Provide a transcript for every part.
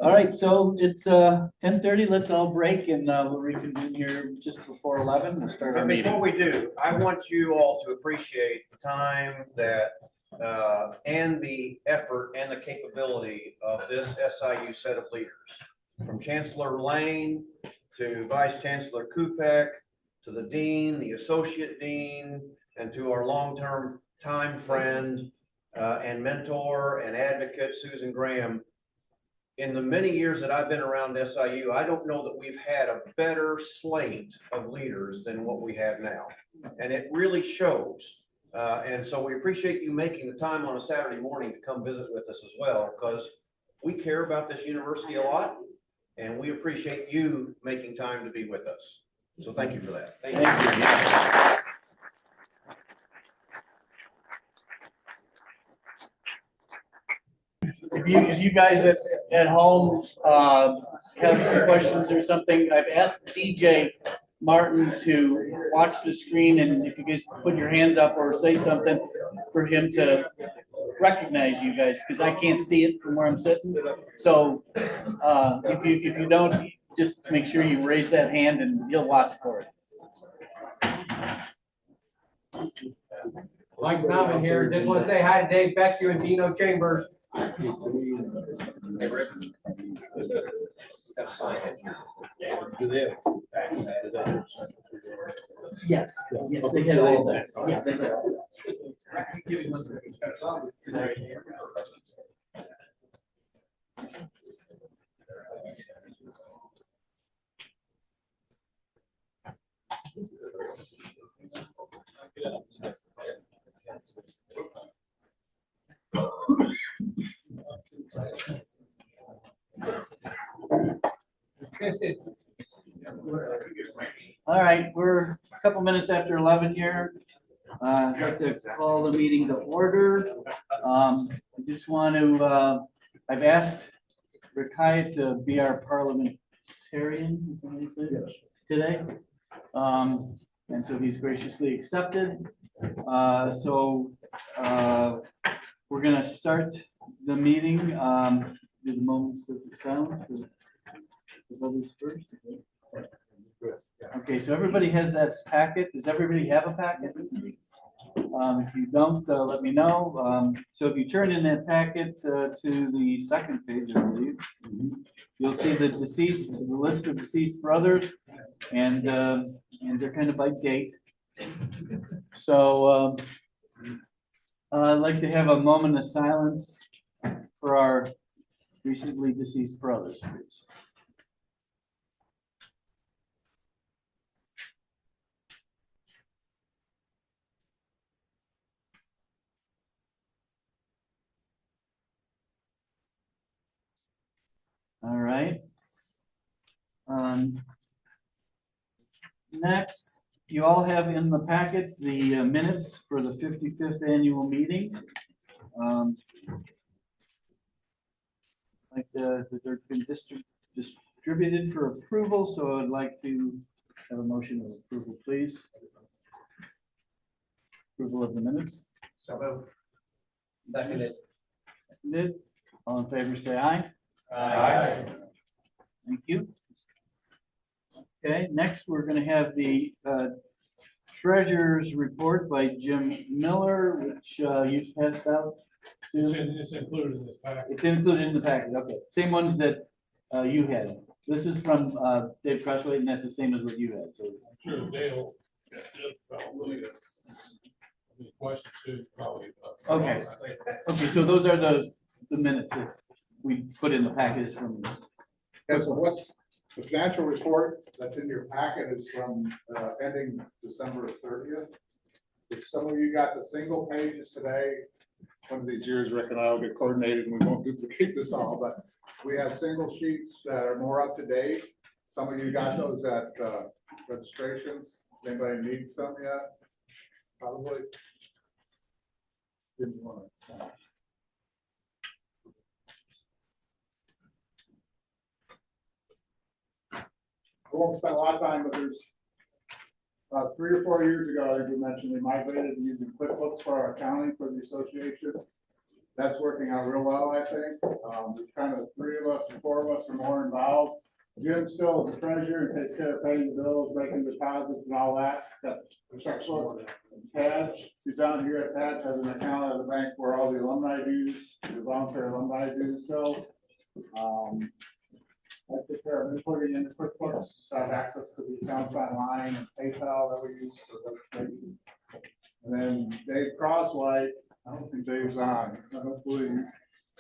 All right, so it's 10:30. Let's all break and we'll reconvene here just before 11. We'll start our meeting. Before we do, I want you all to appreciate the time that and the effort and the capability of this SIU set of leaders, from Chancellor Lane to Vice Chancellor Kupek to the Dean, the Associate Dean, and to our long-term time friend and mentor and advocate, Susan Graham. In the many years that I've been around SIU, I don't know that we've had a better slate of leaders than what we have now. And it really shows. And so we appreciate you making the time on a Saturday morning to come visit with us as well, because we care about this university a lot, and we appreciate you making time to be with us. So thank you for that. Thank you. If you guys at home have questions or something, I've asked DJ Martin to watch the screen, and if you guys put your hands up or say something for him to recognize you guys, because I can't see it from where I'm sitting. So if you don't, just make sure you raise that hand and he'll watch for it. Mike Nauman here. Just want to say hi to Dave Beck, and Dino Chambers. Yes, yes, they had all that. Yeah, they had. All right, we're a couple minutes after 11 here. I'd like to call the meeting to order. I just want to, I've asked Rick Hyatt to be our parliamentarian today. And so he's graciously accepted. So we're going to start the meeting. Do the moments of silence for the others first. Okay, so everybody has that packet. Does everybody have a packet? If you don't, let me know. So if you turn in that packet to the second page, I believe, you'll see the list of deceased brothers, and they're kind of by date. So I'd like to have a moment of silence for our recently deceased brothers, please. All right. Next, you all have in the packet the minutes for the 55th annual meeting. Like they've been distributed for approval, so I'd like to have a motion of approval, please. Approval of the minutes. So moved. Seconded. Seconded. All in favor, say aye. Aye. Thank you. Okay, next we're going to have the treasurer's report by Jim Miller, which you've passed out. It's included in this package. It's included in the package. Okay, same ones that you had. This is from Dave Crossley, and that's the same as what you had. So I'm sure Dale, probably has any questions too, probably. Okay. Okay, so those are the minutes that we put in the package from. Yeah, so what's the financial report that's in your packet is from ending December 30th. If some of you got the single pages today, one of these years Rick and I will get coordinated and we won't duplicate this all, but we have single sheets that are more up to date. Some of you got those at registrations. Anybody need some yet? Probably. Didn't want to. I won't spend a lot of time, but there's 3 or 4 years ago, as you mentioned, we migrated to using QuickBooks for our accounting for the association. That's working out real well, I think. There's kind of three of us, four of us are more involved. Jim still is the treasurer and takes care of paying the bills, making deposits and all that. He's got Taj, he's out here at Taj, has an account at the bank where all the alumni dues, the volunteer alumni dues go. I take care of inputting into QuickBooks, have access to the accounts online and PayPal that we use for registration. And then Dave Crosswhite, I don't think Dave's on, hopefully,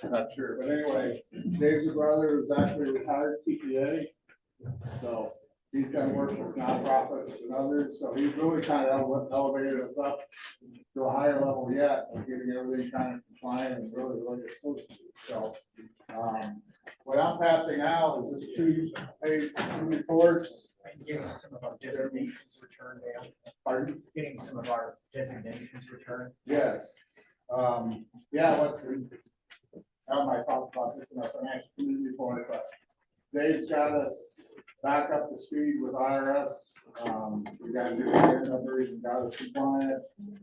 I'm not sure, but anyway, Dave's brother is actually a retired CPA. So he's kind of worked with nonprofits and others, so he's really kind of elevated us up to a higher level yet, of getting everything kind of compliant and really, really supposed to. So, what I'm passing out is just two reports. And getting some of our designations returned, Dale. Pardon? Getting some of our designations returned. Yes. Yeah, I might talk about this in our financial community report, but Dave's got us back up to speed with IRS. We got new year numbers and got us compliant.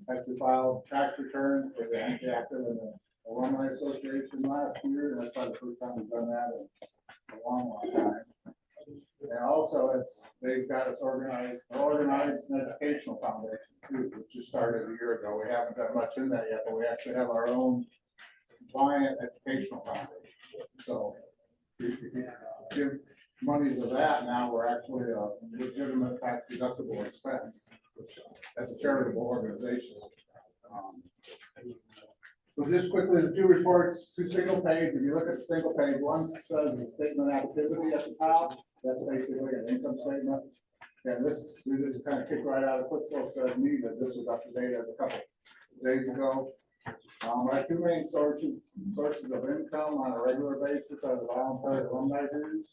Had to file tax return for the active and the Alumni Association last year, and that's probably the first time we've done that in a long, long time. And also, they've got us organized an educational foundation too, which just started a year ago. We haven't done much in that yet, but we actually have our own compliant educational foundation. So if you give money to that, now we're actually a legitimate tax deductible expense, which as a charitable organization. So just quickly, the two reports, two single page. If you look at the single page, one says the statement activity at the top. That's basically an income statement. And this, we just kind of kicked right out of QuickBooks as needed. This was up to date as a couple days ago. Our two main sources of income on a regular basis are the voluntary alumni dues.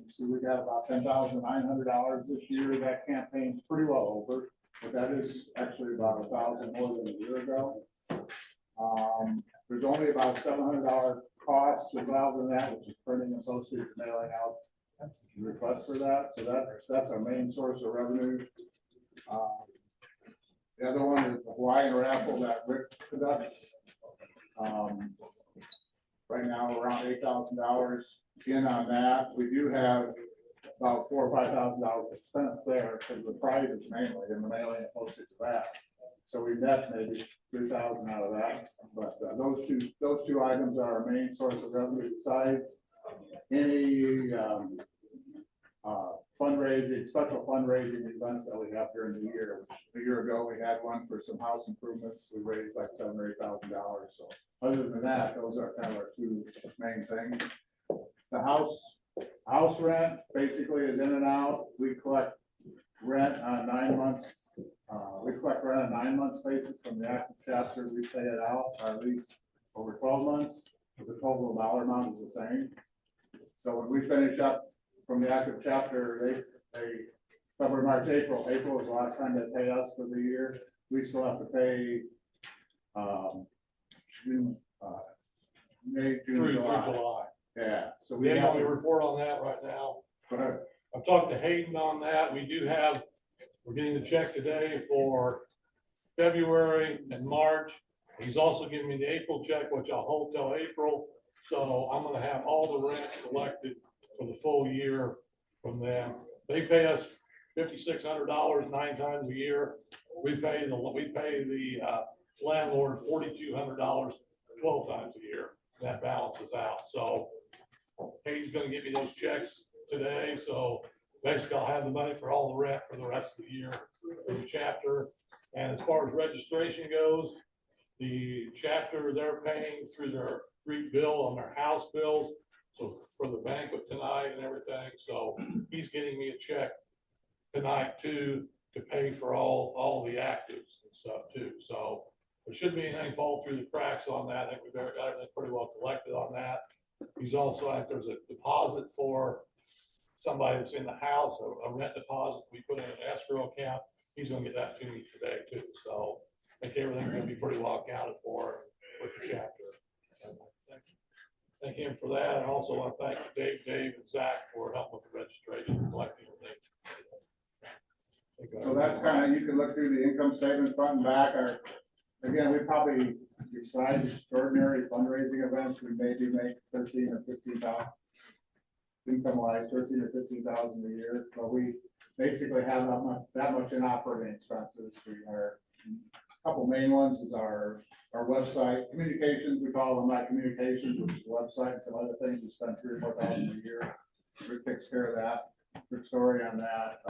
So we got about $10,900 this year. That campaign's pretty well over, but that is actually about $1,000 more than a year ago. There's only about $700 costs involved in that, which is printing and postage, mailing out requests for that. So that's our main source of revenue. The other one is the Hawaiian raffle that Rick conducts. Right now, around $8,000 in on that. We do have about $4,000 or $5,000 expense there because the prizes mainly in the mailing and postage of that. So we net maybe $3,000 out of that. But those two items are our main source of revenue. Besides any fundraising, special fundraising events that we have during the year. A year ago, we had one for some house improvements. We raised like $7,000 or $8,000. So other than that, those are kind of our two main things. The house rent basically is in and out. We collect rent on 9 months. We collect rent on 9 months basis from the active chapter. We pay it out, our lease over 12 months. The total dollar amount is the same. So when we finish up from the active chapter, they February, March, April is the last time they pay us for the year. We still have to pay June, May, June, Through July. July. Yeah, so We we have have. only report on that right now. Go ahead. I've talked to Hayden on that. We're getting the check today for February and March. He's also giving me the April check, which I'll hold till April. So I'm gonna have all the rent collected for the full year from them. They pay us $5,600 9 times a year. We pay the landlord $4,200 12 times a year. That balances out. So Hayden's gonna give me those checks today. So basically I'll have the money for all the rent for the rest of the year for the chapter. And as far as registration goes, the chapter, they're paying through their street bill on their house bills. So for the banquet tonight and everything. So he's getting me a check tonight too, to pay for all the actives and stuff too. So there shouldn't be anything fall through the cracks on that. I think we've got everything pretty well collected on that. He's also, if there's a deposit for somebody that's in the house, a rent deposit we put in an escrow account, he's gonna get that to me today too. So I think everything's gonna be pretty well accounted for with the chapter. Thank him for that. And also want to thank Dave and Zach for helping with the registration and collecting everything. So that's kind of, you can look through the income statement front and back. Again, we probably besides extraordinary fundraising events, we maybe make 13 or 15,000. Income wise, 13 or 15,000 a year, but we basically have that much in operating expenses. We are, a couple main ones is our website, communications, we call them my communications, which is the website and some other things. We spend 3,000 or 4,000 a year. Rick takes care of that. Quick story on that.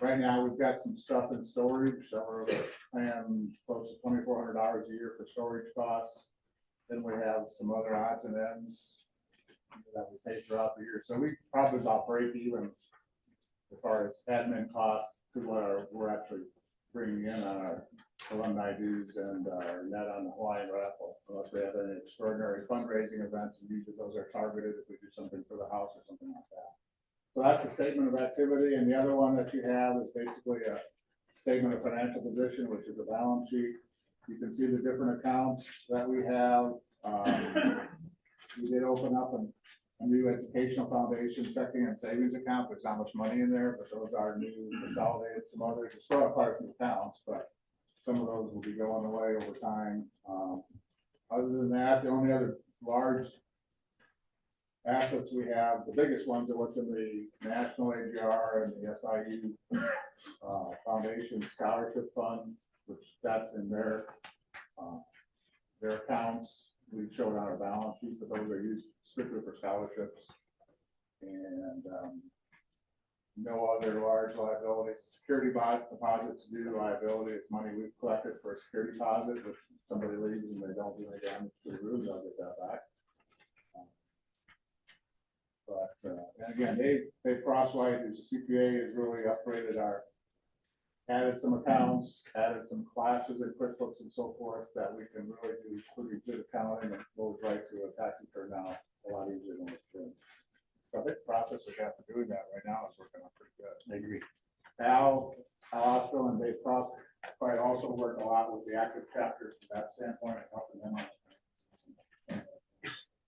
Right now, we've got some stuff in storage, so we're paying close to $2,400 a year for storage costs. Then we have some other odds and ends that we pay throughout the year. So we probably about break even as far as admin costs to what we're actually bringing in on our alumni dues and net on the Hawaiian raffle, unless we have any extraordinary fundraising events, and usually those are targeted if we do something for the house or something like that. So that's a statement of activity, and the other one that you have is basically a statement of financial position, which is a balance sheet. You can see the different accounts that we have. We did open up a new educational foundation checking and savings account. There's not much money in there, but those are new consolidated. Some others are still part of the accounts, but some of those will be going away over time. Other than that, the only other large assets we have, the biggest ones are what's in the National AGR and the SIU Foundation Scholarship Fund, which that's in their accounts. We showed on our balance sheet, but those are used strictly for scholarships. And no other large liabilities. Security deposits due liability is money we've collected for a security deposit. If somebody leaves and they don't do any damage to the room, they'll get that back. And again, Dave Crosswhite, who's a CPA, has really upgraded added some accounts, added some classes in QuickBooks and so forth that we can really do pretty good accounting and goes right to a tax return now a lot easier than it's been. So I think the process we have to doing that right now is working out pretty good. I agree. Al Ostro and Dave Crosswhite also work a lot with the active chapters from that standpoint and helping them out.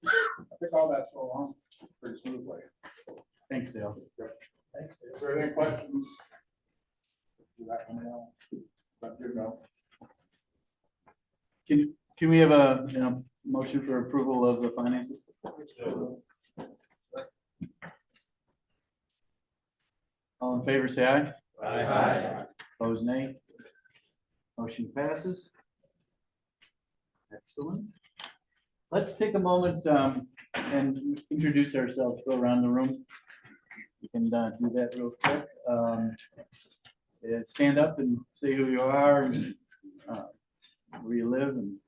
I think all that's going on pretty smoothly. Thanks, Dale. Thanks. Is there any questions? Let me know. Let you know. Can we have a, motion for approval of the finances? All in favor, say aye. Aye. Opposed, nay. Motion passes. Excellent. Let's take a moment and introduce ourselves, go around the room. You can do that real quick. And stand up and say who you are and where you live. And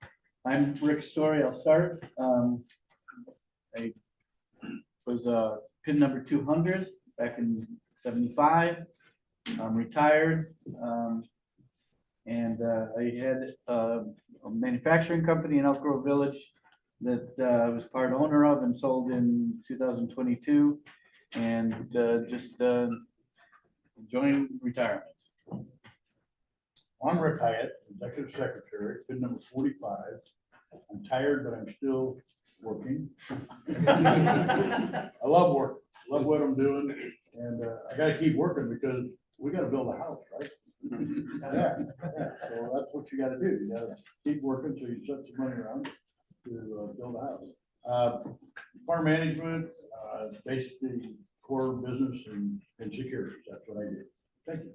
I'm Rick Story. I'll start. I was pin number 200 back in '75. I'm retired, and I had a manufacturing company in Elk Grove Village that I was part owner of and sold in 2022, and just enjoying retirement. I'm Rick Hyatt, Executive Secretary, pin number 45. I'm tired, but I'm still working. I love work, love what I'm doing, and I gotta keep working because we gotta build a house, right? Yeah, so that's what you gotta do. You gotta keep working, so you set some money around to build a house. Farm management, basically core business and securities, that's what I do. Thank you.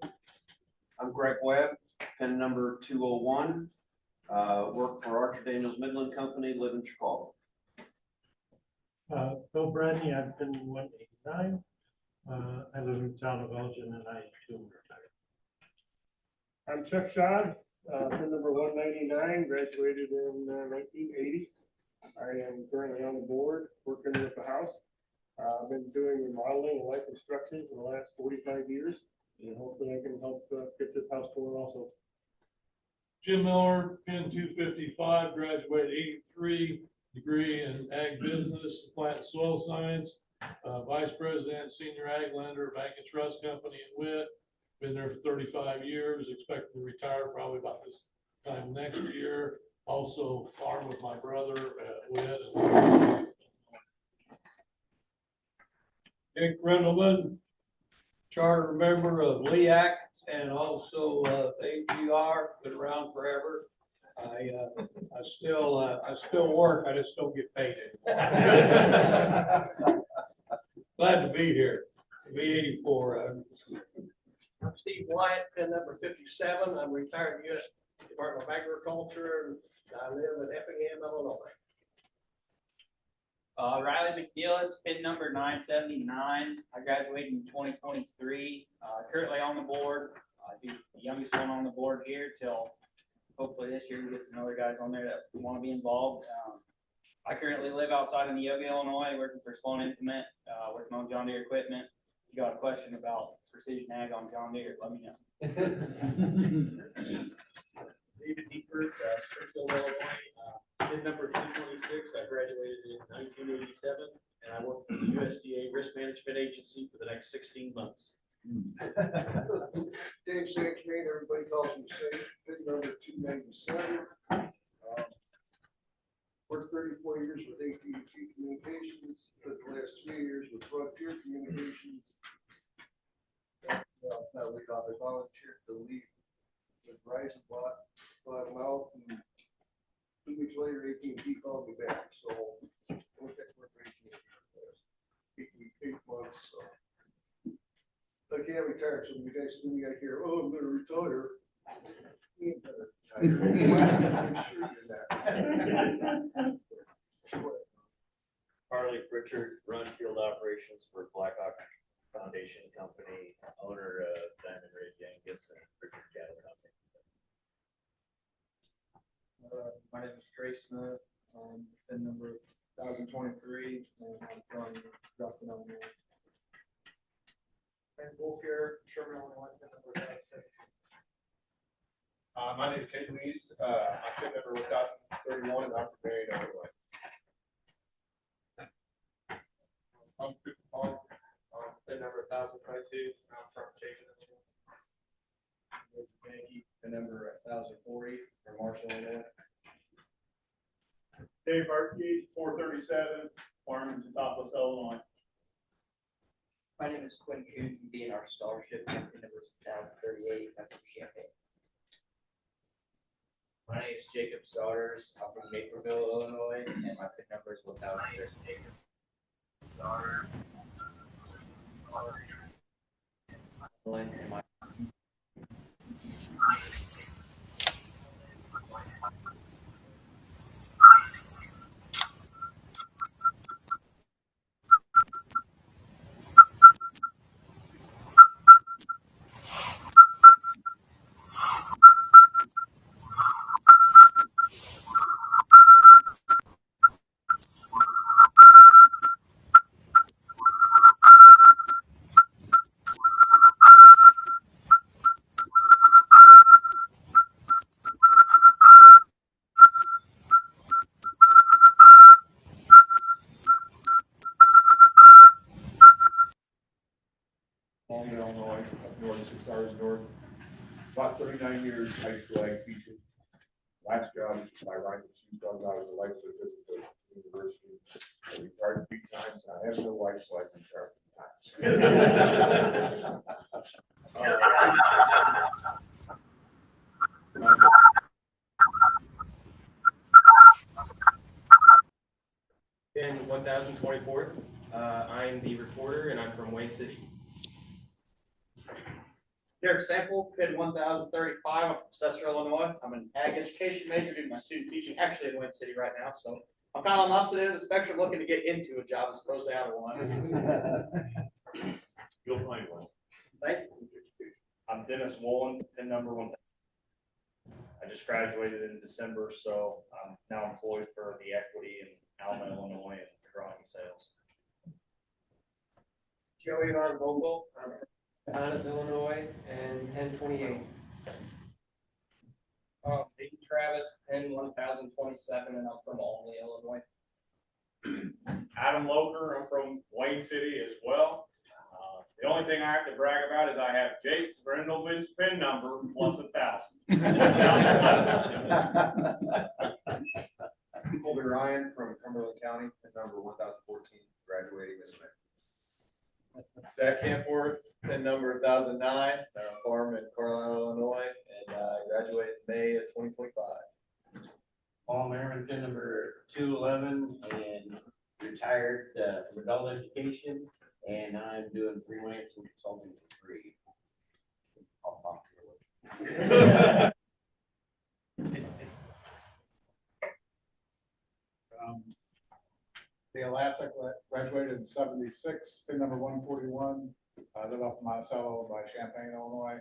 I'm Greg Webb, pin number 201. Work for Archer Daniels Midland Company, live in Chicago. Bill Bradley, I've been 189. I live in the town of Elgin and I too am retired. I'm Chuck Schad, pin number 199, graduated in 1980. I am currently on the board, working with the house. I've been doing remodeling and light construction for the last 45 years, and hopefully I can help get this house going also. Jim Miller, pin 255, graduated '83, degree in ag business, plant and soil science, vice president, senior ag lender, bank and trust company in Witt. Been there for 35 years, expecting to retire probably about this time next year. Also farm with my brother at Witt. Dick Rendleman, charter member of LEAC and also AGR, been around forever. I still work, I just don't get paid anymore. Glad to be here, to be 84. I'm Steve Wyatt, pin number 57. I'm retired U.S. Department of Agriculture, and I live in Effingham, Illinois. Riley McNeilis, pin number 979. I graduated in 2023. Currently on the board. I'll be the youngest one on the board here till hopefully this year we get some other guys on there that want to be involved. I currently live outside in Neoga, Illinois, working for Sloan Implement, working on John Deere equipment. If you got a question about precision ag on John Deere, let me know. David Deeper, Springfield, Illinois, pin number 226. I graduated in 1987, and I work for the USDA Risk Management Agency for the next 16 months. Dave Sanchez, everybody calls me Safe, pin number 297. Worked 34 years with AT&T Communications, for the last 3 years with Frontier Communications. Not laid off, I volunteered to leave with Verizon, bought them out, and 2 weeks later, AT&T called me back, so I went back to work for AT&T for the last 8 months, so. I can't retire, so when you guys, when you guys hear, oh, I'm gonna retire. You ain't gonna retire. I'm sure you're not. Harley Pritchard, run field operations for Blackhawk Foundation Company, owner of Diamond Ridge Angus and Pritchard Cattle Company. My name is Trey Smith, pin number 1023, and I'm from Grafton, Illinois. And Wolf here, Sherman, Illinois, pin number 916. My name is Ted Louise. I pin number 1031, and I'm from Marion, Illinois. I'm Cooper Paul, pin number 1022, and I'm from Chapin, Illinois. Pin number 1040, from Marshall, Illinois. Dave Barkey, 437, Farmington, Topless, Illinois. My name is Quinn Coon from BNR Scholarship, pin number 1038, I'm from Champaign. My name is Jacob Sodders. I'm from Naperville, Illinois, and my pin number is 1038. And my Illinois, up north, 6 hours north. About 39 years high school ag teaching. Last job, my right, she done out as a life certificate at the university. I retired 3 times. I have no wife, so I can retire 3 times. pin 1024. I'm the reporter, and I'm from Wayne City. Derek Sample, pin 1035, I'm from Cessna, Illinois. I'm an ag education major doing my student teaching actually in Wayne City right now, so I'm kind of on the opposite end of the spectrum, looking to get into a job as opposed to out of one. You'll find one. Thank you. I'm Dennis Woolen, pin number 1. I just graduated in December, so I'm now employed for the equity in Alma, Illinois, and growing sales. Joey R. Vogel, I'm from Honest, Illinois, and 1028. Dayton Travis, pin 1027, and I'm from Albany, Illinois. Adam Loker, I'm from Wayne City as well. The only thing I have to brag about is I have Jake Grindelman's pin number plus 1,000. Colby Ryan from Cumberland County, pin number 1014, graduating this May. Zach Campworth, pin number 1009, farm in Carlisle, Illinois, and I graduated in May of 2025. Paul Merriman, pin number 211, and retired from adult education, and I'm doing freelance and consulting for free. I'll talk to you. Dale Latzik, graduated in 76, pin number 141. I live up in Monticello by Champaign, Illinois.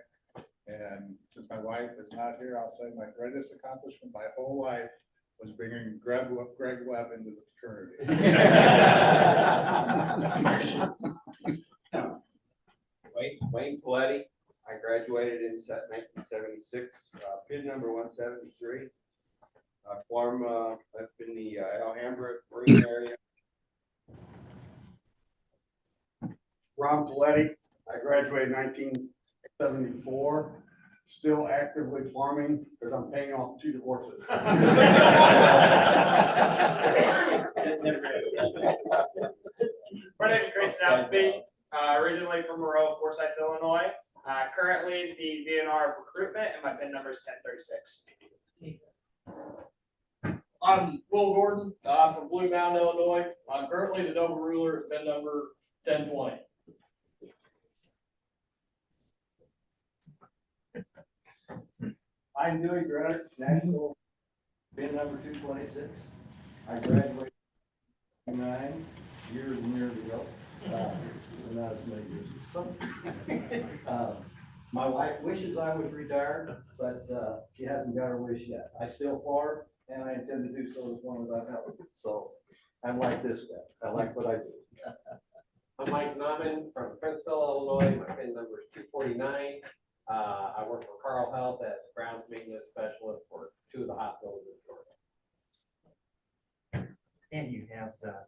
And since my wife is not here, I'll say my greatest accomplishment my whole life was bringing Greg Webb into the fraternity. Wayne Paletti, I graduated in 1976, pin number 173. Farm up in the Alhambra Marine area. Ron Paletti, I graduated in 1974, still actively farming because I'm paying off 2 divorces. My name is Grayson Appleby, originally from Monroe, Forsyth, Illinois. Currently the VNR of recruitment, and my PIN number is 1036. I'm Will Gordon, I'm from Blue Mountain, Illinois. I'm currently the Nova ruler, PIN number 1020. I'm Dewey Grutter, national pin number 226. I graduated 9 years and years ago. Not as many years. My wife wishes I was retired, but she hasn't got her wish yet. I still farm, and I intend to do so as long as I have. So I'm like this guy. I like what I do. I'm Mike Nauman from Princeville, Illinois. My PIN number is 249. I work for Carl Health as grounds maintenance specialist for 2 of the hospitals in Florida. And you have the.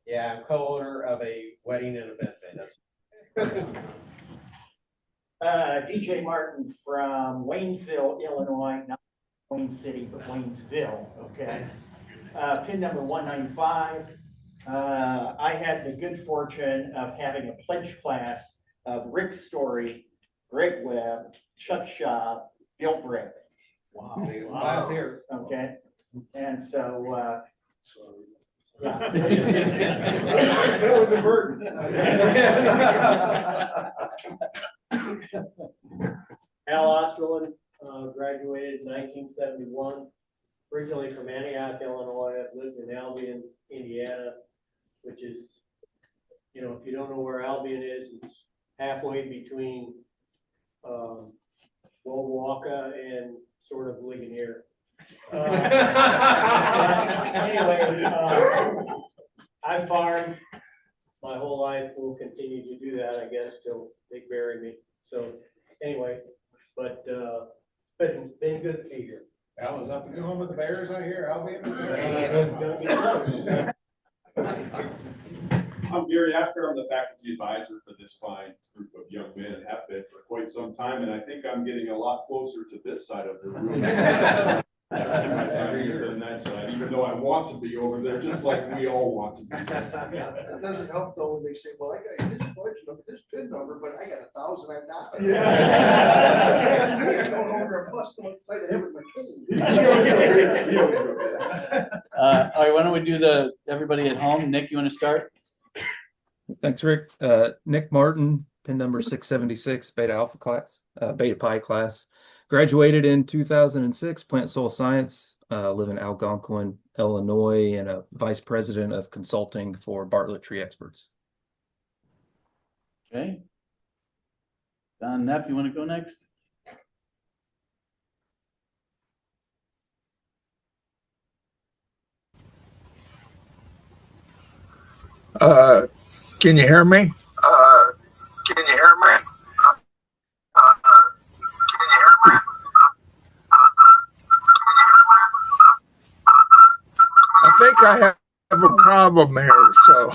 Yeah, I'm co-owner of a wedding and event venue. DJ Martin from Waynesville, Illinois, not Wayne City, but Waynesville, okay? Pin number 195. I had the good fortune of having a pledge class of Rick Story, Greg Webb, Chuck Shaw, Bill Brick. Wow. Class here. Okay, and so, yeah. That was a burden. Al Osterlin, graduated in 1971, originally from Antioch, Illinois. I've lived in Albion, Indiana, which is, you know, if you don't know where Albion is, it's halfway between Wauwaka and sort of Ligonier. Anyway, I farmed my whole life, will continue to do that, I guess, till they bury me. So anyway, but been good to be here. Al, is that the new home of the Bears I hear? Albion? Gonna be close. I'm Gary After. I'm the faculty advisor for this fine group of young men and have been for quite some time. And I think I'm getting a lot closer to this side of the room in my time here than that side, even though I want to be over there, just like we all want to be. It doesn't help though when they say, well, I got this pledge number, this PIN number, but I got 1,000 I'm not. Yeah. Me, I'm going over a bus on the side of the head with my cane. All right, why don't we do everybody at home? Nick, you want to start? Thanks, Rick. Nick Martin, pin number 676, Beta Pi class. Graduated in 2006, plant soil science, live in Algonquin, Illinois, and a vice president of consulting for Bartlett Tree Experts. Okay. Don Knapp, you want to go next? Can you hear me? Can you hear me? I think I have a problem here, so.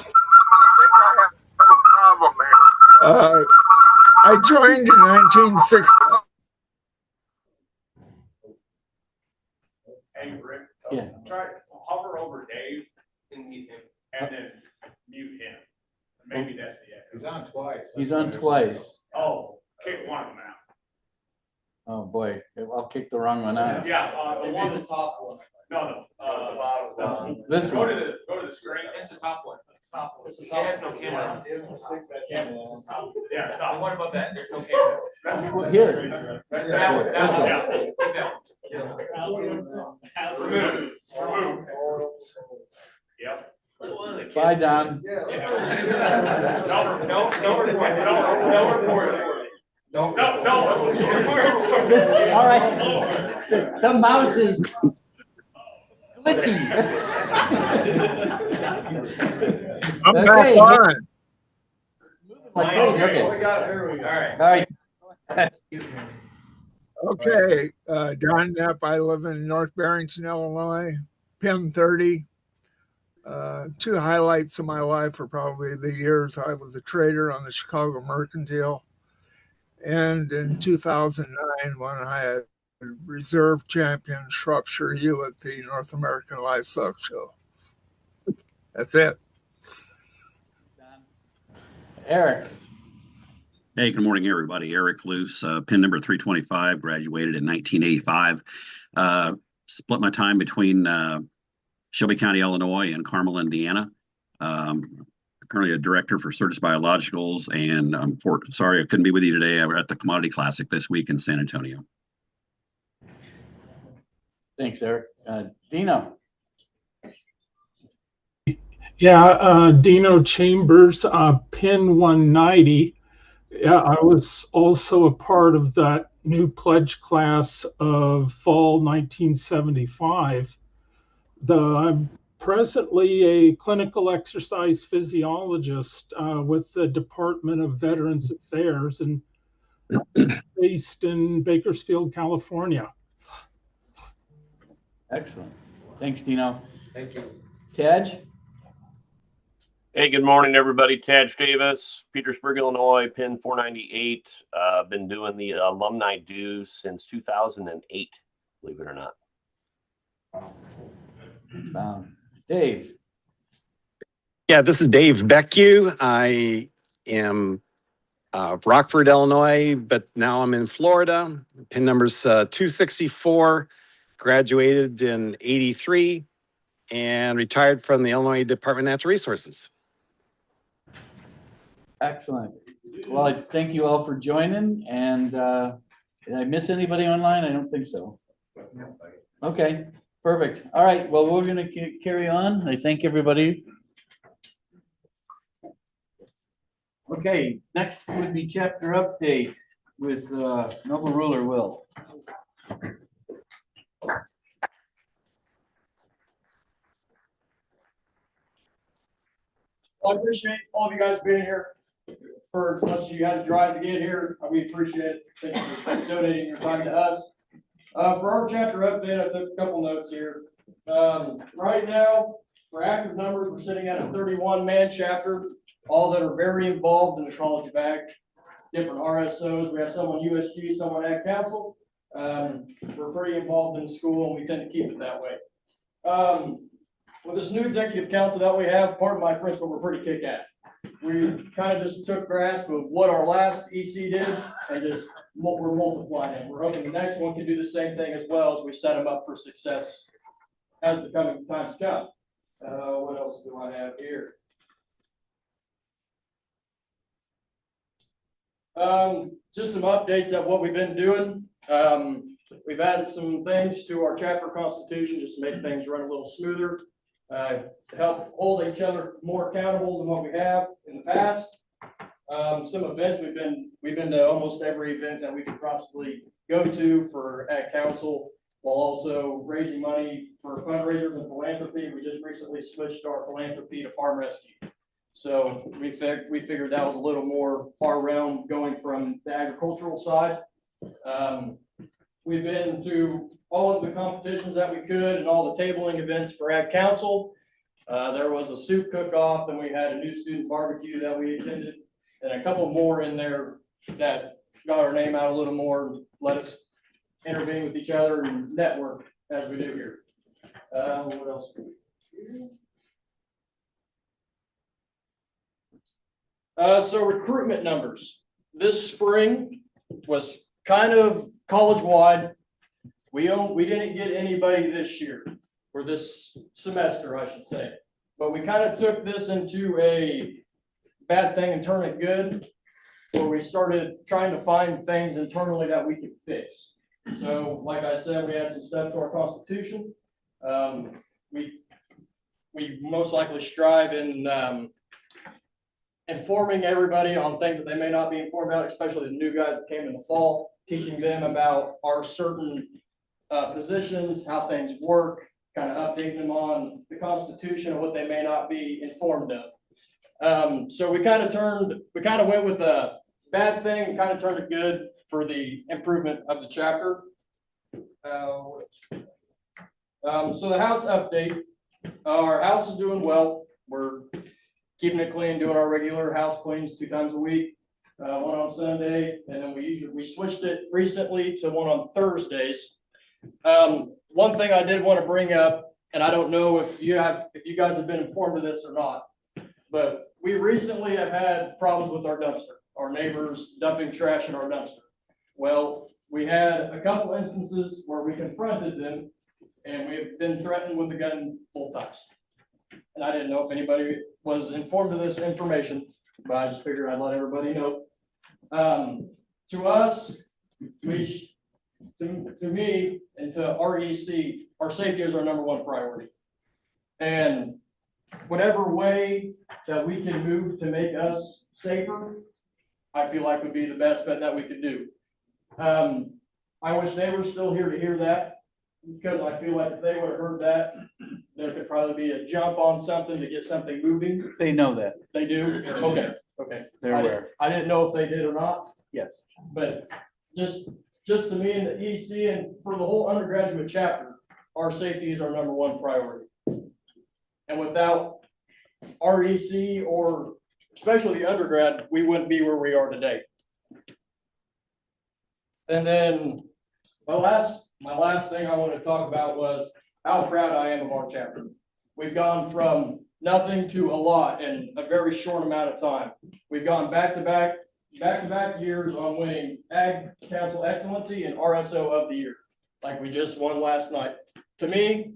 I joined in 1960. Hey, Rick. Yeah. Try hover over Dave and then mute him. Maybe that's the echo. He's on twice. He's on twice. Oh, kick one of them out. Oh, boy. I'll kick the wrong one out. Yeah, the one on the top one. This Go one. to the screen. It's the top one. Top one. It has no camera. Yeah, top. The one above that, there's no camera. Well, here. That one, that This one, one. yeah. Keep that one. Remove. Remove. Yep. Bye, Don. No report. No report. No. This, all right. The mouse is glitchy. I'm Okay. back on. Like crazy. Okay. We got it. Here we go. All All right. Okay, Don Knapp, I live in North Barrington, Illinois, PIM 30. Two highlights of my life are probably the years I was a trader on the Chicago Mercantile, and in 2009 when I had reserve champion Shropshire ewe at the North American Livestock Show. That's it. Eric. Hey, good morning, everybody. Eric Luce, pin number 325, graduated in 1985. Split my time between Shelby County, Illinois, and Carmel, Indiana. Currently a director for Certis Biologicals, and sorry I couldn't be with you today. I was at the Commodity Classic this week in San Antonio. Thanks, Eric. Dino. Yeah, Dino Chambers, PIN 190. Yeah, I was also a part of that new pledge class of fall 1975. I'm presently a clinical exercise physiologist with the Department of Veterans Affairs and based in Bakersfield, California. Excellent. Thanks, Dino. Thank you. Tej? Hey, good morning, everybody. Taj Davis, Petersburg, Illinois, PIN 498. Been doing the alumni dues since 2008, believe it or not. Dave. Yeah, this is Dave Beckew. I am Rockford, Illinois, but now I'm in Florida. PIN number's 264. Graduated in 83 and retired from the Illinois Department of Natural Resources. Excellent. Well, I thank you all for joining. And did I miss anybody online? I don't think so. Okay, perfect. All right. Well, we're going to carry on. I thank everybody. Okay, next would be chapter update with Noble Ruler Will. I appreciate all of you guys being here for as much as you had to drive to get here. We appreciate it. Thank you for donating your time to us. For our chapter update, I took a couple notes here. Right now, for active numbers, we're sitting at a 31-man chapter, all that are very involved in the College of Ag, different RSOs. We have some on USG, some on Ag Council. We're pretty involved in the school, and we tend to keep it that way. With this new executive council that we have, part of my French, but we're pretty kick-ass. We kind of just took grasp of what our last EC did and just we're multiplying it. We're hoping the next one can do the same thing as well as we set them up for success as the coming times come. What else do I have here? Just some updates of what we've been doing. We've added some things to our chapter constitution just to make things run a little smoother. To help hold each other more accountable than what we have in the past. Some events we've been to almost every event that we could possibly go to for Ag Council, while also raising money for fundraisers and philanthropy. We just recently switched our philanthropy to farm rescue. So we figured that was a little more far realm going from the agricultural side. We've been to all of the competitions that we could and all the tabling events for Ag Council. There was a soup cook-off, and we had a new student barbecue that we attended, and a couple more in there that got our name out a little more, let us intervene with each other and network as we do here. What else? So recruitment numbers. This spring was kind of college-wide. We didn't get anybody this year. or this semester, I should say. But we kind of took this into a bad thing and turned it good, where we started trying to find things internally that we could fix. So like I said, we had some stuff to our constitution. We most likely strive in informing everybody on things that they may not be informed about, especially the new guys that came in the fall, teaching them about our certain positions, how things work, kind of updating them on the Constitution and what they may not be informed of. So we kind of went with a bad thing and kind of turned it good for the improvement of the chapter. So the house update, our house is doing well. We're keeping it clean, doing our regular house cleans 2 times a week, one on Sunday, and then we switched it recently to one on Thursdays. One thing I did want to bring up, and I don't know if you guys have been informed of this or not, but we recently have had problems with our dumpster, our neighbors dumping trash in our dumpster. Well, we had a couple instances where we confronted them, and we've been threatened with a gun both times. And I didn't know if anybody was informed of this information, but I just figured I'd let everybody know. To us, to me and to REC, our safety is our #1 priority. And whatever way that we can move to make us safer, I feel like would be the best bet that we could do. I wish they were still here to hear that, because I feel like if they would have heard that, there could probably be a jump on something to get something moving. They know that. They do? Okay, okay. They're aware. I didn't know if they did or not, Yes. but just to me and the EC and for the whole undergraduate chapter, our safety is our #1 priority. And without REC or especially the undergrad, we wouldn't be where we are today. And then my last thing I want to talk about was how proud I am of our chapter. We've gone from nothing to a lot in a very short amount of time. We've gone back-to-back years on winning Ag Council Excellency and RSO of the Year, like we just won last night. To me,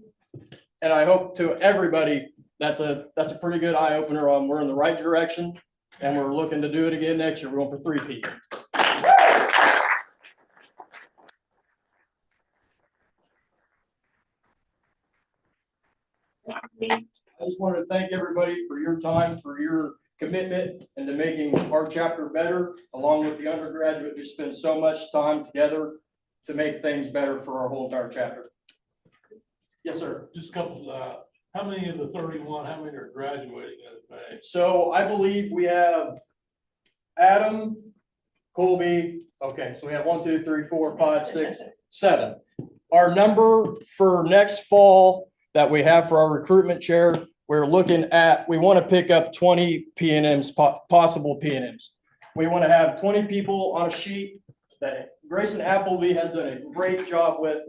and I hope to everybody, that's a pretty good eye opener on we're in the right direction, and we're looking to do it again next year. We're going for 3-peat. I just wanted to thank everybody for your time, for your commitment into making our chapter better, along with the undergraduate who spend so much time together to make things better for our whole entire chapter. Yes, sir. Just a couple, how many of the 31, how many are graduating at a May? So I believe we have Adam, Colby. Okay, so we have 1, 2, 3, 4, 5, 6, 7. Our number for next fall that we have for our recruitment chair, we're looking at, we want to pick up 20 P&Ms, possible P&Ms. We want to have 20 people on a sheet that Grayson Appleby has done a great job with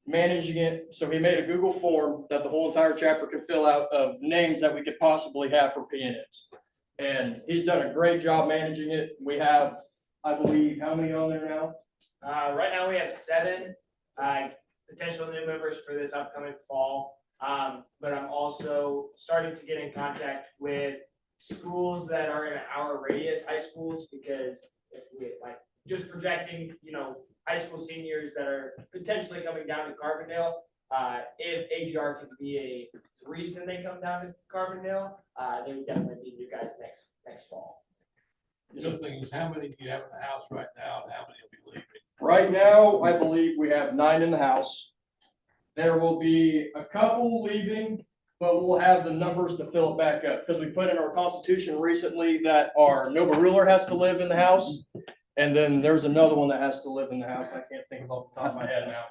managing it. So he made a Google form that the whole entire chapter could fill out of names that we could possibly have for P&Ms. And he's done a great job managing it. We have, I believe, how many on there now? Right now we have 7 potential new members for this upcoming fall. But I'm also starting to get in contact with schools that are in an hour radius, high schools, because if we just projecting, high school seniors that are potentially coming down to Carbondale. If AGR can be a reason they come down to Carbondale, they would definitely be new guys next fall. The other thing is, how many do you have in the house right now, and how many will be leaving? Right now, I believe we have 9 in the house. There will be a couple leaving, but we'll have the numbers to fill it back up, because we put in our constitution recently that our Nova ruler has to live in the house. And then there's another one that has to live in the house. I can't think of off the top of my head now.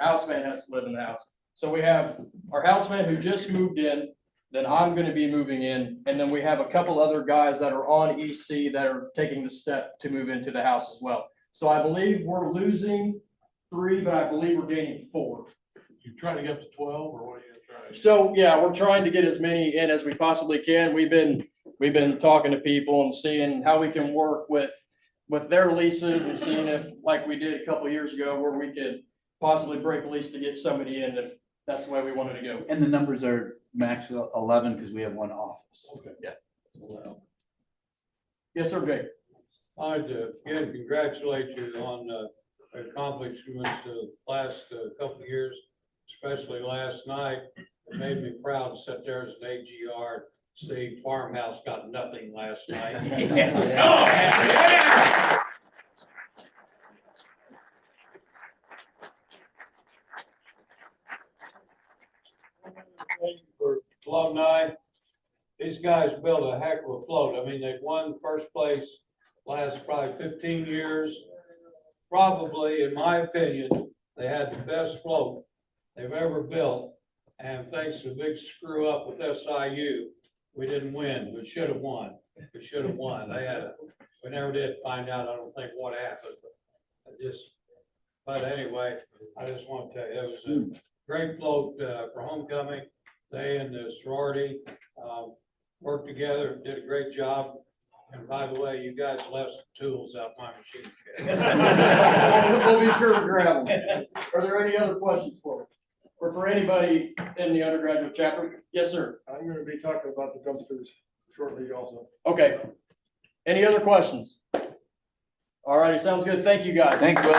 Houseman has to live in the house. So we have our houseman who just moved in, then I'm going to be moving in. And then we have a couple other guys that are on EC that are taking the step to move into the house as well. So I believe we're losing 3, but I believe we're gaining 4. You trying to get up to 12, or what are you trying? So yeah, we're trying to get as many in as we possibly can. We've been talking to people and seeing how we can work with their leases and seeing if, like we did a couple of years ago, where we could possibly break a lease to get somebody in that's the way we wanted to go. And the numbers are max 11 because we have one office. Okay. Yeah. Yes, sir, Jay. I'd again congratulate you on accomplishments the last couple of years, especially last night. It made me proud to sit there as an AGR, see Farmhouse got nothing last night. For alumni, these guys built a heck of a float. I mean, they've won first place last probably 15 years. Probably, in my opinion, they had the best float they've ever built. And thanks to a big screw up with SIU, we didn't win, but should have won. We should have won. We never did find out, I don't think, what happened. But anyway, I just want to tell you, it was a great float for homecoming. They and the sorority worked together, did a great job. And by the way, you guys left some tools out my machine shed. We'll be sure to grab them. Are there any other questions for me? Or for anybody in the undergraduate chapter? Yes, sir. I'm going to be talking about the dumpsters shortly also. Okay. Any other questions? All righty, sounds good. Thank you, guys. Thanks, Will.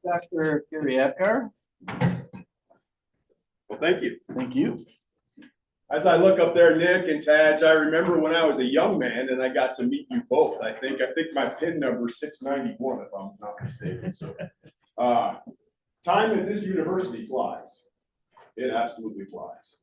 Dr. Gary AGR. Well, thank you. Thank you. As I look up there, Nick and Taj, I remember when I was a young man and I got to meet you both. I think my PIN number is 691, if I'm not mistaken. So time at this university flies. It absolutely flies.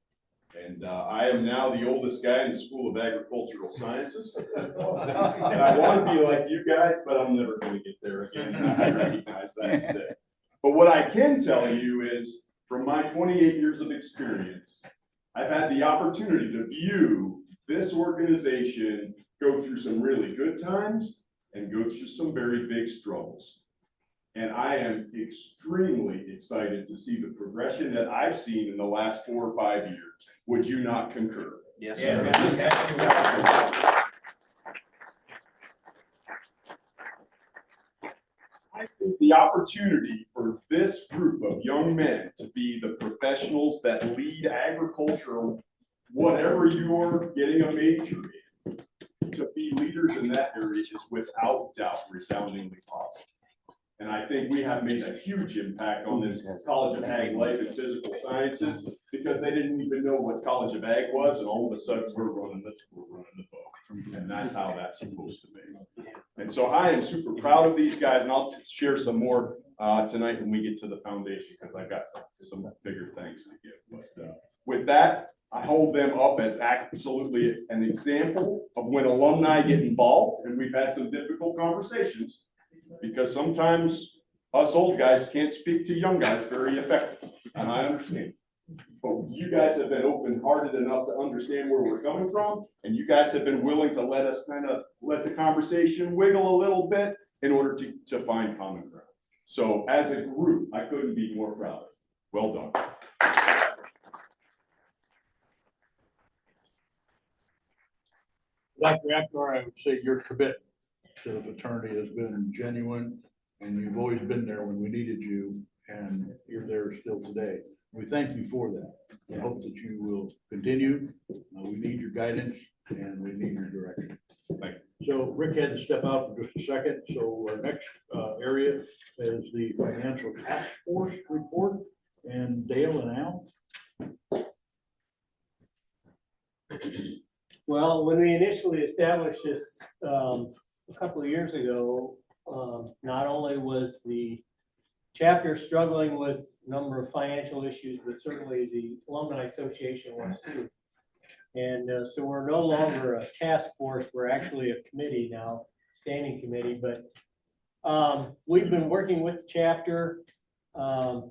And I am now the oldest guy in the School of Agricultural Sciences. And I want to be like you guys, but I'm never going to get there again. And I recognize that today. But what I can tell you is, from my 28 years of experience, I've had the opportunity to view this organization go through some really good times and go through some very big struggles. And I am extremely excited to see the progression that I've seen in the last 4 or 5 years. Would you not concur? Yes. I think the opportunity for this group of young men to be the professionals that lead agriculture, whatever you're getting a major in, to be leaders in that area is without doubt resoundingly positive. And I think we have made a huge impact on this College of Ag Life and Physical Sciences, because they didn't even know what College of Ag was, and all of a sudden we're running the boat. And that's how that's supposed to be. And so I am super proud of these guys, and I'll share some more tonight when we get to the foundation, because I've got some bigger thanks to give. But with that, I hold them up as absolutely an example of when alumni get involved, and we've had some difficult conversations, because sometimes us old guys can't speak to young guys very effectively, and I understand. But you guys have been open-hearted enough to understand where we're coming from, and you guys have been willing to let us let the conversation wiggle a little bit in order to find common ground. So as a group, I couldn't be more proud. Well done. Dr. AGR, I would say your commitment to the fraternity has been genuine, and you've always been there when we needed you, and you're there still today. We thank you for that. I hope that you will continue. We need your guidance and we need your direction. Thank you. So Rick had to step out for just a second. So our next area is the financial task force report, and Dale and Al. Well, when we initially established this a couple of years ago, not only was the chapter struggling with a number of financial issues, but certainly the Alumni Association was too. And so we're no longer a task force, we're actually a committee now, standing committee. But we've been working with the chapter. Our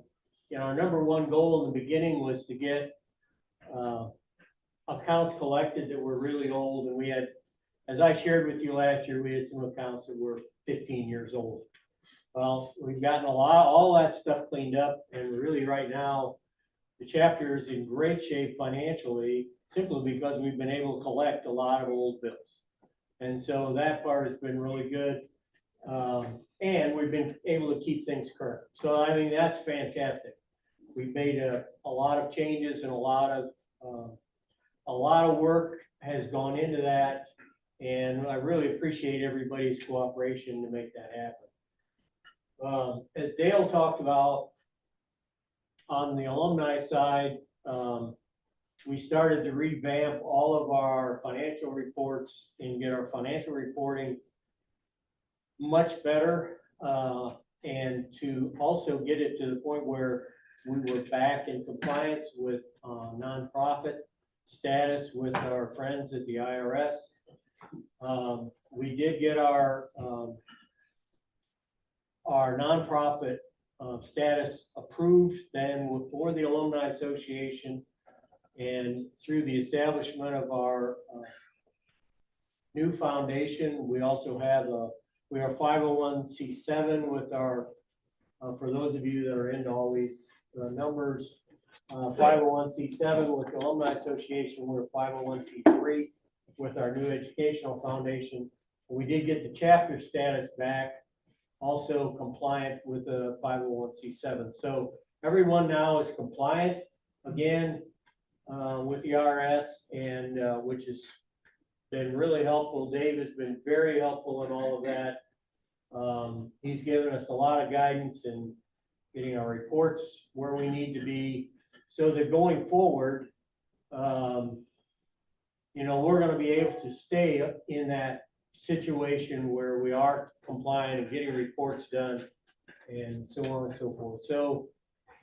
number one goal in the beginning was to get accounts collected that were really old. And we had, as I shared with you last year, we had some accounts that were 15 years old. Well, we've gotten all that stuff cleaned up, and really right now, the chapter is in great shape financially, simply because we've been able to collect a lot of old bills. And so that part has been really good. And we've been able to keep things current. So I mean, that's fantastic. We've made a lot of changes and a lot of work has gone into that. And I really appreciate everybody's cooperation to make that happen. As Dale talked about, on the alumni side, we started to revamp all of our financial reports and get our financial reporting much better, and to also get it to the point where we were back in compliance with nonprofit status with our friends at the IRS. We did get our nonprofit status approved then for the Alumni Association, and through the establishment of our new foundation, we also have we are 501c7 with our, for those of you that are into all these numbers, 501c7 with the Alumni Association. We're 501c3 with our new educational foundation. We did get the chapter status back, also compliant with the 501c7. So everyone now is compliant again with the IRS, and which has been really helpful. Dave has been very helpful in all of that. He's given us a lot of guidance in getting our reports where we need to be, so that going forward, you know, we're going to be able to stay in that situation where we are compliant and getting reports done and so on and so forth. So,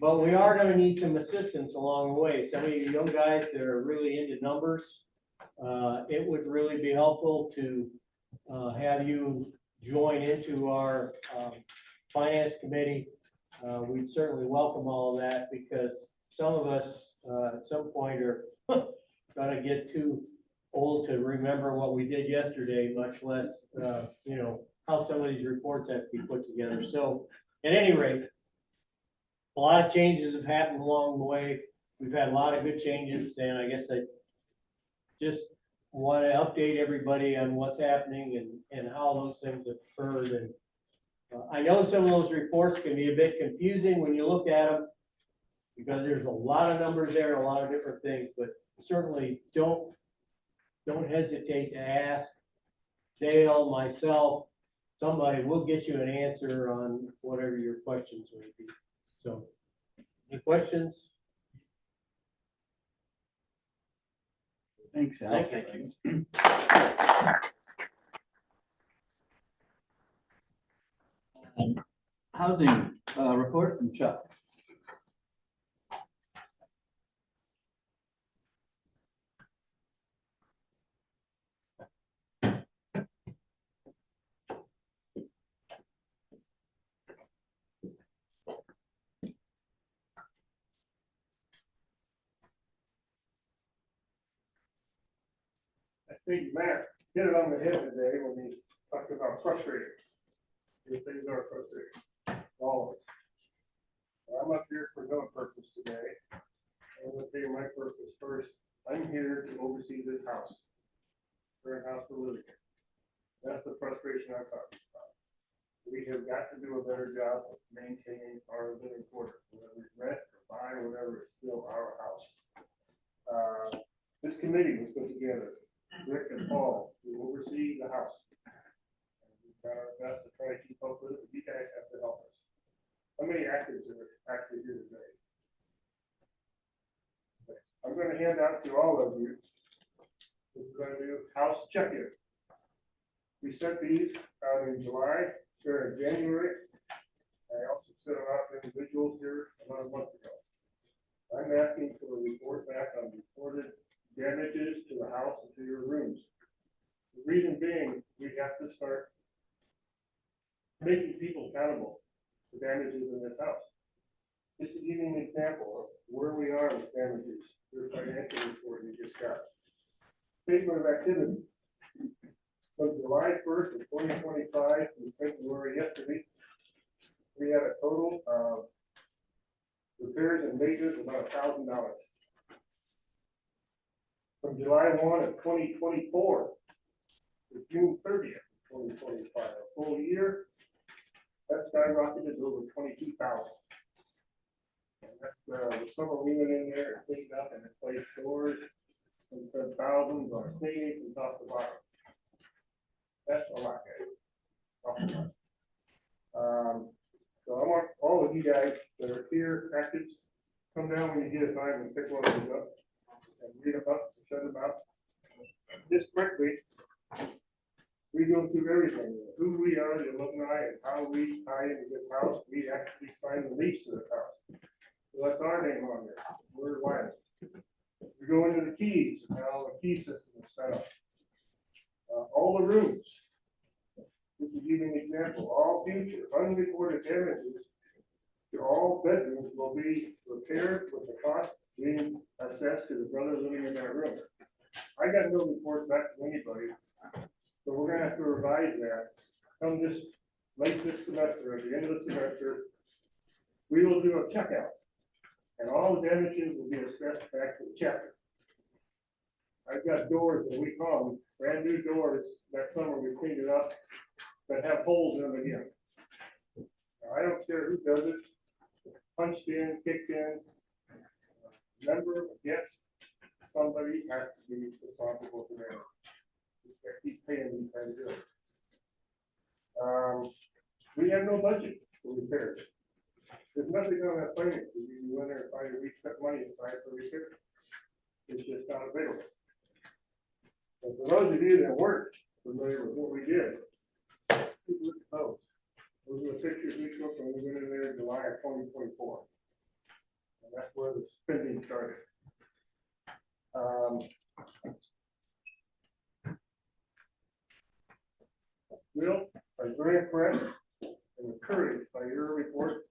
but we are going to need some assistance along the way. Some of you young guys that are really into numbers, it would really be helpful to have you join into our finance committee. We'd certainly welcome all of that, because some of us at some point are going to get too old to remember what we did yesterday, much less, you know, how some of these reports have to be put together. So at any rate, a lot of changes have happened along the way. We've had a lot of good changes, and I guess I just want to update everybody on what's happening and how those things have occurred. And I know some of those reports can be a bit confusing when you look at them, because there's a lot of numbers there, a lot of different things, but certainly don't hesitate to ask Dale, myself, somebody will get you an answer on whatever your questions may be. So, any questions? Thanks, Al. Thank you. Housing report from Chuck. I think Matt hit it on the head today when he talked about frustrating. These things are frustrating, all of us. I'm up here for no purpose today. I'm gonna tell you my purpose first. I'm here to oversee this house. Current house we're living in. That's the frustration I'm talking about. We have got to do a better job of maintaining our living quarters, whether we rent or buy, whatever, it's still our house. This committee was put together, Rick and Paul, to oversee the house. And we've done our best to try to keep up with it, but you guys have to help us. How many actives are actually here today? I'm going to hand out to all of you. We're going to do house check-in. We sent these out in July, or in January. I also sent them out to individuals here about a month ago. I'm asking for a report back on reported damages to the house and to your rooms. The reason being, we have to start making people accountable for damages in this house. Just to give you an example of where we are with damages, your financial report you just got. Statement of activity. From July 1st of 2025 to February yesterday, we had a total of repairs and maintenance of about $1,000. From July 1 of 2024 to June 30th, 2025. A full year, that skyrocketed to over 22,000. And that's the summer we went in there and cleaned up and replaced doors and spent thousands on cleaning from top to bottom. That's a lot, guys. Awful lot. So I want all of you guys that are here, active, come down when you get a time and pick one of these up and read them up and shut them out. Just quickly, we go through everything, who we are, the alumni, and how we tie into this house. We actually signed the lease to this house. So that's our name on there. We're Wyoming. We go into the keys, and how the key system is set up. All the rooms. This is giving an example. All future unreported damages to all bedrooms will be repaired with the cost being assessed to the brother living in that room. I got no report back from anybody, so we're gonna have to revise that. Come this late this semester, at the end of the semester, we will do a checkout, and all the damages will be assessed back to the chapter. I've got doors that we call them brand new doors. That summer we cleaned it up that have holes in them again. Now, I don't care who does it, punched in, kicked in, member, yes, somebody has to be responsible for that. I keep paying these guys to do it. We have no budget for repairs. There's nothing on that plan. You go in there and find we set money aside for repairs. It's just not available. And for those of you that weren't familiar with what we did, look at those. Those are the pictures we took when we went in there in July of 2024. And that's where the spending started. Will, I'm very impressed and encouraged by your report.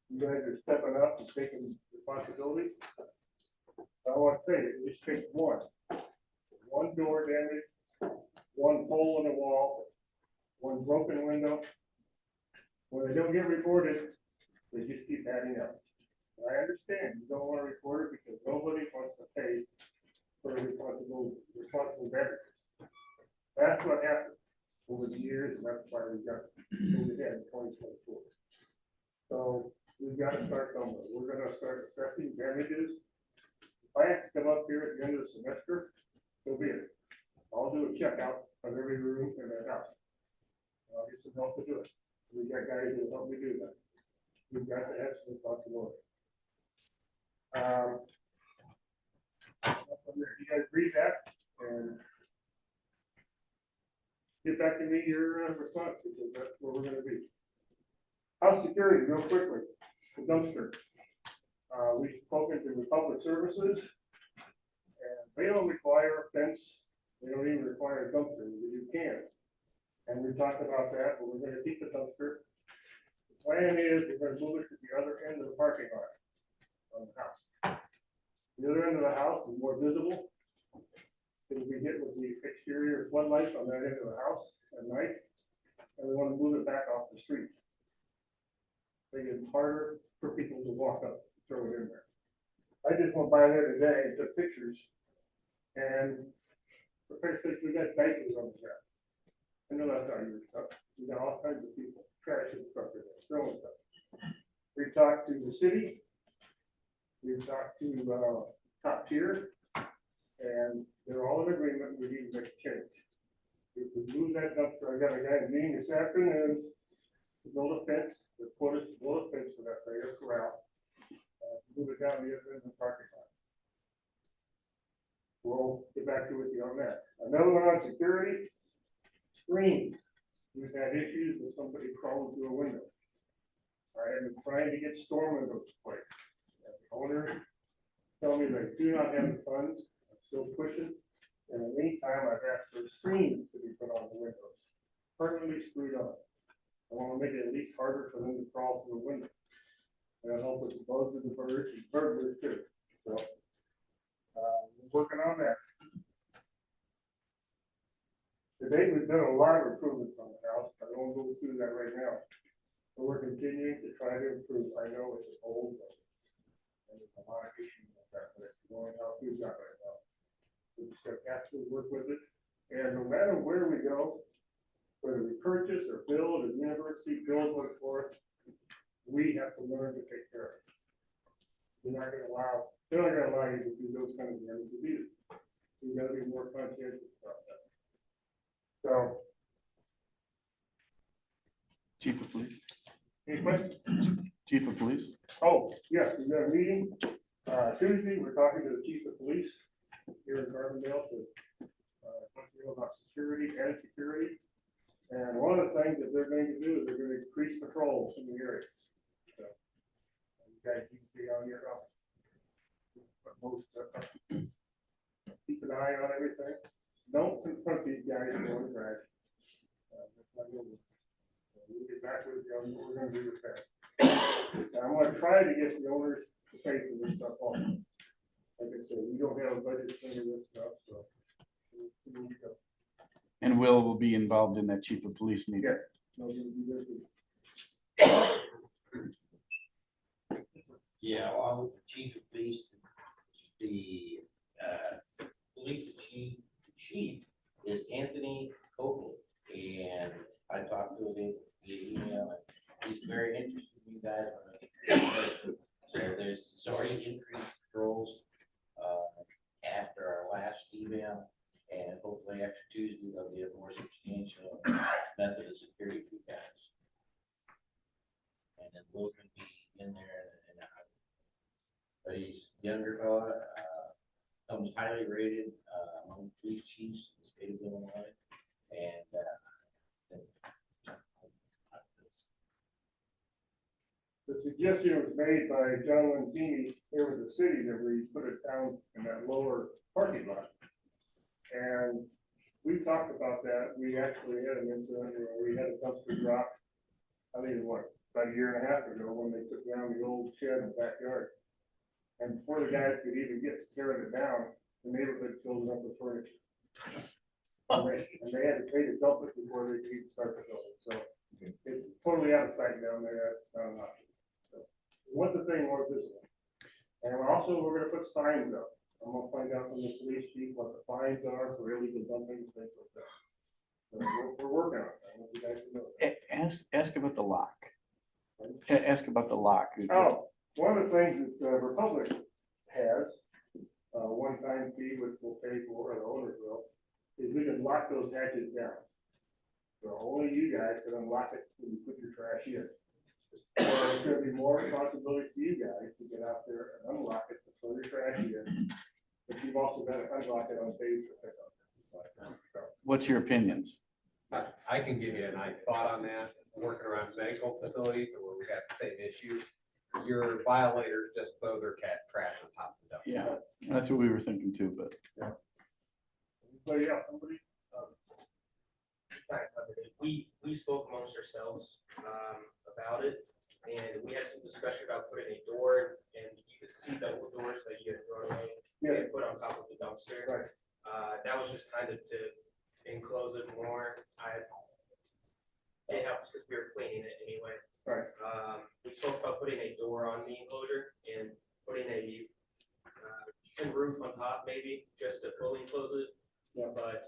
You guys are stepping up and taking responsibility. I want to say, just take one door damage, one hole in the wall, one broken window. When they don't get reported, they just keep adding up. I understand you don't want to report it because nobody wants to pay for responsible damages. That's what happened over the years, and that's why we got moved ahead in 2024. So we've got to start somewhere. We're going to start assessing damages. If I have to come up here at the end of the semester, so be it. I'll do a checkout of every room in that house. I'll get some help to do it. We got guys who help me do that. We've got to have some responsibility. You guys read that and get back to me your response, because that's where we're going to be. House security, real quickly. The dumpster. We've spoken to the public services, and they don't require a fence. They don't even require a dumpster. They do cans. And we talked about that, but we're going to keep the dumpster. The plan is we're going to move it to the other end of the parking lot on the house. The other end of the house is more visible. It'll be hit with the exterior floodlights on that end of the house at night. And we want to move it back off the street. Make it harder for people to walk up, throw it in there. I just went by there today and took pictures. And for Christ's sake, we got diapers on the ground. I know that's not your stuff. We got all kinds of people trashing stuff in there, throwing stuff. We talked to the city. We talked to Top Tier, and they're all in agreement. We need to make a change. If we move that dumpster, I got a guy meeting this afternoon to build a fence. The quote is to build a fence for that trailer corral. Move it down the other end of the parking lot. We'll get back to you on that. Another one on security. Screens. We've had issues with somebody crawling through a window. I have been trying to get storm windows placed. The owner tell me they do not have the funds. I'm still pushing. In the meantime, I've asked for screens to be put on the windows, permanently screwed on. I want to make it at least harder for them to crawl through the window. And I hope with the bugs and the birds and burglars too. So we're working on that. Today, we've done a lot of improvements on the house. I don't go through that right now. But we're continuing to try to improve. I know it's an old building. And there's a lot of issues with that, but it's going how we've got right now. We just have to work with it. And no matter where we go, whether not gonna lie, to do those kind of things either. We gotta be more conscientious about that. So, Chief of Police. any questions? Chief of Police. Oh, yes, we got a meeting, Tuesday, we're talking to the chief of police here in Carbondale to, talk to you about security and security. And one of the things that they're going to do is they're gonna increase patrols in the area. So, you guys need to be on your, keep an eye on everything. Don't confront these guys going trash. That's not good. We'll get back with you on what we're gonna do with that. And I'm gonna try to get the owners to pay for this stuff off. Like I said, we don't have a budget for any of this stuff, so. we'll go. And Will be involved in that chief of police meeting. Yes. No, we'll do this. Yeah, well, I'm with the chief of police, the police chief is Anthony Copeland, and I talked to him via email, and he's very interested in you guys. So there's already increased patrols after our last email, and hopefully after Tuesday, there'll be a more substantial method of security for you guys. And then Will's gonna be in there, and but he's a younger fella, comes highly rated among police chiefs in the state of Illinois, and The suggestion was made by John Lancini here with the city that we put it down in that lower parking lot. And we talked about that. We actually had an incident where we had a dumpster drop, I think it was about a year and a half ago when they took down the old shed in the backyard. And before the guys could even get to tearing it down, the neighborhood filled it up with furniture. And they had to pay to dump it before they could even start the building. So it's totally out of sight down there. That's not an option. So we want the thing more visible. And also, we're gonna put signs up. I'm gonna find out from the police chief what the fines are for illegal dumping and things like that. So we're working on it. I want you guys to know that. Ask about the lock. Ask about the lock. Oh, one of the things that Republic has, one-time fee, which we'll pay for, or the owners will, is we can lock those hatches down. So only you guys can unlock it when you put your trash in. So it's gonna be more responsibility for you guys to get out there and unlock it, to throw your trash in. But you've also got to unlock it on days for pickup. So, What's your opinions? I can give you a nice thought on that. Working around medical facilities where we have the same issue, your violators just throw their trash on top of the dump. Yeah, that's what we were thinking too, but. Anybody else? Somebody? We spoke amongst ourselves about it, and we had some discussion about putting a door, and you could see the doors that you had thrown away, and put on top of the dumpster. Right. That was just kind of to enclose it more. It helps because we were cleaning it anyway. Right. We spoke about putting a door on the enclosure and putting a tin roof on top, maybe just to fully enclose it. Yeah. But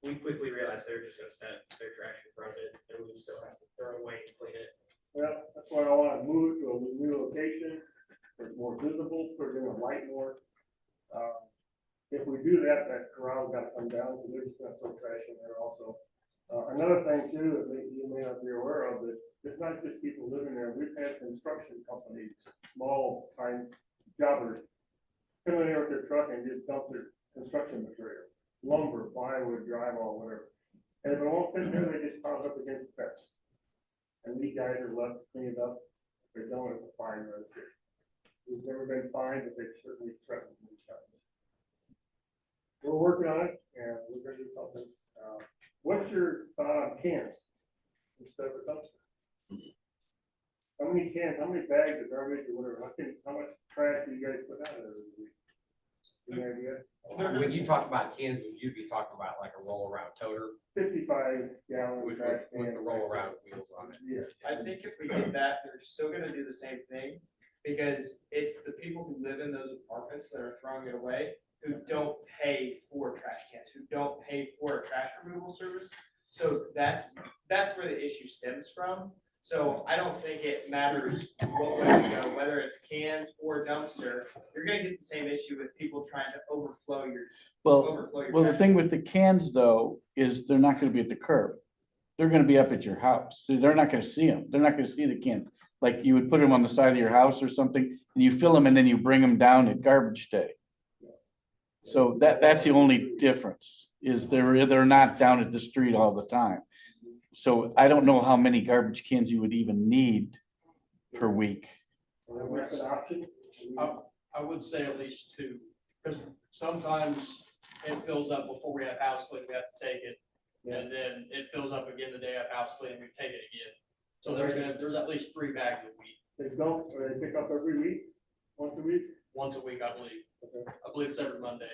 we quickly realized they were just gonna set their trash in front of it, and we would still have to throw it away and clean it. Well, that's why I want to move to a new location. It's more visible, put it in a light more. If we do that, that corral's got to come down, so they're just gonna throw trash in there also. Another thing too, that you may not be aware of, that it's not just people living there. We've had construction companies, small time jobbers, come in there with their truck and just dump their construction material, lumber, plywood, drywall, whatever. And if it won't fit there, they just pile it up against the fence. And these guys are left to clean it up. They're going to fine right here. We've never been fined, but they've certainly threatened these times. We're working on it, and we're gonna do something. What's your thought on cans instead of a dumpster? How many cans, how many bags of garbage or whatever, how much trash do you guys put out there every week? Any idea? When you talk about cans, you'd be talking about like a roll around toter. 55 gallon with trash the can. roll around wheels on it. Yeah. I think if we did that, they're still gonna do the same thing, because it's the people who live in those apartments that are throwing it away, who don't pay for trash cans, who don't pay for a trash removal service. So that's where the issue stems from. So I don't think it matters what way you go, whether it's cans or dumpster, you're gonna get the same issue with people trying to overflow your Well, the trash. thing with the cans though, is they're not gonna be at the curb. They're gonna be up at your house. They're not gonna see them. They're not gonna see the cans. Like you would put them on the side of your house or something, and you fill them and then you bring them down at garbage day. So that's the only difference, is they're not down at the street all the time. So I don't know how many garbage cans you would even need per week. That's an option. I would say at least two, because sometimes it fills up before we have house clean, we have to take it. And then it fills up again the day of house clean, we take it again. So there's at least 3 bags a week. They don't, or they pick up every week, once a week? Once a week, I believe. I believe it's every Monday.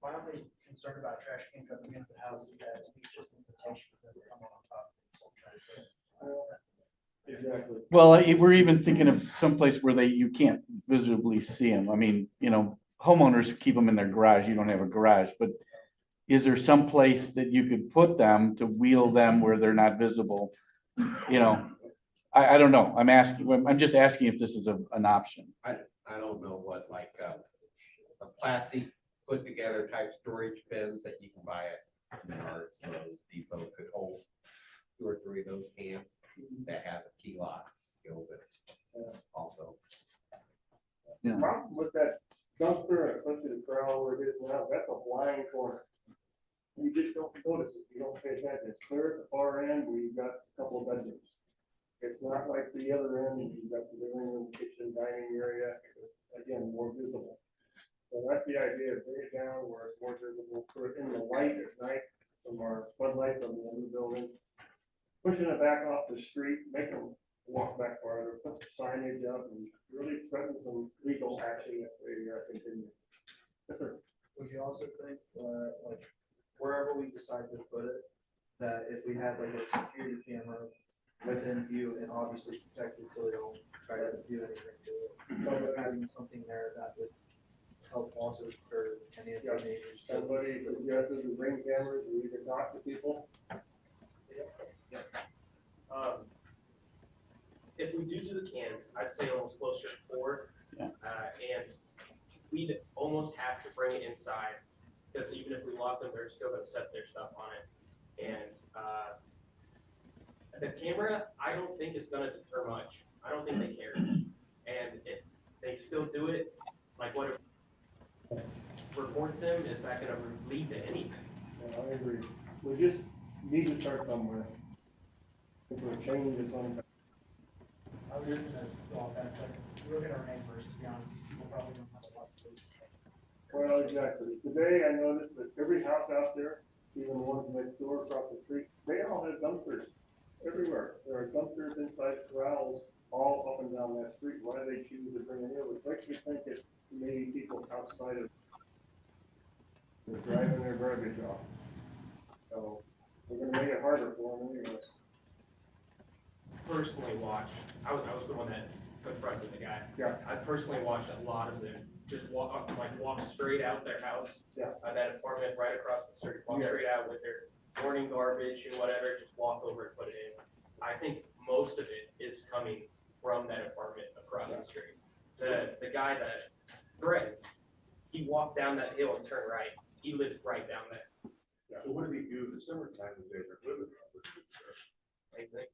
My only concern about trash cans up against the house is that it's just an invitation for them to come on top. Exactly. Well, we're even thinking of someplace where you can't visibly see them. I mean, homeowners keep them in their garage. You don't have a garage, but is there some place that you could put them to wheel them where they're not visible? I don't know. I'm just asking if this is an option. I don't know what, like, a plastic put together type storage bins that you can buy at Menards, Lowe's, Depot could hold 2 or 3 of those cans that has a key lock, open also. The problem with that dumpster, especially the corral where it is now, that's a blind corner. You just don't notice it, you don't pay attention, it's clear at the far end where you've got a couple of bedrooms. It's not like the other end, you've got the living room, kitchen, dining area, again, more visible. So that's the idea, bring it down where it's more visible, put it in the light at night from our floodlights on the end of the building. Pushing it back off the street, make them walk back farther, put the signage up and really threaten some legal action if they continue. Yes, sir. Would you also think, like, wherever we decide to put it, that if we had like a security camera within view and obviously protected so they don't try to do anything to it, but having something there that would help also curb any of the neighbors. Somebody suggested the ring cameras, where you can talk to people. If we do the cans, I'd say almost closer to 4. Yeah. And we'd almost have to bring it inside, because even if we lock them, they're still gonna set their stuff on it. And the camera, I don't think is gonna deter much. I don't think they care. And if they still do it, like what if report them, is that gonna lead to anything? Yeah, I agree. We just need to start somewhere. If we're changing something. I was just gonna go off that, like, look at our neighbors, to be honest, these people probably don't have a lot to do. Well, exactly. Today, I noticed that every house out there, even the ones next door across the street, they all have dumpsters everywhere. There are dumpsters inside corrals all up and down that street. Why do they choose to bring it in? Which makes me think it's maybe people outside of they're driving their garbage off. So we're gonna make it harder for them anyway. Personally watched, I was the one that confronted the guy. Yeah. I personally watched a lot of them just walk straight out their house. Yeah. That apartment right across the street, walk Yes. straight out with their morning garbage and whatever, just walk over and put it in. I think most of it is coming from that apartment across the street. The guy that threatened, he walked down that hill and turned right. He lived right down there. So what do we do in the summertime when they're living? I think.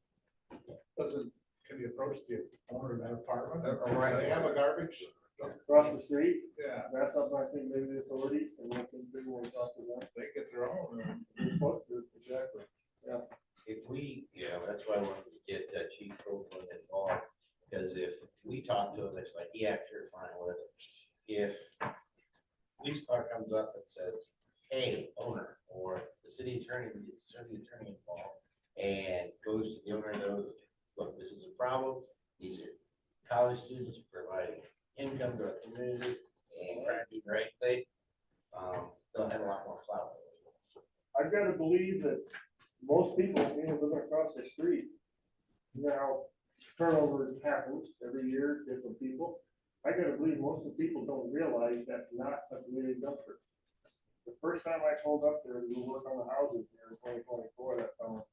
Can you approach the owner of that apartment? Right. They have a garbage? Across the street, Yeah, that's something I think maybe the authorities and let them do when we talk to them. they get their own. They're supposed to, exactly. Yeah. If we, that's why I wanted to get Chief Copeland involved, because if we talk to him, it's like, yeah, sure, fine with it. If police car comes up and says, hey, owner, or the city attorney, involved, and goes to the owner, knows, look, this is a problem, these are college students providing income to our community, and trying to do the right thing, they'll have a lot more clout. I've got to believe that most people, living across the street, now turnover happens every year, different people. I got to believe most of the people don't realize that's not a community dumpster. The first time I pulled up there to work on the houses here in 2024, that summer,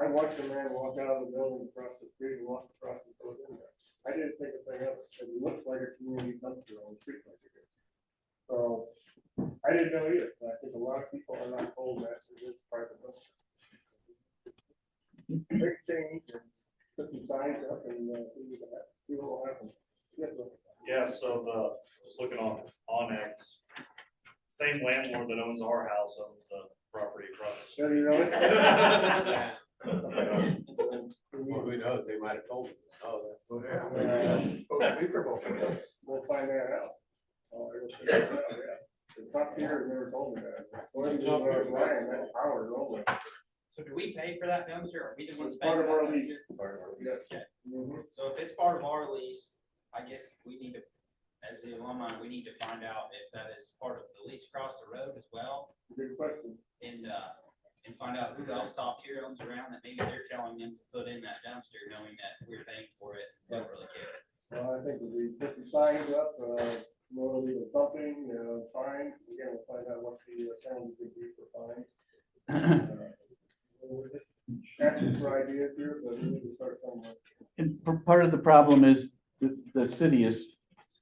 I watched a man walk out of the building across the street and walk across and go in there. I didn't think a thing of it. It looks like a community dumpster on the street like it is. So I didn't know either. I think a lot of people are not told that it is private dumpster. Big change and put some signs up and see what will happen. Yeah, so just looking on Onyx, same landlord that owns our house owns the property across the street. Does he really? Well, who knows? They might have told me. Oh, that's. We'll find that out. Yeah. The top tier never told me that. According to Brian, that's ours only. So do we pay for that dumpster, or we the ones It's paying part for of that our lease. dumpster? Yes. Okay. Mhm. So if it's part of our lease, I guess we need to, as the alumni, we need to find out if that is part of the lease across the road as well. Good question. And find out who else top tier owns around that maybe they're telling them to put in that dumpster, knowing that we're paying for it, and don't really care. Well, I think if we put the signs up, more legal something, fine, again, we'll find out what the penalty could be for fines. Asking for ideas here, but we need to start somewhere. And part of the problem is the city is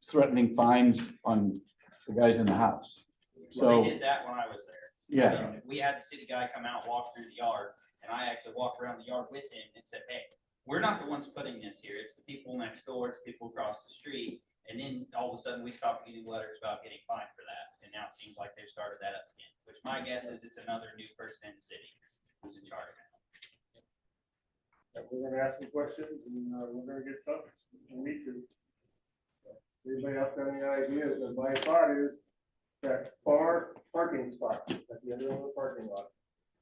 threatening fines on the guys in the house. Well, So, they did that when I was there. yeah. I mean, we had the city guy come out, walk through the yard, and I actually walked around the yard with him and said, hey, we're not the ones putting this here. It's the people next door, it's the people across the street. And then all of a sudden we stopped getting letters about getting fined for that. And now it seems like they've started that up again, which my guess is it's another new person in the city who's in charge now. We're gonna ask some questions and we're gonna get some, we need to. Anybody else got any ideas? And my thought is that far parking spot at the end of the parking lot.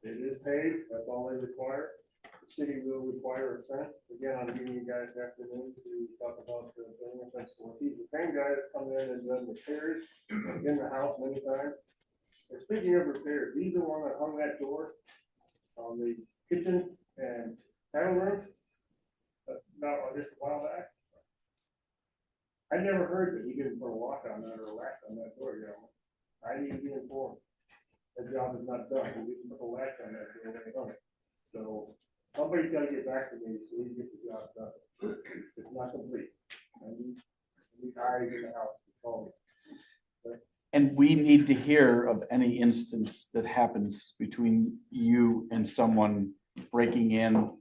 It is paid, that's all they require. The city will require a fence. Again, I'm giving you guys afternoon to talk about the building fence. He's the same guy that's come in and done repairs in the house many times. And speaking of repairs, he's the one that hung that door on the kitchen and panel room. Not just a while back. I never heard that he didn't put a lock on that or a latch on that door, you know. I need to be informed. The job is not done. He didn't put a latch on that door when he hung it. So somebody's gotta get back to me so we can get the job done. It's not complete. I need eyes in the house to call me. And we need to hear of any instance that happens between you and someone breaking in.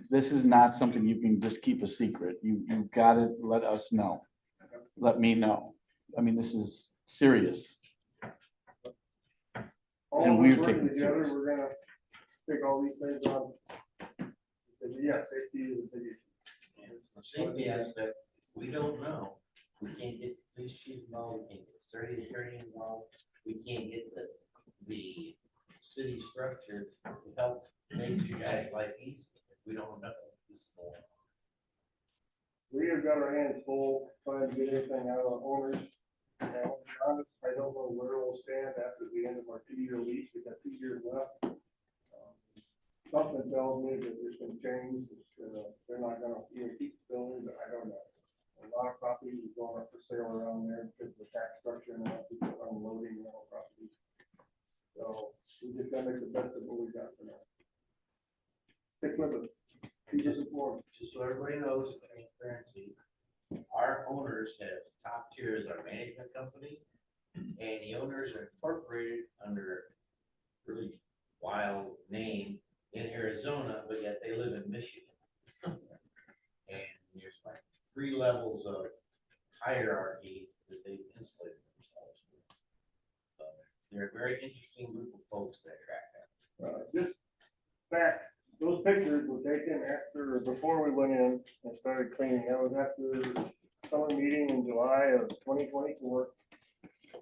This is not something you can just keep a secret. You gotta let us know. Let me know. I mean, this is serious. All And of we're us taking working it together, serious. we're gonna take all these things on. Because, yeah, safety is a big issue. The safety aspect, we don't know. We can't get the police chief involved, we can't get the city attorney involved, we can't get the city structure to help make you guys like these. We don't know this is going on. We have got our hands full trying to get everything out of the owners. And to be honest, I don't know where we'll stand after the end of our 2-year lease. We've got 2 years left. Something tells me that there's some change. They're not gonna even keep the building, but I don't know. A lot of properties are going up for sale around there because of the tax structure and all people unloading rental properties. So we just gotta make the best of what we got for now. Stick with it. Keep us informed. Just so everybody knows, transparency, our owners have top tier as our management company, and the owners are incorporated under really wild name in Arizona, but yet they live in Michigan. And there's like 3 levels of hierarchy that they've insulated themselves with. So they're a very interesting group of folks that track that. Just fact, those pictures were taken after, before we went in and started cleaning. That was after summer meeting in July of 2024.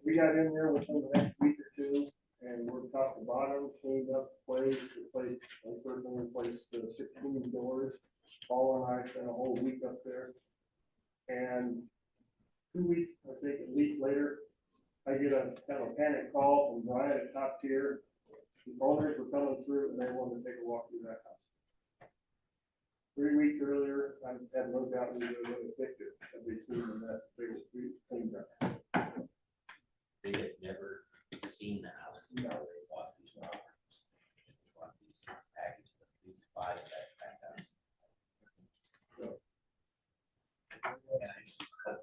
We got in there within the next week or 2 and we're top to bottom, cleaned up, replaced, one person replaced the 16 doors. Paul and I spent a whole week up there. And 2 weeks, I think a week later, I get a kind of a panic call from Brian at Top Tier. The owners were coming through and they wanted to take a walk through that house. 3 weeks earlier, I had no doubt we would have fixed it, had they seen the mess they were cleaned up. They had never seen the house. No. They bought these properties. They bought these packages.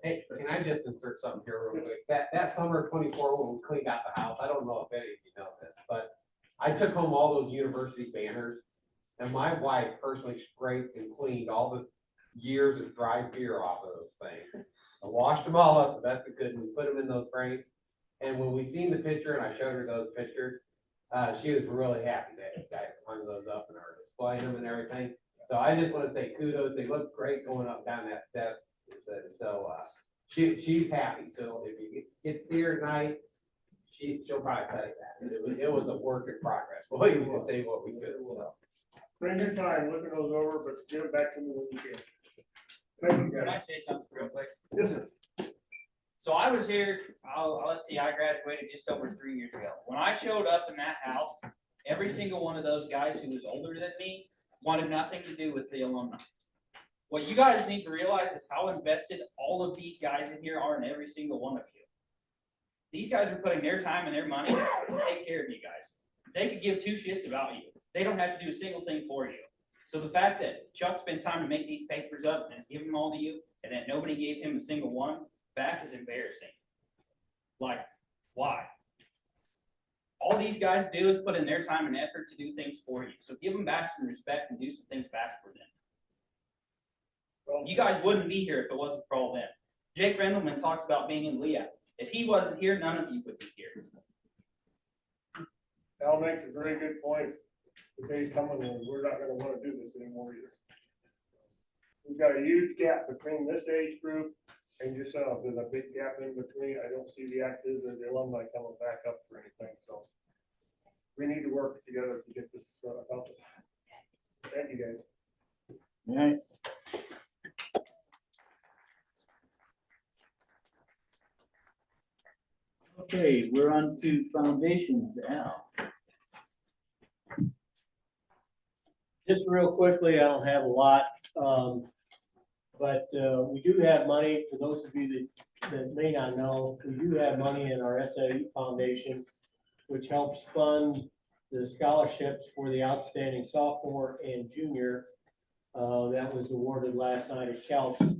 Hey, can I just insert something here real quick? That summer of 24, when we cleaned out the house, I don't know if any of you know this, but I took home all those university banners, and my wife personally scraped and cleaned all the years of dry beer off of those things. I washed them all up the best we could, and we put them in those frames. And when we seen the picture, and I showed her those pictures, she was really happy that I hung those up and are displaying them and everything. So I just want to say kudos. They look great going up down that step. So she's happy. So if you get to see her tonight, she'll probably tell you that. It was a work in progress. Well, we can say what we could. So. Bring your time, looking those over, but give it back to me when you can. Thank you, Can I guys. say something real quick? Yes, sir. So I was here, let's see, I graduated just over 3 years ago. When I showed up in that house, every single one of those guys who was older than me wanted nothing to do with the alumni. What you guys need to realize is how invested all of these guys in here are in every single one of you. These guys are putting their time and their money to take care of you guys. They could give two shits about you. They don't have to do a single thing for you. So the fact that Chuck spent time to make these papers up and give them all to you, and that nobody gave him a single one back is embarrassing. Like, why? All these guys do is put in their time and effort to do things for you. So give them back some respect and do some things back for them. You guys wouldn't be here if it wasn't for all them. Jake Rendelman talks about being in Leah. If he wasn't here, none of you would be here. Al makes a very good point. The day's coming when we're not gonna wanna do this anymore either. We've got a huge gap between this age group and yourself. There's a big gap in between. I don't see the actives or the alumni coming back up for anything, so. We need to work together to get this accomplished. Thank you, guys. All right. Okay, we're on to foundations, Al. Just real quickly, I don't have a lot, but we do have money, for those of you that may not know, we do have money in our SIU Foundation, which helps fund the scholarships for the outstanding sophomore and junior that was awarded last night at Chelsea.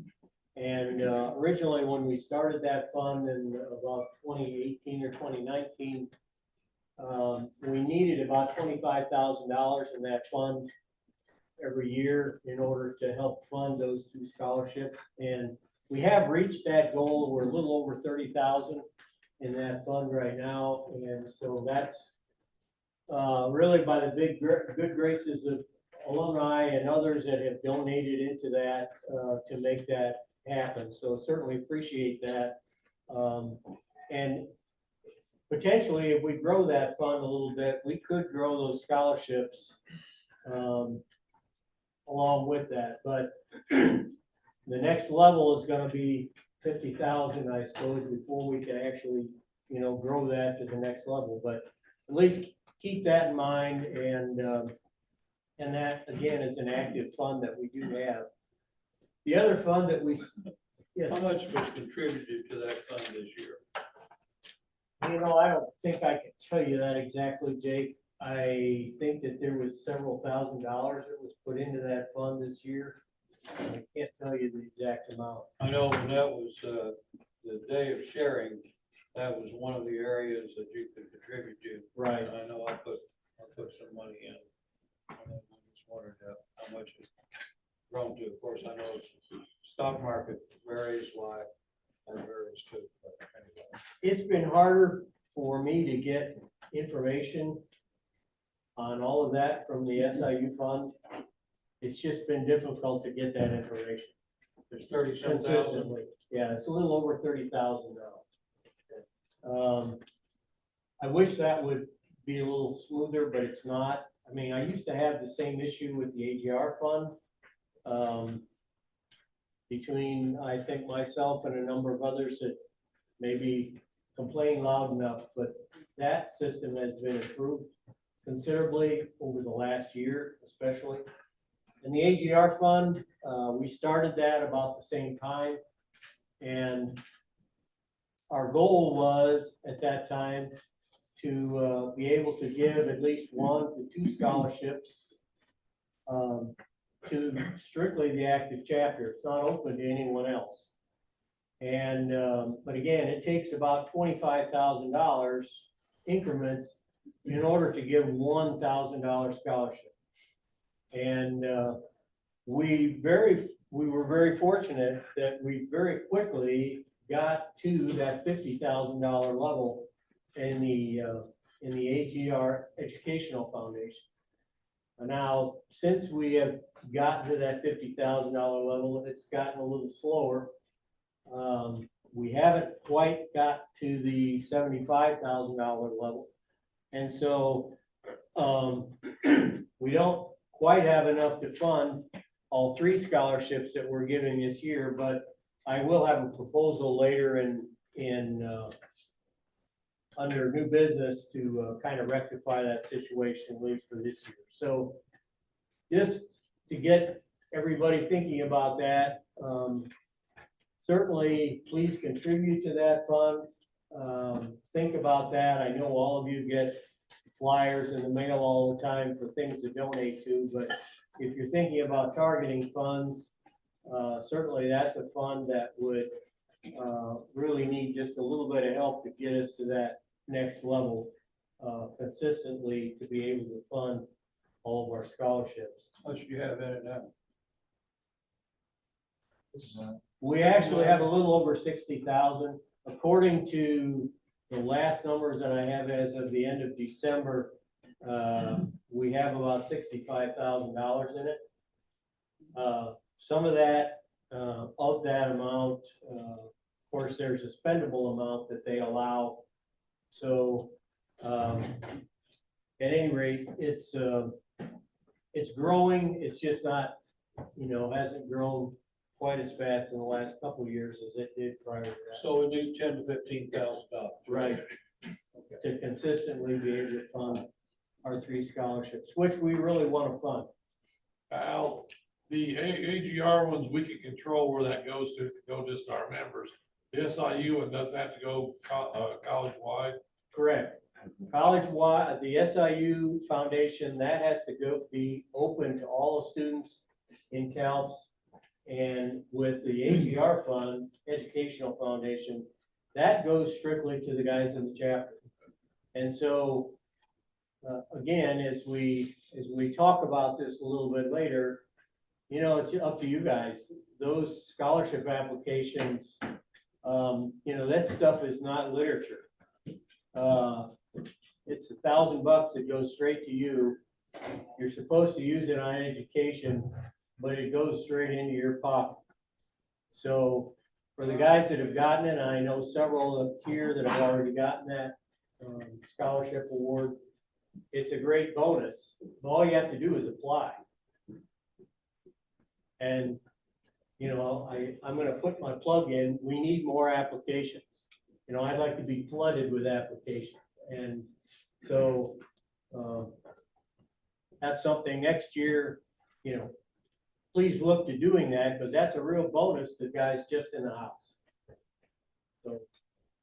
And originally, when we started that fund in about 2018 or 2019, we needed about $25,000 in that fund every year in order to help fund those two scholarships. And we have reached that goal. We're a little over 30,000 in that fund right now. And so that's really by the good graces of alumni and others that have donated into that to make that happen. So certainly appreciate that. And potentially, if we grow that fund a little bit, we could grow those scholarships along with that. But the next level is going to be 50,000, I suppose, before we can actually, grow that to the next level. But at least keep that in mind, and that again is an active fund that we do have. The other fund that we, yes. How much was contributed to that fund this year? I don't think I can tell you that exactly, Jake. I think that there was several $1,000s that was put into that fund this year. I can't tell you the exact amount. I know when that was the day of sharing, that was one of the areas that you could contribute to. Right. And I know I put some money in. I just wondered how much it's grown to. Of course, I know it's stock market varies why that varies too. But anyway. It's been harder for me to get information on all of that from the SIU fund. It's just been difficult to get that information. There's 30,000. Yeah, it's a little over 30,000 now. I wish that would be a little smoother, but it's not. I mean, I used to have the same issue with the AGR fund. Between, I think, myself and a number of others that maybe complain loud enough, but that system has been improved considerably over the last year, especially. And the AGR fund, we started that about the same time. And our goal was at that time to be able to give at least 1 to 2 scholarships to strictly the active chapter. It's not open to anyone else. And, but again, it takes about $25,000 increments in order to give $1,000 scholarship. And we were very fortunate that we very quickly got to that $50,000 level in the AGR Educational Foundation. Now, since we have gotten to that $50,000 level, it's gotten a little slower. We haven't quite got to the $75,000 level. And so we don't quite have enough to fund all 3 scholarships that we're giving this year, but I will have a proposal later in under new business to kind of rectify that situation, at least for this year. So just to get everybody thinking about that, certainly please contribute to that fund. Think about that. I know all of you get flyers in the mail all the time for things to donate to, but if you're thinking about targeting funds, certainly that's a fund that would really need just a little bit of help to get us to that next level consistently to be able to fund all of our scholarships. How much do you have in it now? We actually have a little over 60,000. According to the last numbers that I have as of the end of December, we have about $65,000 in it. Some of that, amount, of course, there's a spendable amount that they allow. So at any rate, it's growing. It's just not, hasn't grown quite as fast in the last couple of years as it did prior to that. So we need $10,000 to $15,000. Right. To consistently be able to fund our 3 scholarships, which we really want to fund. Al, the AGR ones, we can control where that goes to, go just to our members. The SIU one doesn't have to go college-wide. Correct. College-wide, the SIU Foundation, that has to be open to all the students in CALFs. And with the AGR fund, Educational Foundation, that goes strictly to the guys in the chapter. And so, again, as we talk about this a little bit later, it's up to you guys. Those scholarship applications, that stuff is not literature. It's $1,000 that goes straight to you. You're supposed to use it on education, but it goes straight into your pocket. So for the guys that have gotten it, I know several here that have already gotten that scholarship award. It's a great bonus. All you have to do is apply. And, I'm going to put my plug in. We need more applications. I'd like to be flooded with applications. And so that's something next year, please look to doing that, because that's a real bonus to guys just in the house. So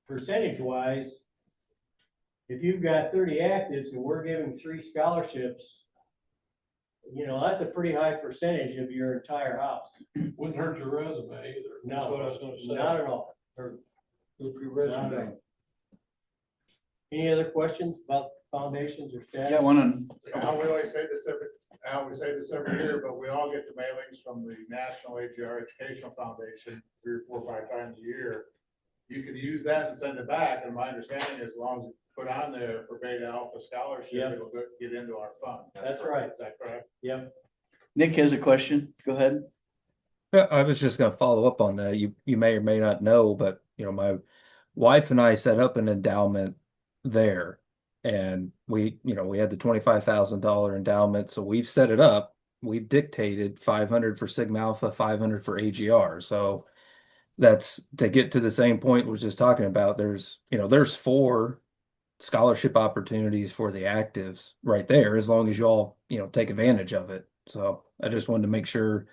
percentage wise, if you've got 30 actives and we're giving 3 scholarships, that's a pretty high percentage of your entire house. Wouldn't hurt your resume either. No, that's what I was going to say. not at all. Look your resume. Any other questions about foundations or staff? Yeah, one on. Al, we always say this every year, but we all get the mailings from the National AGR Educational Foundation 3 or 4 or 5 times a year. You can use that and send it back, and my understanding is as long as it's put on there for Beta Alpha scholarship, Yep. it'll get into our fund. That's right. Is that correct? Yep. Nick has a question. Go ahead. Yeah, I was just going to follow up on that. You may or may not know, but my wife and I set up an endowment there, and we had the $25,000 endowment, so we've set it up. We've dictated 500 for Sigma Alpha, 500 for AGR. So that's to get to the same point we're just talking about. There's 4 scholarship opportunities for the actives right there, as long as you all take advantage of it. So I just wanted to make sure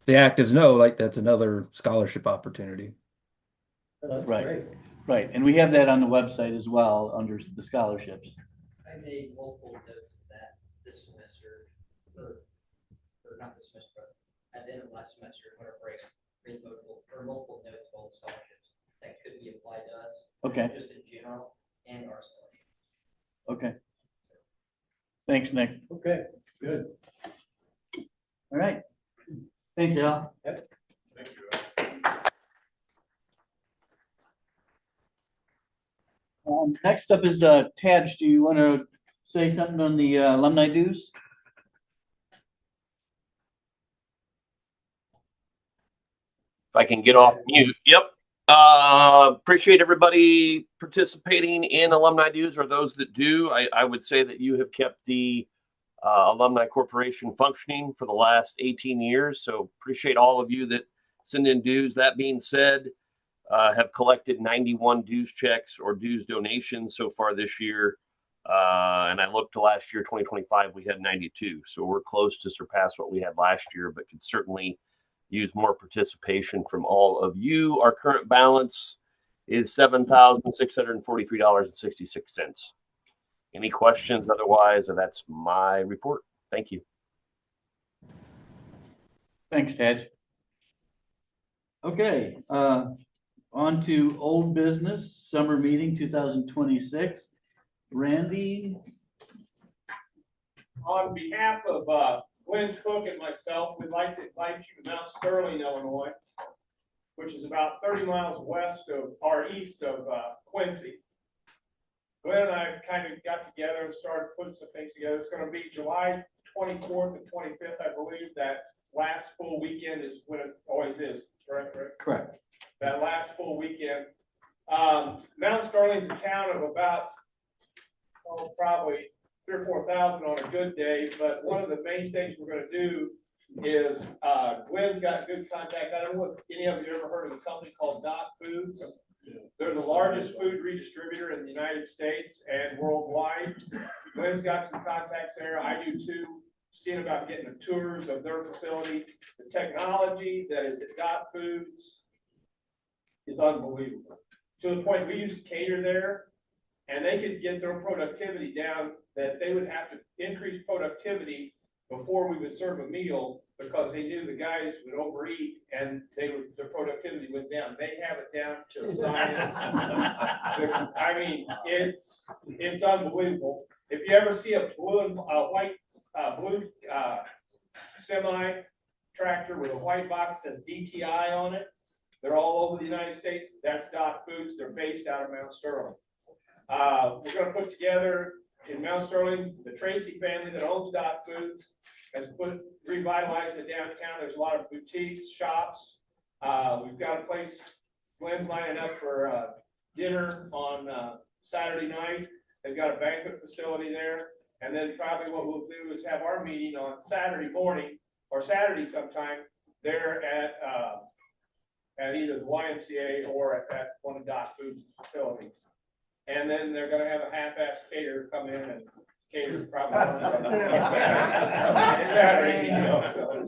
the actives know, that's another scholarship opportunity. That's Right. great. Right, and we have that on the website as well under the scholarships. I made multiple notes of that this semester, or not this semester, but at the end of last semester, winter break, multiple notes, both scholarships that could be applied to us. Okay. Just in general and our scholarships. Okay. Thanks, Nick. Okay, good. All right. Thanks, Al. Yep. Thank you. Next up is Taj. Do you want to say something on the alumni dues? If I can get off mute. Yep. Appreciate everybody participating in alumni dues, or those that do. I would say that you have kept the Alumni Corporation functioning for the last 18 years. So appreciate all of you that send in dues. That being said, have collected 91 dues checks or dues donations so far this year. And I looked to last year, 2025, we had 92. So we're close to surpass what we had last year, but could certainly use more participation from all of you. Our current balance is $7,643.66. Any questions? Otherwise, that's my report. Thank you. Thanks, Ted. Okay, on to old business, summer meeting 2026. Randy? On behalf of Glenn Cook and myself, we'd like to invite you to Mount Sterling, Illinois, which is about 30 miles west of, or east of Quincy. Glenn and I kind of got together and started putting some things together. It's going to be July 24th and 25th, I believe. That last full weekend is when it always is, correct? Correct. That last full weekend. Mount Sterling's a town of about, probably 3,000 or 4,000 on a good day, but one of the main things we're going to do is Glenn's got good contact. I don't know if any of you ever heard of a company called Dot Foods. They're the largest food redistributor in the United States and worldwide. Glenn's got some contacts there. I do too. Seeing about getting the tours of their facility. The technology that is at Dot Foods is unbelievable. To the point we used to cater there, and they could get their productivity down, that they would have to increase productivity before we would serve a meal because they knew the guys would overeat and their productivity went down. They have it down to a science. I mean, it's unbelievable. If you ever see a white semi tractor with a white box that says DTI on it, they're all over the United States. That's Dot Foods. They're based out of Mount Sterling. We're going to put together in Mount Sterling, the Tracy family that owns Dot Foods has revitalized the downtown. There's a lot of boutiques, shops. We've got a place, Glenn's lining up for dinner on Saturday night. They've got a banquet facility there. And then probably what we'll do is have our meeting on Saturday morning or Saturday sometime there at either the YMCA or at one of Dot Foods facilities. And then they're going to have a half-ass caterer come in and cater probably on Saturday, so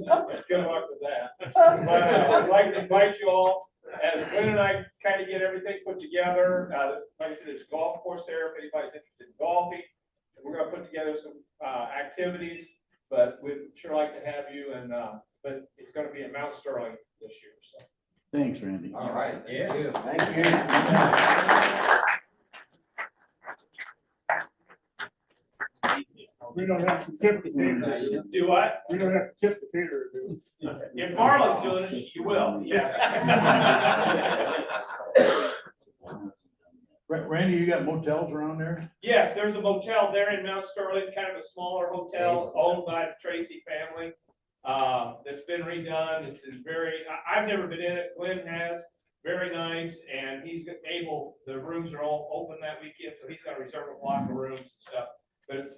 good luck with that. But I'd like to invite you all, as Glenn and I kind of get everything put together. Like I said, there's a golf course there if anybody's interested in golfing. And we're going to put together some activities, but we'd sure like to have you. And but it's going to be in Mount Sterling this year. So thanks, Randy. All right. Thank you. Thank you. we don't have to tip the caterer. Do what? We don't have to tip the caterer. If Marla's doing it, you will. Yes. Randy, you got motels around there? Yes, there's a motel there in Mount Sterling, kind of a smaller hotel owned by the Tracy family. That's been redone. It's I've never been in it. Glenn has. Very nice, and he's able. The rooms are all open that weekend, so he's got to reserve a block of rooms and stuff. But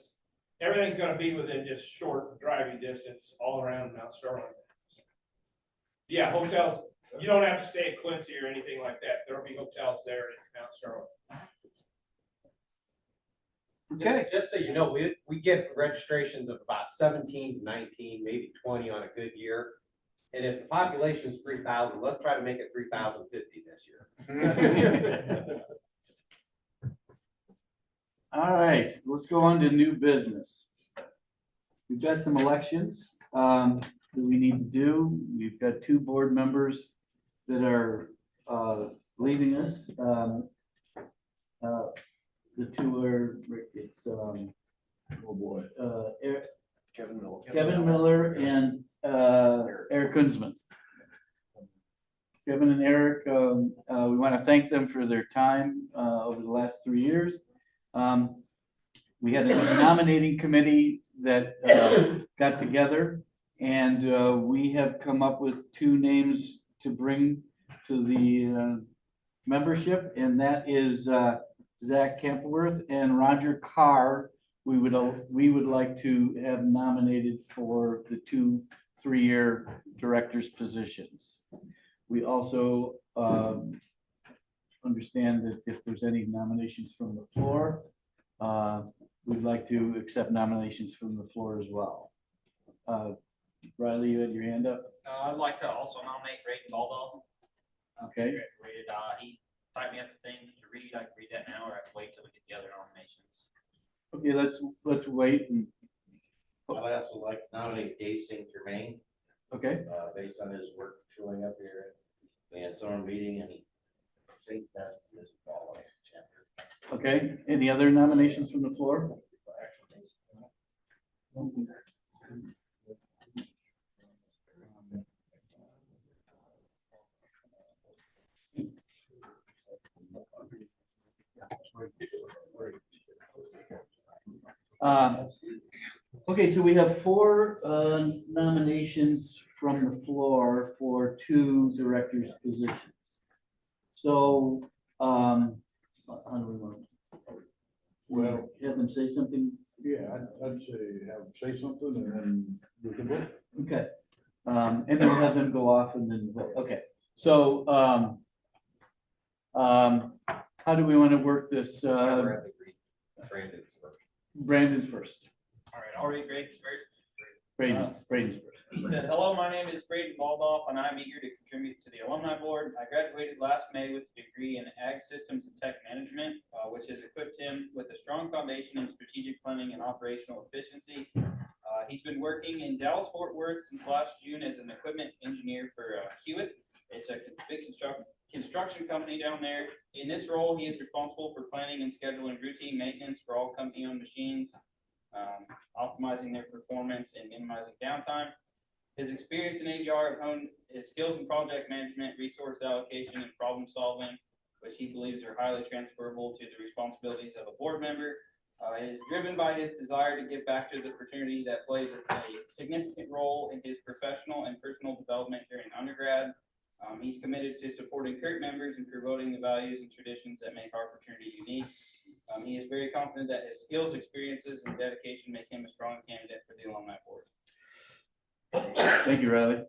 everything's going to be within just short driving distance all around Mount Sterling. Yeah, hotels. You don't have to stay in Quincy or anything like that. There'll be hotels there in Mount Sterling. Okay. Just so you know, we get registrations of about 17 to 19, maybe 20 on a good year. And if the population is 3,000, let's try to make it 3,050 this year. All right, let's go on to new business. We've got some elections that we need to do. We've got 2 board members that are leaving us. The two are, it's Oh, boy. Kevin Miller and Eric Kunzman. Kevin and Eric, we want to thank them for their time over the last 3 years. We had a nominating committee that got together, and we have come up with 2 names to bring to the membership, and that is Zach Kempworth and Roger Carr. We would like to have nominated for the 2 3-year directors positions. We also understand that if there's any nominations from the floor, we'd like to accept nominations from the floor as well. Riley, you had your hand up? I'd like to also nominate Braden Baldahl. Okay. Graduated, he typed me up the thing to read. I can read that now, or I can wait till we get the other nominations. Okay, let's wait. And I'd also like to nominate Dave St. Germain. okay. Based on his work showing up here. We had someone meeting and he think that this ball chapter. Okay. Any other nominations from the floor? Okay, so we have 4 nominations from the floor for 2 directors' positions. So, how do we want? Well, have them say something? Yeah, I'd say something and then we can vote. Okay. And then we'll have them go off and then vote. Okay. So, how do we want to work this? Brandon's first. Brandon's first. All right, I'll read Braden's first. Braden's first. He said, "Hello, my name is Braden Baldahl, and I'm eager to contribute to the alumni board. I graduated last May with a degree in Ag Systems and Tech Management, which has equipped him with a strong foundation in strategic planning and operational efficiency. He's been working in Dallas-Fort Worth since last June as an equipment engineer for Hewitt. It's a big construction company down there. In this role, he is responsible for planning and scheduling routine maintenance for all company-owned machines, optimizing their performance and minimizing downtime. His experience in AGR have honed his skills in project management, resource allocation, and problem solving, which he believes are highly transferable to the responsibilities of a board member. It is driven by his desire to give back to the fraternity that played a significant role in his professional and personal development during undergrad. He's committed to supporting current members and promoting the values and traditions that make our fraternity unique. He is very confident that his skills, experiences, and dedication make him a strong candidate for the alumni board." Thank you, Riley.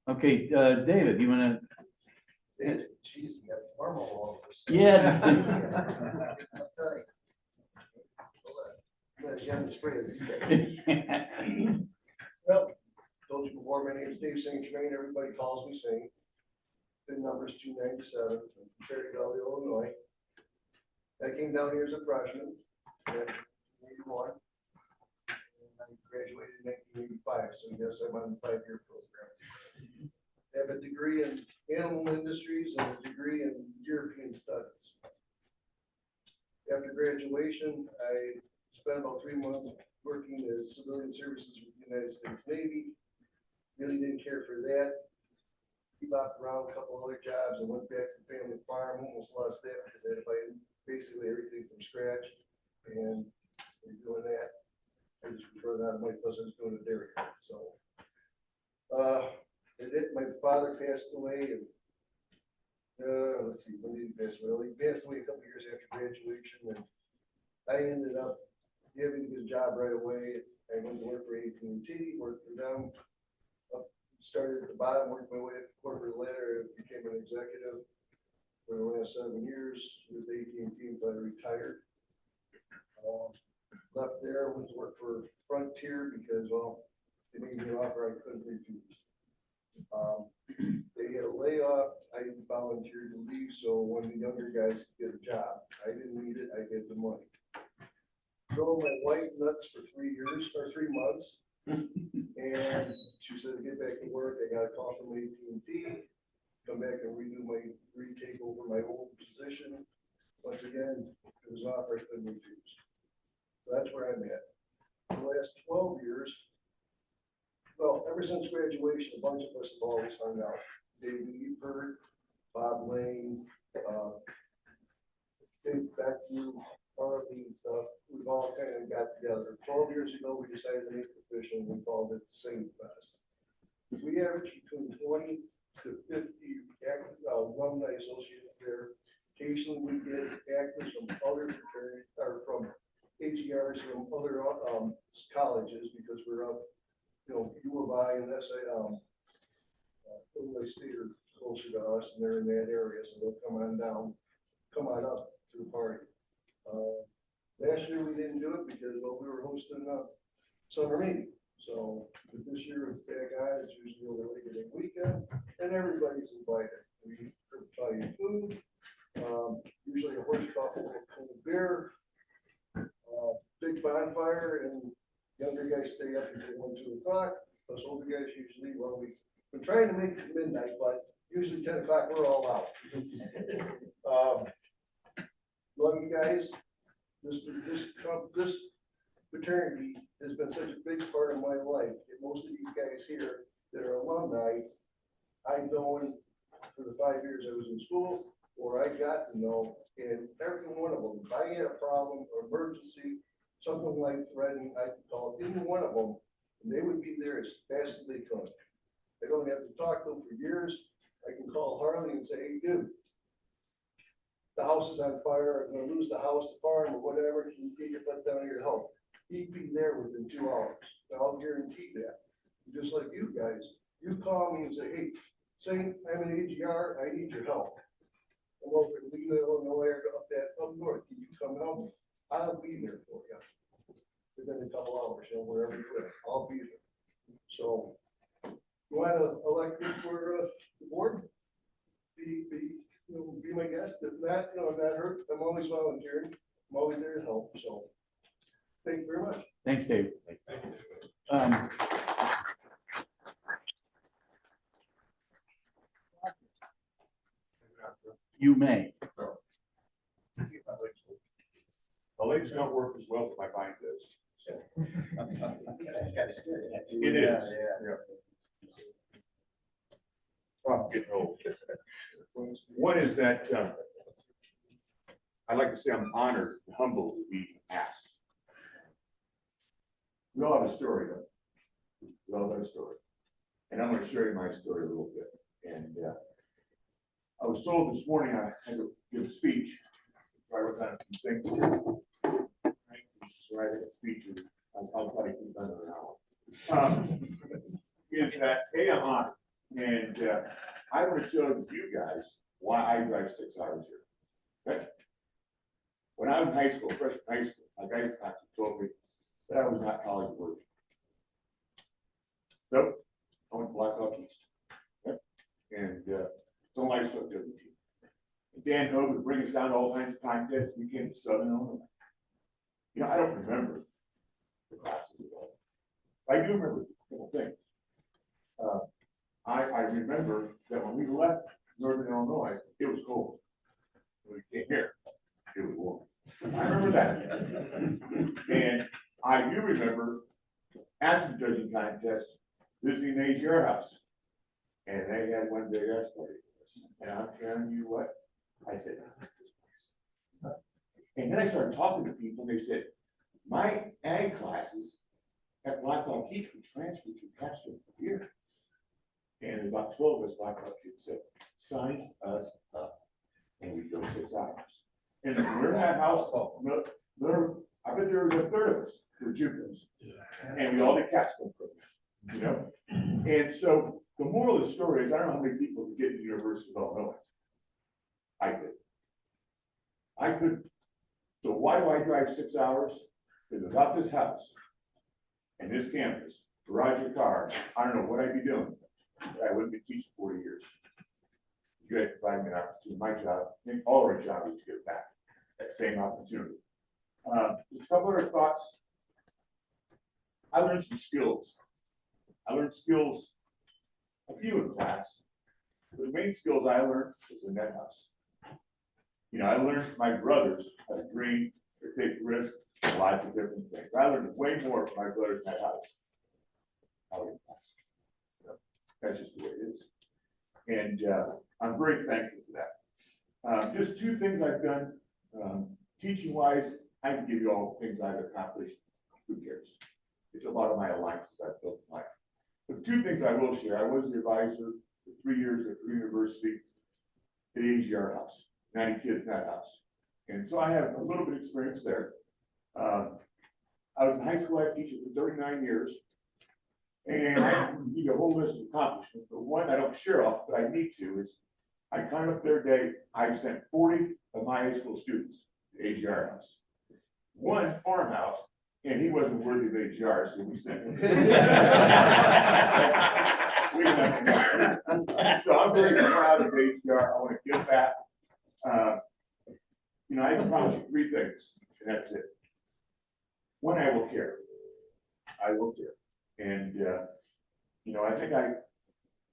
Okay, David, you want to? Jeez, you got formal all over. Yeah. Well, told you before, my name is Dave St. Germain. Everybody calls me Saint. PIN number is 297. I'm from Cherry Valley, Illinois. I came down here as a freshman in 81. And I graduated in 1985, so yes, I'm on the 5-year program. I have a degree in animal industries and a degree in European studies. After graduation, I spent about 3 months working as civilian services with the United States Navy. Really didn't care for that. He bopped around a couple other jobs and went back to the family farm. Almost lost that because I had to buy basically everything from scratch. And in doing that, I just prefer that my cousin's doing a dairy. So, my father passed away, and let's see, when did he pass away? Well, he passed away a couple years after graduation, and I ended up getting a good job right away. I went to work for AT&T, worked for them. Started at the bottom, worked my way up the corporate ladder, and became an executive for the last 7 years with AT&T until I retired. Left there, went to work for Frontier because, well, they made me an offer I couldn't refuse. They had a layoff. I volunteered to leave, so one of the younger guys could get a job. I didn't need it. I had the money. Drove my wife nuts for 3 years or 3 months. And she said to get back to work. I got a call from AT&T. come back and retake over my old position. Once again, it was an offer I couldn't refuse. So that's where I'm at. The last 12 years, well, ever since graduation, a bunch of us have always hung out. Dave Ebert, Bob Lane, Dave Beckview, Harvey and stuff. We've all kind of got together. 12 years ago, we decided to make it official and we called it Sing Fest. We average between 20 to 50 alumni associates there. Occasionally, we get actors from other fraternities, or from AGRs from other colleges, because we're up, U of I and Illinois State are closer to us, and they're in that area, so they'll come on up to the party. Last year we didn't do it because, well, we were hosting a summer meeting. So this year it's back on, it's usually over Labor Day weekend, and everybody's invited. We provide food, usually a horse trough full of cold beer, big bonfire, and younger guys stay up until 1, 2 o'clock. Us older guys usually, well, we've been trying to make it midnight, but usually 10 o'clock we're all out. Love you guys. This fraternity has been such a big part of my life. And most of these guys here that are alumni, I've known for the 5 years I was in school, or I got to know, and every one of them, if I had a problem or emergency, something life threatening, I could call any one of them, and they would be there as fast as they could. I don't have to talk to them for years. I can call Harley and say, hey, dude, the house is on fire, I'm gonna lose the house, the farm, or whatever, can you get your butt down here to help? He'd be there within 2 hours. I'll guarantee that. Just like you guys, you call me and say, hey, Saint, I'm an AGR, I need your help. I'm over in Lena, Illinois, or up north, can you come help me? I'll be there for you. Within a couple hours, wherever you're at, I'll be there. So, you want to elect me for the board? Be my guest. If not, I'm not hurt. I'm always volunteering. I'm always there to help. So, thank you very much. Thanks, Dave. You may. The legs don't work as well as my mind does. It is. Yeah. Well, I'm getting old. One is that I'd like to say I'm honored and humbled to be asked. We all have a story, though. We all have a story. And I'm going to share you my story a little bit. And I was told this morning I had to give a speech. I wrote down a few things here. Writing a speech, I'll try to keep under an hour. Is that, hey, I'm honored. And I want to show you guys why I drive 6 hours here. Okay? When I was in high school, freshman high school, my guidance counselor told me that I was not college worthy. So I went to Blackhawk East. Okay? And some life stuff doesn't teach. And Dan Hogue would bring us down to all kinds of time tests. We came to Southern Illinois. I don't remember the classes at all. I do remember a couple things. I remember that when we left Northern Illinois, it was cold. When we came here, it was warm. I remember that. And I do remember after the judging contest, visiting the AGR house. And they had one big ass party for us. And I'm telling you what, I said, and then I started talking to people, and they said, my ag classes at Blackhawk East we transferred to Castro here. And about 12 of us Blackhawk East said, sign us up. And we go 6 hours. And we're in that house, I bet there was a third of us were juniors. And we all did Castro program, And so the moral of the story is I don't know how many people could get to the University of Illinois. I could. So why do I drive 6 hours? Because without this house and this campus, garage your car, I don't know what I'd be doing. I wouldn't be teaching 40 years. You guys provide me an opportunity. My job, I think all our job is to get back that same opportunity. Just a couple other thoughts. I learned some skills. I learned skills, a few in class, The main skills I learned was in that house. You know, I learned from my brothers how to dream, to take risks, lots of different things. I learned way more from my brothers in that house. That's just the way it is. And I'm very thankful for that. Just two things I've done. Teaching wise, I can give you all things I've accomplished. Who cares? It's a lot of my alliances I've built in life. But two things I will share. I was the advisor for 3 years at the university, at the AGR house, 90 kids in that house. And so I have a little bit of experience there. I was a high school ed teacher for 39 years. And I can give you a whole list of accomplishments, but one I don't share off, but I need to, is I climbed up their day. I sent 40 of my high school students to AGR house. One farmhouse, and he wasn't worthy of AGR, so we sent him. So I'm very proud of AGR. I want to give back. You know, I can promise you 3 things, and that's it. One, I will care. I will care. And, you know, I think I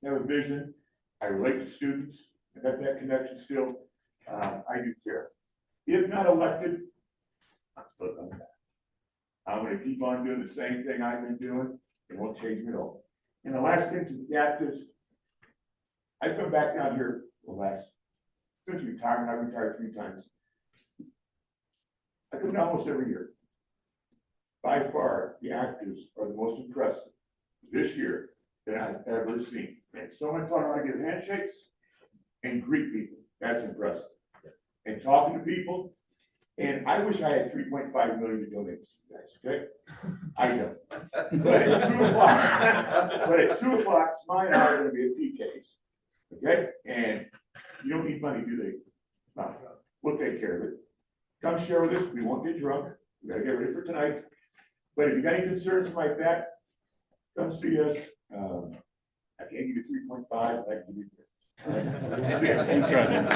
have a vision. I relate to students. I got that connection still. I do care. If not elected, I'm still coming back. I'm going to keep on doing the same thing I've been doing. It won't change me at all. And the last thing to the actives, I've come back down here since retirement. I've retired 3 times. I come down almost every year. By far, the actives are the most impressive this year that I've ever seen. And someone taught how to give handshakes and greet people. That's impressive. And talking to people. And I wish I had 3.5 million to donate to you guys, okay? I don't. But at 2 o'clock, Smile and I are going to be at PK's, okay? And you don't need money, do they? No. We'll take care of it. Come share with us. We won't get drunk. We got to get ready for tonight. But if you got any concerns like that, come see us. I can't give you 3.5, I can give you. Thanks, Roger.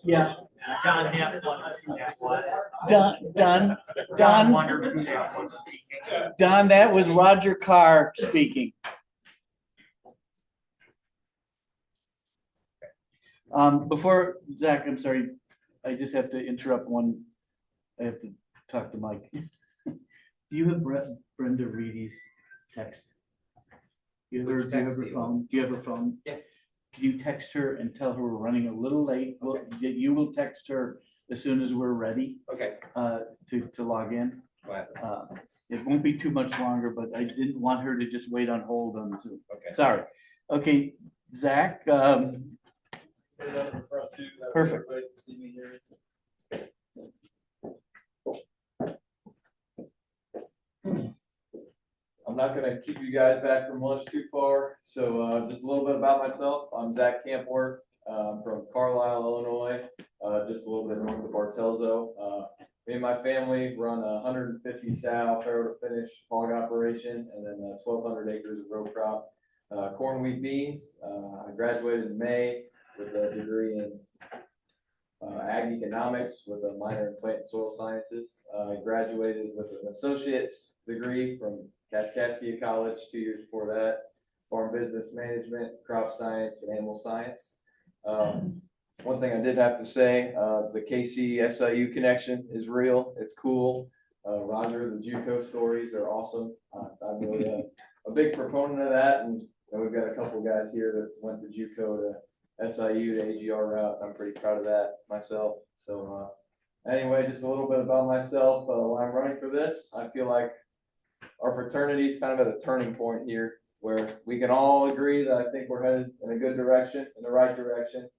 Yeah. Don, that was Roger Carr speaking. Before, Zach, I'm sorry, I just have to interrupt one. I have to talk to Mike. Do you have Brenda Reedy's text? Do you have her phone? Do you have her phone? Yeah. Can you text her and tell her we're running a little late? Well, you will text her as soon as we're ready. Okay. To log in. Glad. It won't be too much longer, but I didn't want her to just wait on hold on Zoom. Okay. Sorry. Okay, Zach. Perfect. I'm not gonna keep you guys back from lunch too far, so just a little bit about myself. I'm Zach Campworth, from Carlisle, Illinois, just a little bit north of Bartelzo. Me and my family run a 150 sow farrow to finish hog operation, and then 1,200 acres of row crop, corn, wheat, beans. I graduated in May with a degree in ag economics with a minor in plant and soil sciences. I graduated with an associate's degree from Kaskaskia College 2 years before that, farm business management, crop science, and animal science. One thing I did have to say, the KC SIU connection is real. It's cool. Roger, the JUCO stories are awesome. I'm really a big proponent of that, and we've got a couple guys here that went to JUCO to SIU to AGR route. I'm pretty proud of that myself. So anyway, just a little bit about myself. Why I'm running for this, I feel like our fraternity is kind of at a turning point here where we can all agree that I think we're headed in a good direction, in the right direction.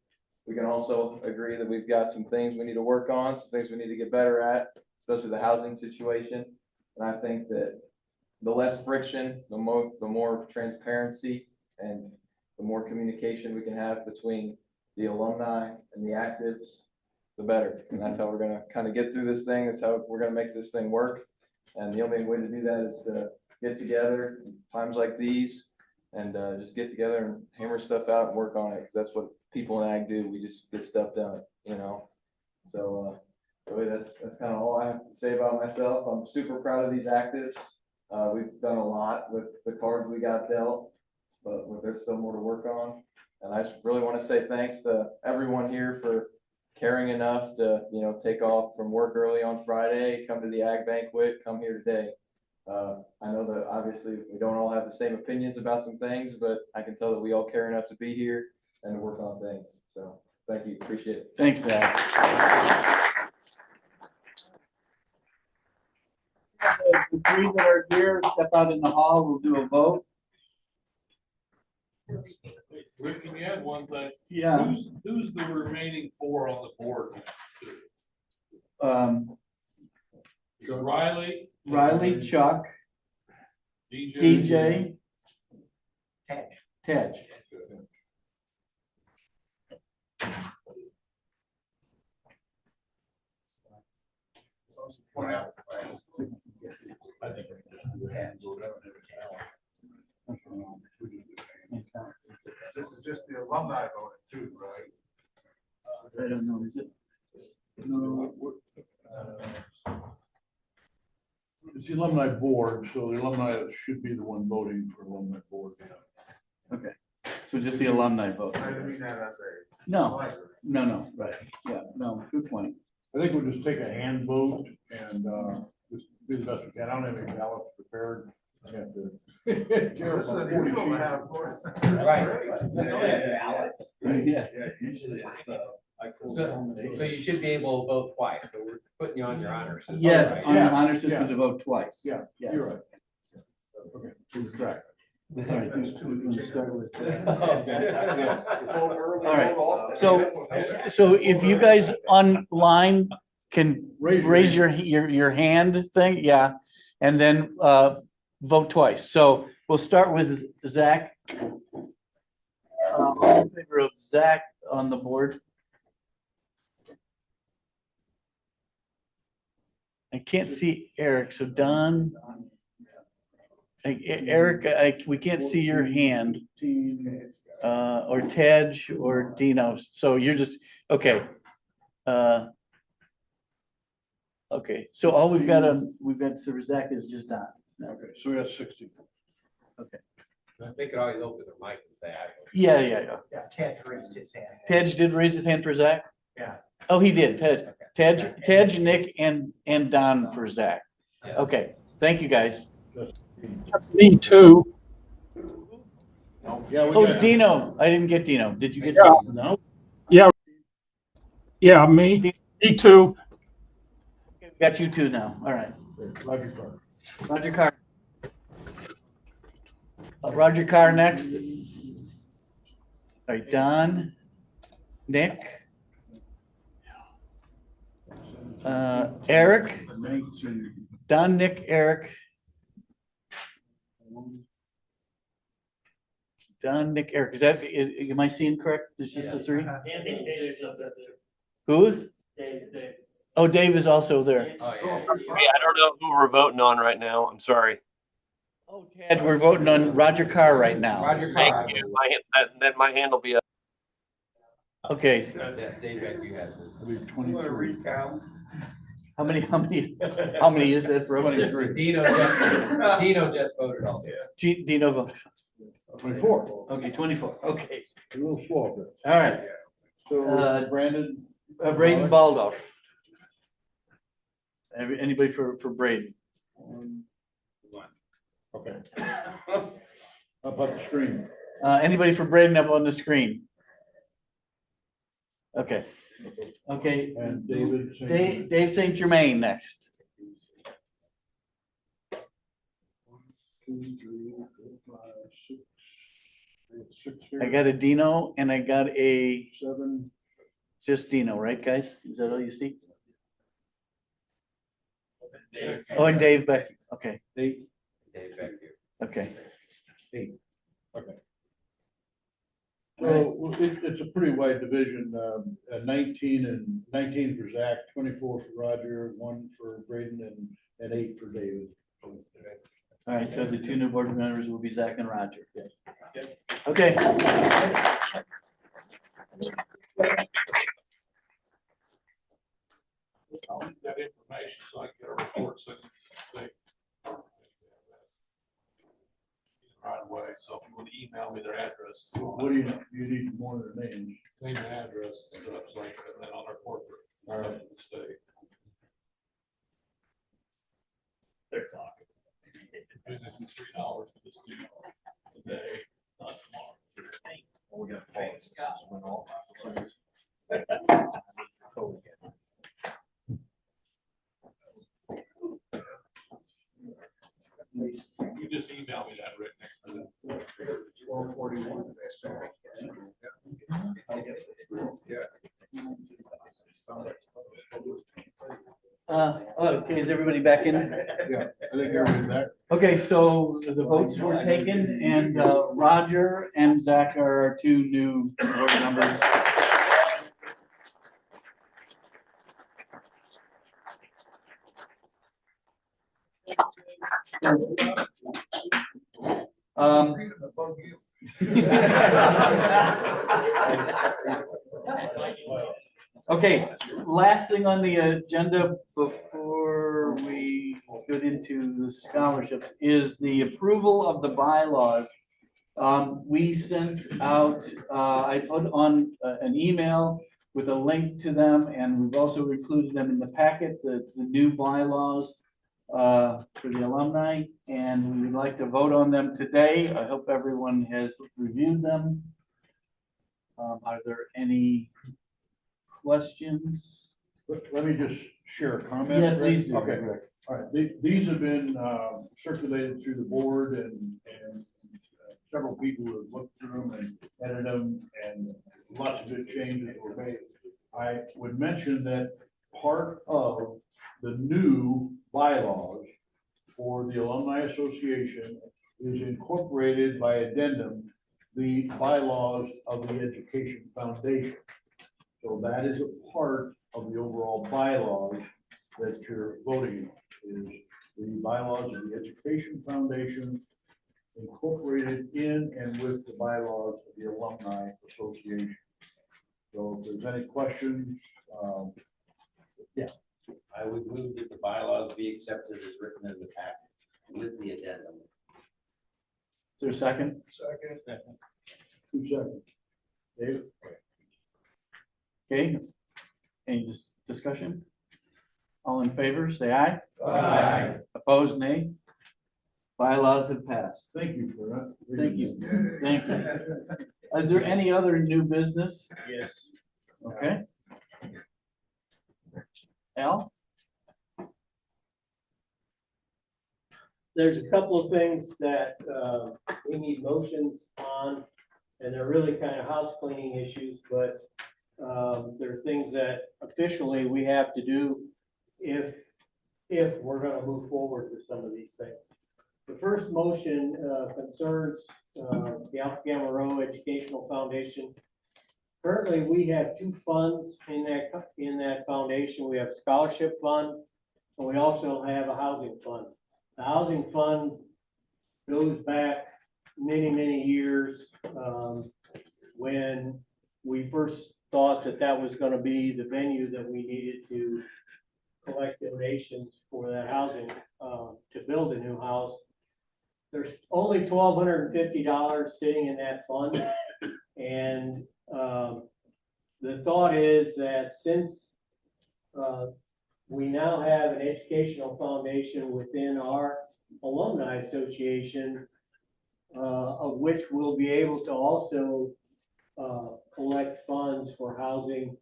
We can also agree that we've got some things we need to work on, some things we need to get better at, especially the housing situation. And I think that the less friction, the more transparency, and the more communication we can have between the alumni and the actives, the better. And that's how we're going to kind of get through this thing. That's how we're going to make this thing work. And the only way to do that is to get together in times like these and just get together and hammer stuff out and work on it. Because that's what people in ag do. We just get stuff done, you know. So really, that's kind of all I have to say about myself. I'm super proud of these actives. We've done a lot with the cards we got dealt, but there's still more to work on. And I just really want to say thanks to everyone here for caring enough to, take off from work early on Friday, come to the ag banquet, come here today. I know that obviously we don't all have the same opinions about some things, but I can tell that we all care enough to be here and to work on things. So thank you, appreciate it. Thanks, Zach. The three that are here, step out in the hall, we'll do a vote. Rick, can you add one thing? Yeah. Who's the remaining four on the board? Riley, Chuck, DJ, Tej. This is just the alumni voting too, right? I don't know, is it? No. It's the alumni board, so the alumni should be the one voting for alumni board. Okay, so just the alumni vote. I didn't mean that as a. No, right, yeah, no, good point. I think we'll just take a hand vote and, just do the best we can. I don't have any ballots prepared. I have to. Listen, you don't have. Yeah. Usually it's, so you should be able to vote twice, so we're putting you on your honor system. Yes, right? on the honor system to vote twice. Yeah, Yes. you're right. Okay. Is correct. All right, There's we're gonna start with. All All right, so if you guys online can raise your hand thing, yeah, and then vote twice. So we'll start with Zach. All in favor of Zach on the board? I can't see Eric, so Don. Eric, we can't see your hand. Or Tej or Dino, so you're just, okay. Okay, so all we've got, so Zach is just Don. Okay, so we got 60. Okay. They could always open their mic and say, I. Yeah. Yeah, Ted raised his hand. Tej did raise his hand for Zach? Yeah. Oh, he did, Tej, Nick, and Don for Zach. Okay, thank you, guys. Me too. Yeah. Oh, Dino, I didn't get Dino. Did you get? Yeah. Dino? Yeah. Yeah, me too. Okay, we got you two now, all right. Roger Carr. Roger Carr. Roger Carr next. All right, Don, Nick. Eric, Don, Nick, Eric. Don, Nick, Eric, is that, am I seeing correct? There's just the three? Who is? Dave. Oh, Dave is also there. Oh, yeah. Hey, I don't know who we're voting on right now. I'm sorry. Oh, Ted, we're voting on Roger Carr right now. Roger Carr. Thank you. Then my hand will be up. Okay, Dave Becky has it. 23. how many is that for? Dino just voted also. Dino voted. 24. Okay, 24, okay. A little slow there. All right, So Brandon. Braden Baldoff. Anybody for Braden? Okay. How about the screen? Anybody for Braden up on the screen? Okay. Okay. And David. Dave St. Germain next. 1, 2, 3, 4, 5, 6. Six here. I got a Dino and I got a 7. just Dino, right, guys? Is that all you see? Oh, and Dave Becky. Okay. 8. Dave Becky. Okay. 8. Okay. So it's a pretty wide division, 19 for Zach, 24 for Roger, 1 for Braden, and 8 for David. All right, so the two new board members will be Zach and Roger. Okay. information, so I can get a report sent to the state. Right away, so if you want to email me their address. What do you need more of their names? Name and address and stuff, so I can send that on our corporate, to the state. They're talking. Business is $3 for this deal today, not tomorrow. We got to pay. You just email me that, Rick. Okay, is everybody back in? Yeah, I think everybody's back. Okay, so the votes were taken and Roger and Zach are our two new board members. Okay, last thing on the agenda before we get into the scholarships is the approval of the bylaws. We sent out, I put on an email with a link to them, and we've also included them in the packet, the new bylaws for the alumni, and we would like to vote on them today. I hope everyone has reviewed them. Are there any questions? Let me just share a comment. Yeah, please do. Okay, all right. These have been circulated through the board and several people have looked through them and edited them, and lots of good changes were made. I would mention that part of the new bylaws for the Alumni Association is incorporated by addendum the bylaws of the Education Foundation. So that is a part of the overall bylaws that you're voting on, is the bylaws of the Education Foundation incorporated in and with the bylaws of the Alumni Association. So if there's any questions, yeah. I would move that the bylaws be accepted as written in the packet with the addendum. Is there a second? Second. 2 seconds. Dave? Okay, any discussion? All in favor, say aye. Aye. Opposed, nay. Bylaws have passed. Thank you for that. Thank you. Thank you. Is there any other new business? Yes. Okay. Al? There's a couple of things that we need motions on, and they're really kind of house cleaning issues, but there are things that officially we have to do if we're gonna move forward with some of these things. The first motion concerns the Alpha-Gamma-Rho Educational Foundation. Currently, we have two funds in that foundation. We have a scholarship fund, and we also have a housing fund. The housing fund goes back many, many years when we first thought that was going to be the venue that we needed to collect donations for that housing to build a new house. There's only $1,250 sitting in that fund, and the thought is that since we now have an educational foundation within our alumni association, of which we'll be able to also collect funds for housing,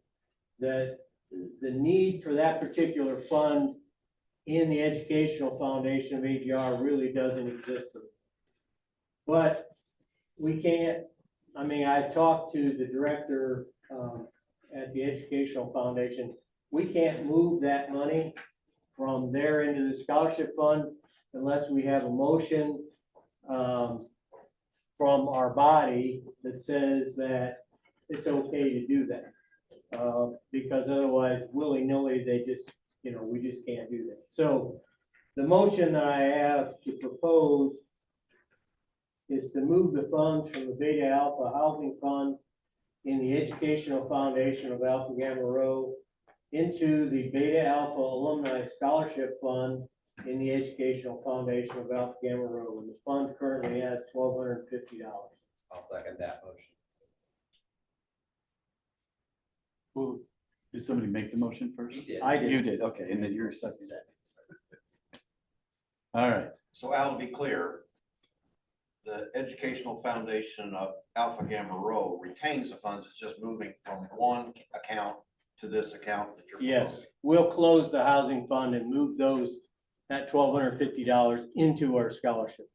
that the need for that particular fund in the educational foundation of AGR really doesn't exist. But we can't, I mean, I've talked to the director at the educational foundation. We can't move that money from there into the scholarship fund unless we have a motion from our body that says that it's okay to do that. Because otherwise, willy-nilly, they just, we just can't do that. So the motion that I have to propose is to move the funds from the Beta Alpha Housing Fund in the Educational Foundation of Alpha Gamma Rho into the Beta Alpha Alumni Scholarship Fund in the Educational Foundation of Alpha Gamma Rho. And the fund currently has $1,250. I'll second that motion. Who, did somebody make the motion first? You did. I did. You did, okay, and then you're second. All right, So Al, to be clear, the Educational Foundation of Alpha Gamma Rho retains the funds. It's just moving from one account to this account that you're. Yes, proposing. we'll close the housing fund and move that $1,250 into our scholarship.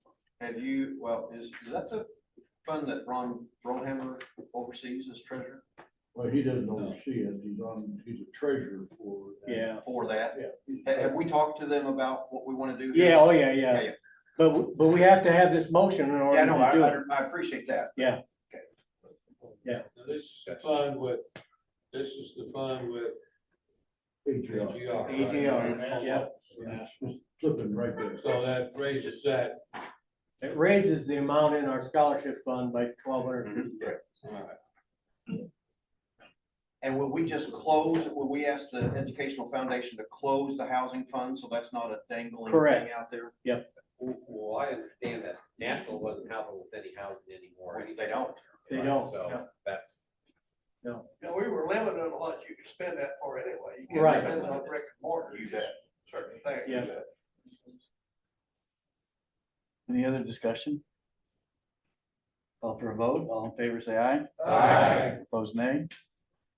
Have you, well, is that the fund that Ron Brohammer oversees as treasurer? Well, he doesn't oversee it. He's a treasurer for. Yeah. For that? Yeah. Have we talked to them about what we want to do? Yeah, here? oh, yeah. But we have to have this motion in order Yeah, no, to do it. I appreciate that. Yeah. Now, this is the fund with, this is the fund with AGR. AGR. right? AGR, yeah. Just flipping right there. So that raises that. It raises the amount in our scholarship fund by $1,250. All right. And will we just close, will we ask the Educational Foundation to close the housing fund, so that's not a dangling Correct. thing out there? Yep. Well, I understand that Nashville wasn't helping with any housing anymore. They don't. They don't. So no. that's, No. Now, we were limited on what you could spend that for anyway. You Right. can't spend it on brick and mortar. You bet. Certain things. Yeah. any other discussion? Call for a vote, all in favor, say aye. Aye. Opposed, nay.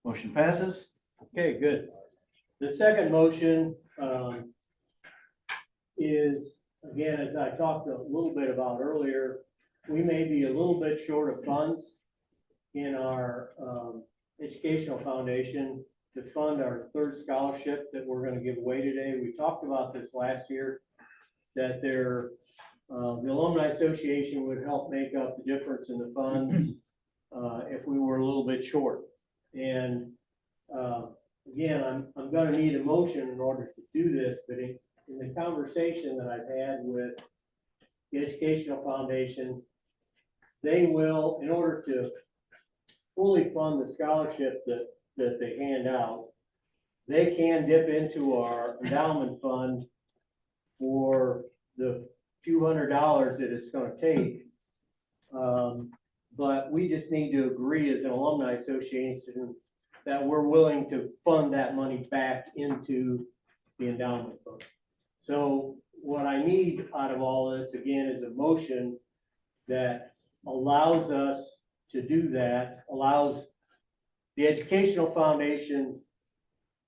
Motion passes. Okay, good. The second motion is, again, as I talked a little bit about earlier, we may be a little bit short of funds in our educational foundation to fund our third scholarship that we're going to give away today. We talked about this last year, that the Alumni Association would help make up the difference in the funds if we were a little bit short. And again, I'm going to need a motion in order to do this, but in the conversation that I've had with the Educational Foundation, they will, in order to fully fund the scholarship that they hand out, they can dip into our endowment fund for the few $100s that it's going to take. But we just need to agree as an alumni association that we're willing to fund that money back into the endowment fund. So what I need out of all this, again, is a motion that allows us to do that, allows the Educational Foundation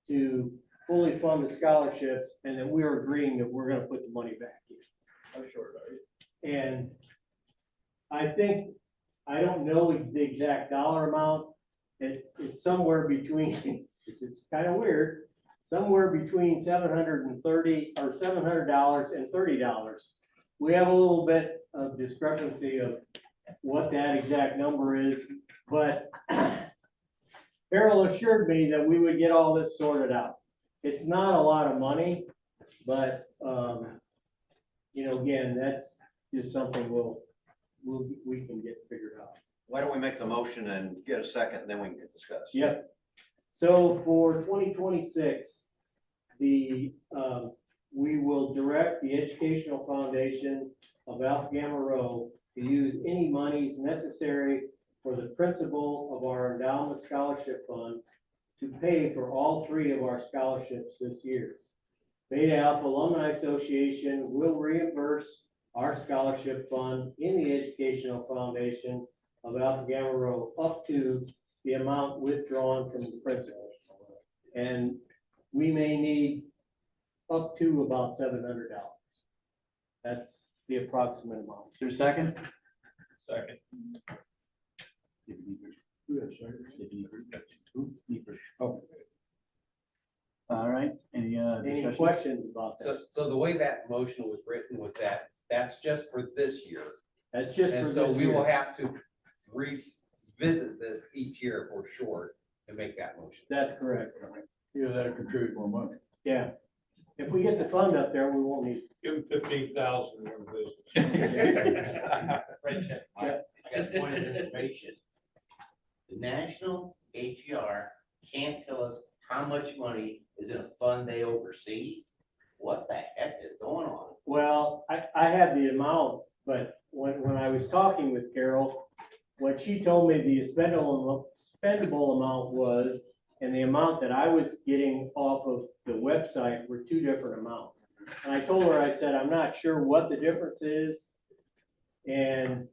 to fully fund the scholarships, and that we're agreeing that we're gonna put the money back in. I'm sure about it. And I think, I don't know the exact dollar amount. It's somewhere between, which is kind of weird, somewhere between $730 or $700 and $30. We have a little bit of discrepancy of what that exact number is, but Carol assured me that we would get all this sorted out. It's not a lot of money, but, you know, again, that's just something we can get figured out. Why don't we make the motion and get a second, and then we can discuss? Yep. So for 2026, we will direct the Educational Foundation of Alpha Gamma Rho to use any monies necessary for the principal of our endowment scholarship fund to pay for all three of our scholarships this year. Beta Alpha Alumni Association will reimburse our scholarship fund in the Educational Foundation of Alpha Gamma Rho up to the amount withdrawn from the principal. And we may need up to about $700. That's the approximate amount. Is there a second? Second. Oh. All right, any Any discussion? questions about that? so the way that motion was written was that that's just for this year. That's just for And this so we will year. have to revisit this each year if we're short and make that motion. That's correct. Either that or contribute more money. Yeah. If we get the fund up there, we won't need. Give them 15,000 in business. Right, Chip. I got a point of information. The National AGR can't tell us how much money is in a fund they oversee? What the heck is going on? Well, I have the amount, but when I was talking with Carol, what she told me the spendable amount was, and the amount that I was getting off of the website were two different amounts. And I told her, I said, I'm not sure what the difference is. And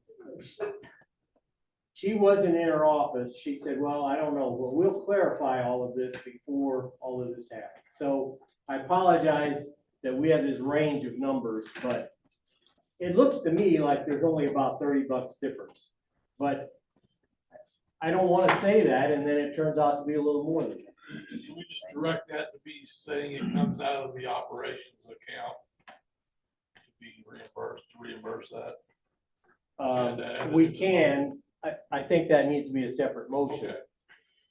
she wasn't in her office. She said, well, I don't know. Well, we'll clarify all of this before all of this happens. So I apologize that we have this range of numbers, but it looks to me like there's only about $30 difference. But I don't want to say that, and then it turns out to be a little more than that. Can we just direct that to be saying it comes out of the operations account to be reimbursed, to reimburse that? We can, I think that needs to be a separate motion. Okay.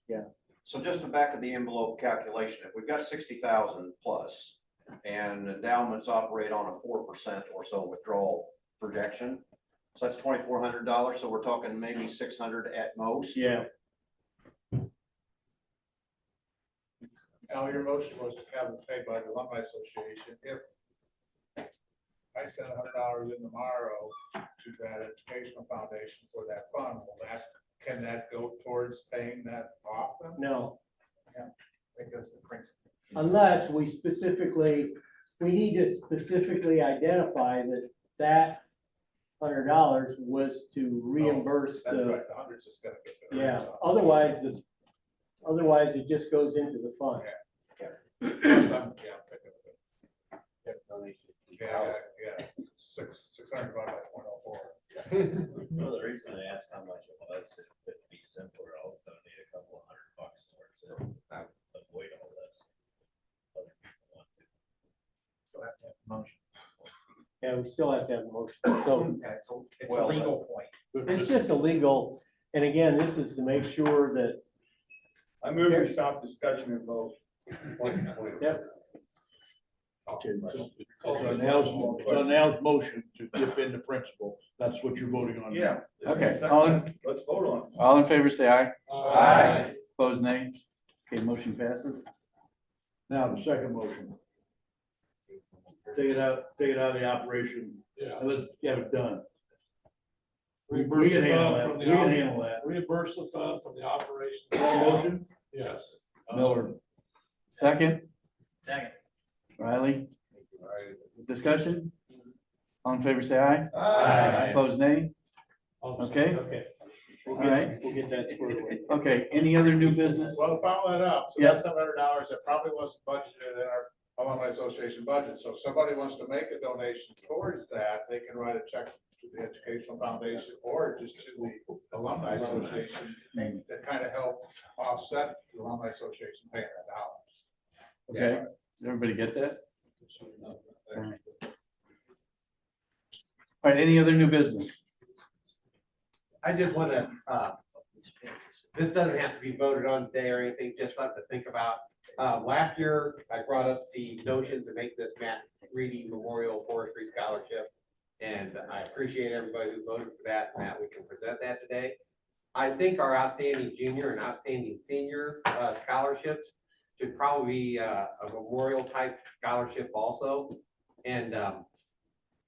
Yeah. So just the back of the envelope calculation, if we've got 60,000 plus and endowments operate on a 4% or so withdrawal projection, so that's $2,400. So we're talking maybe 600 at most. Yeah. Now, your motion was to have it paid by the Alumni Association. If I send $100 in tomorrow to that educational foundation for that fund, can that go towards paying that off then? No. Yeah, because the principal. Unless we need to specifically identify that $100 was to reimburse That's the. right, the hundreds is gonna get. the Yeah, raise on. otherwise it just goes into the fund. Yes, I'm picking it. Yeah, 600 divided by 0.04. Well, the reason I asked how much it was, it would be simpler, I'll donate a couple of $100 towards it, I avoid all this. Other people want to. Still have to have a motion. Yeah, we still have to have a motion. So It's a legal point. it's just a legal, and again, this is to make sure that. I move we stop discussion and vote. Yep. Okay, it's on Al's motion to dip into principal. That's what you're voting on. Yeah. Okay, Let's vote on it. all in favor, say aye. Aye. Opposed, nay. Okay, motion passes. Now, the second motion. Take it out of the operation. Yeah. And let's have it done. We Reimburse can the handle fund that. from We the can op- handle that. Reimburse the fund from the operations. Motion, Yes. Miller. Second, Second. Riley. Discussion? All in favor, say aye. Aye. Opposed, nay. Okay, Okay. all right. We'll get that squared away. Okay, any other new business? Well, follow that up. So Yeah. that's $700 that probably wasn't budgeted in our Alumni Association budget. So if somebody wants to make a donation towards that, they can write a check to the Educational Foundation or just to the Alumni Association to kind of help offset the Alumni Association paying that dollars. Okay, did everybody get that? All right, any other new business? I just want to, this doesn't have to be voted on today or anything, just something to think about. Last year, I brought up the notion to make this Matt Reedy Memorial Forestry Scholarship. And I appreciate everybody who voted for that, and that we can present that today. I think our outstanding junior and outstanding senior scholarships should probably be a memorial type scholarship also. And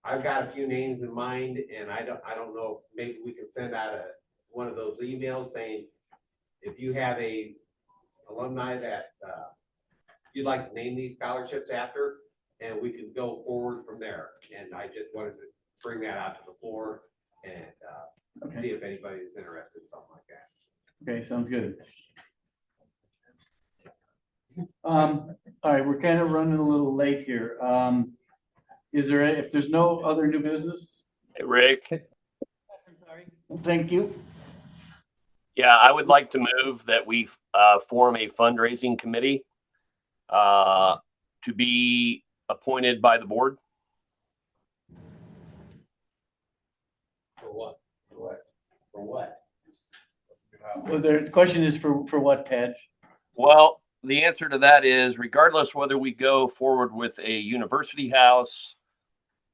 I've got a few names in mind, and I don't know, maybe we can send out one of those emails saying, if you have a alumni that you'd like to name these scholarships after, and we can go forward from there. And I just wanted to bring that out to the floor and see if anybody is interested in something like that. Okay, sounds good. All right, we're kind of running a little late here. Is there, if there's no other new business? Hey, Rick. Thank you. Yeah, I would like to move that we form a fundraising committee to be appointed by the board. For what? For what? For what? Well, the question is for what, Ted? Well, the answer to that is regardless whether we go forward with a university house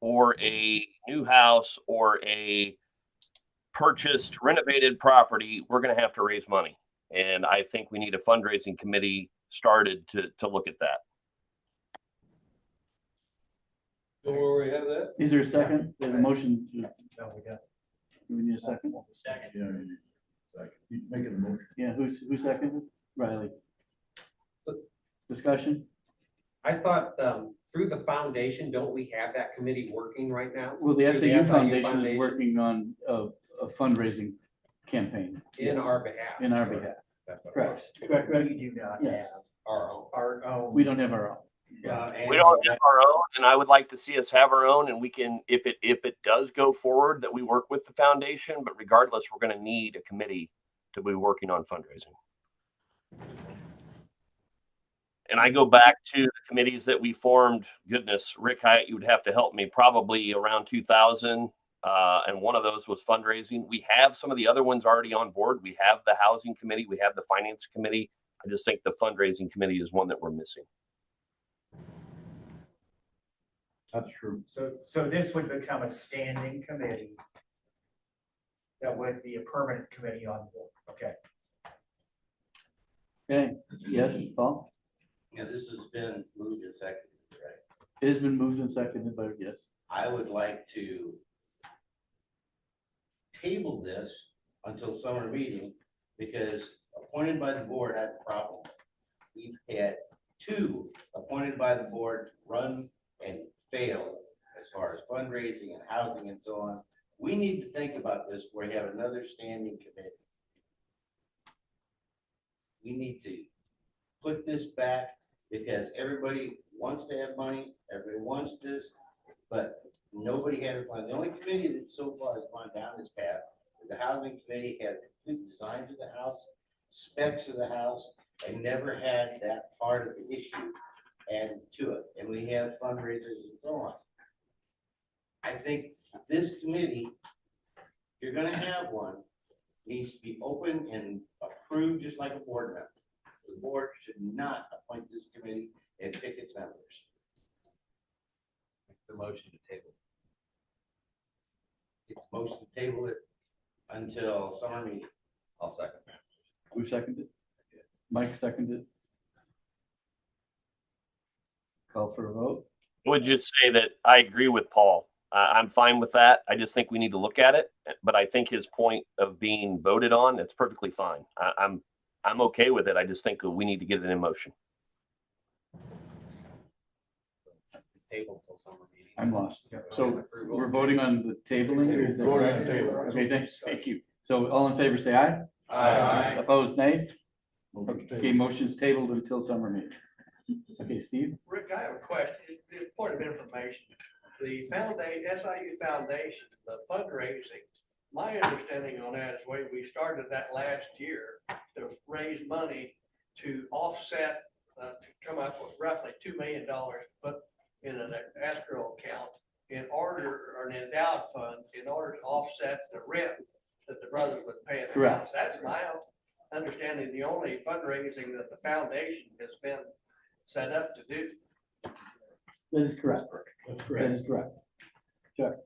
or a new house or a purchased renovated property, we're going to have to raise money. And I think we need a fundraising committee started to look at that. So where we have that? Is there a second? There's a motion. No, we got. Do we need a second? Second. Yeah, you need a second. You make it a motion. Yeah, who seconded? Riley. Discussion? I thought, through the foundation, don't we have that committee working right now? Well, the Through SAU Foundation is working on a fundraising campaign. In our behalf. In our behalf. That's what- Correct. Correct, correct. We do not Yes. have Our own. our own. We don't have our own. We don't have our own, and I would like to see us have our own, and we can, if it does go forward, that we work with the foundation, but regardless, we're going to need a committee to be working on fundraising. And I go back to the committees that we formed. Goodness, Rick Hyatt, you would have to help me, probably around 2000. And one of those was fundraising. We have some of the other ones already on board. We have the housing committee. We have the finance committee. I just think the fundraising committee is one that we're missing. That's true. So this would become a standing committee that would be a permanent committee on board. Okay. Okay, yes, Paul? Yeah, this has been moved and seconded, right? It has been moved and seconded, but yes. I would like to table this until summer meeting, because appointed by the board had a problem. We've had 2 appointed by the board run and fail as far as fundraising and housing and so on. We need to think about this where we have another standing committee. We need to put this back, because everybody wants to have money, everybody wants this, but nobody had a plan. The only committee that so far has gone down this path is the housing committee. Had complete designs of the house, specs of the house, and never had that part of the issue added to it. And we have fundraisers and so on. I think this committee, if you're gonna have one, needs to be open and approved just like a board member. The board should not appoint this committee and pick its members. The motion to table. It's motion to table it until summer meeting. I'll second. Who seconded? Mike seconded. Call for a vote. I would just say that I agree with Paul. I'm fine with that. I just think we need to look at it. But I think his point of being voted on, it's perfectly fine. I'm okay with it. I just think we need to get it in motion. Table until summer meeting. I'm lost. So we're voting on the tabling? or is it- Voting on the table. Okay, thank you. So all in favor, say aye. Aye. Opposed, nay? Motion's tabled. Okay, motion's tabled until summer meeting. Okay, Steve? Rick, I have a question, just a point of information. The SIU Foundation, the fundraising, my understanding on that is the way we started that last year to raise money to offset, to come up with roughly $2 million to put in an escrow account in order, or an endowed fund, in order to offset the rent that the brothers would pay in the Correct. house. That's my understanding, the only fundraising that the foundation has been set up to do. That is correct. That's That is correct. Chuck?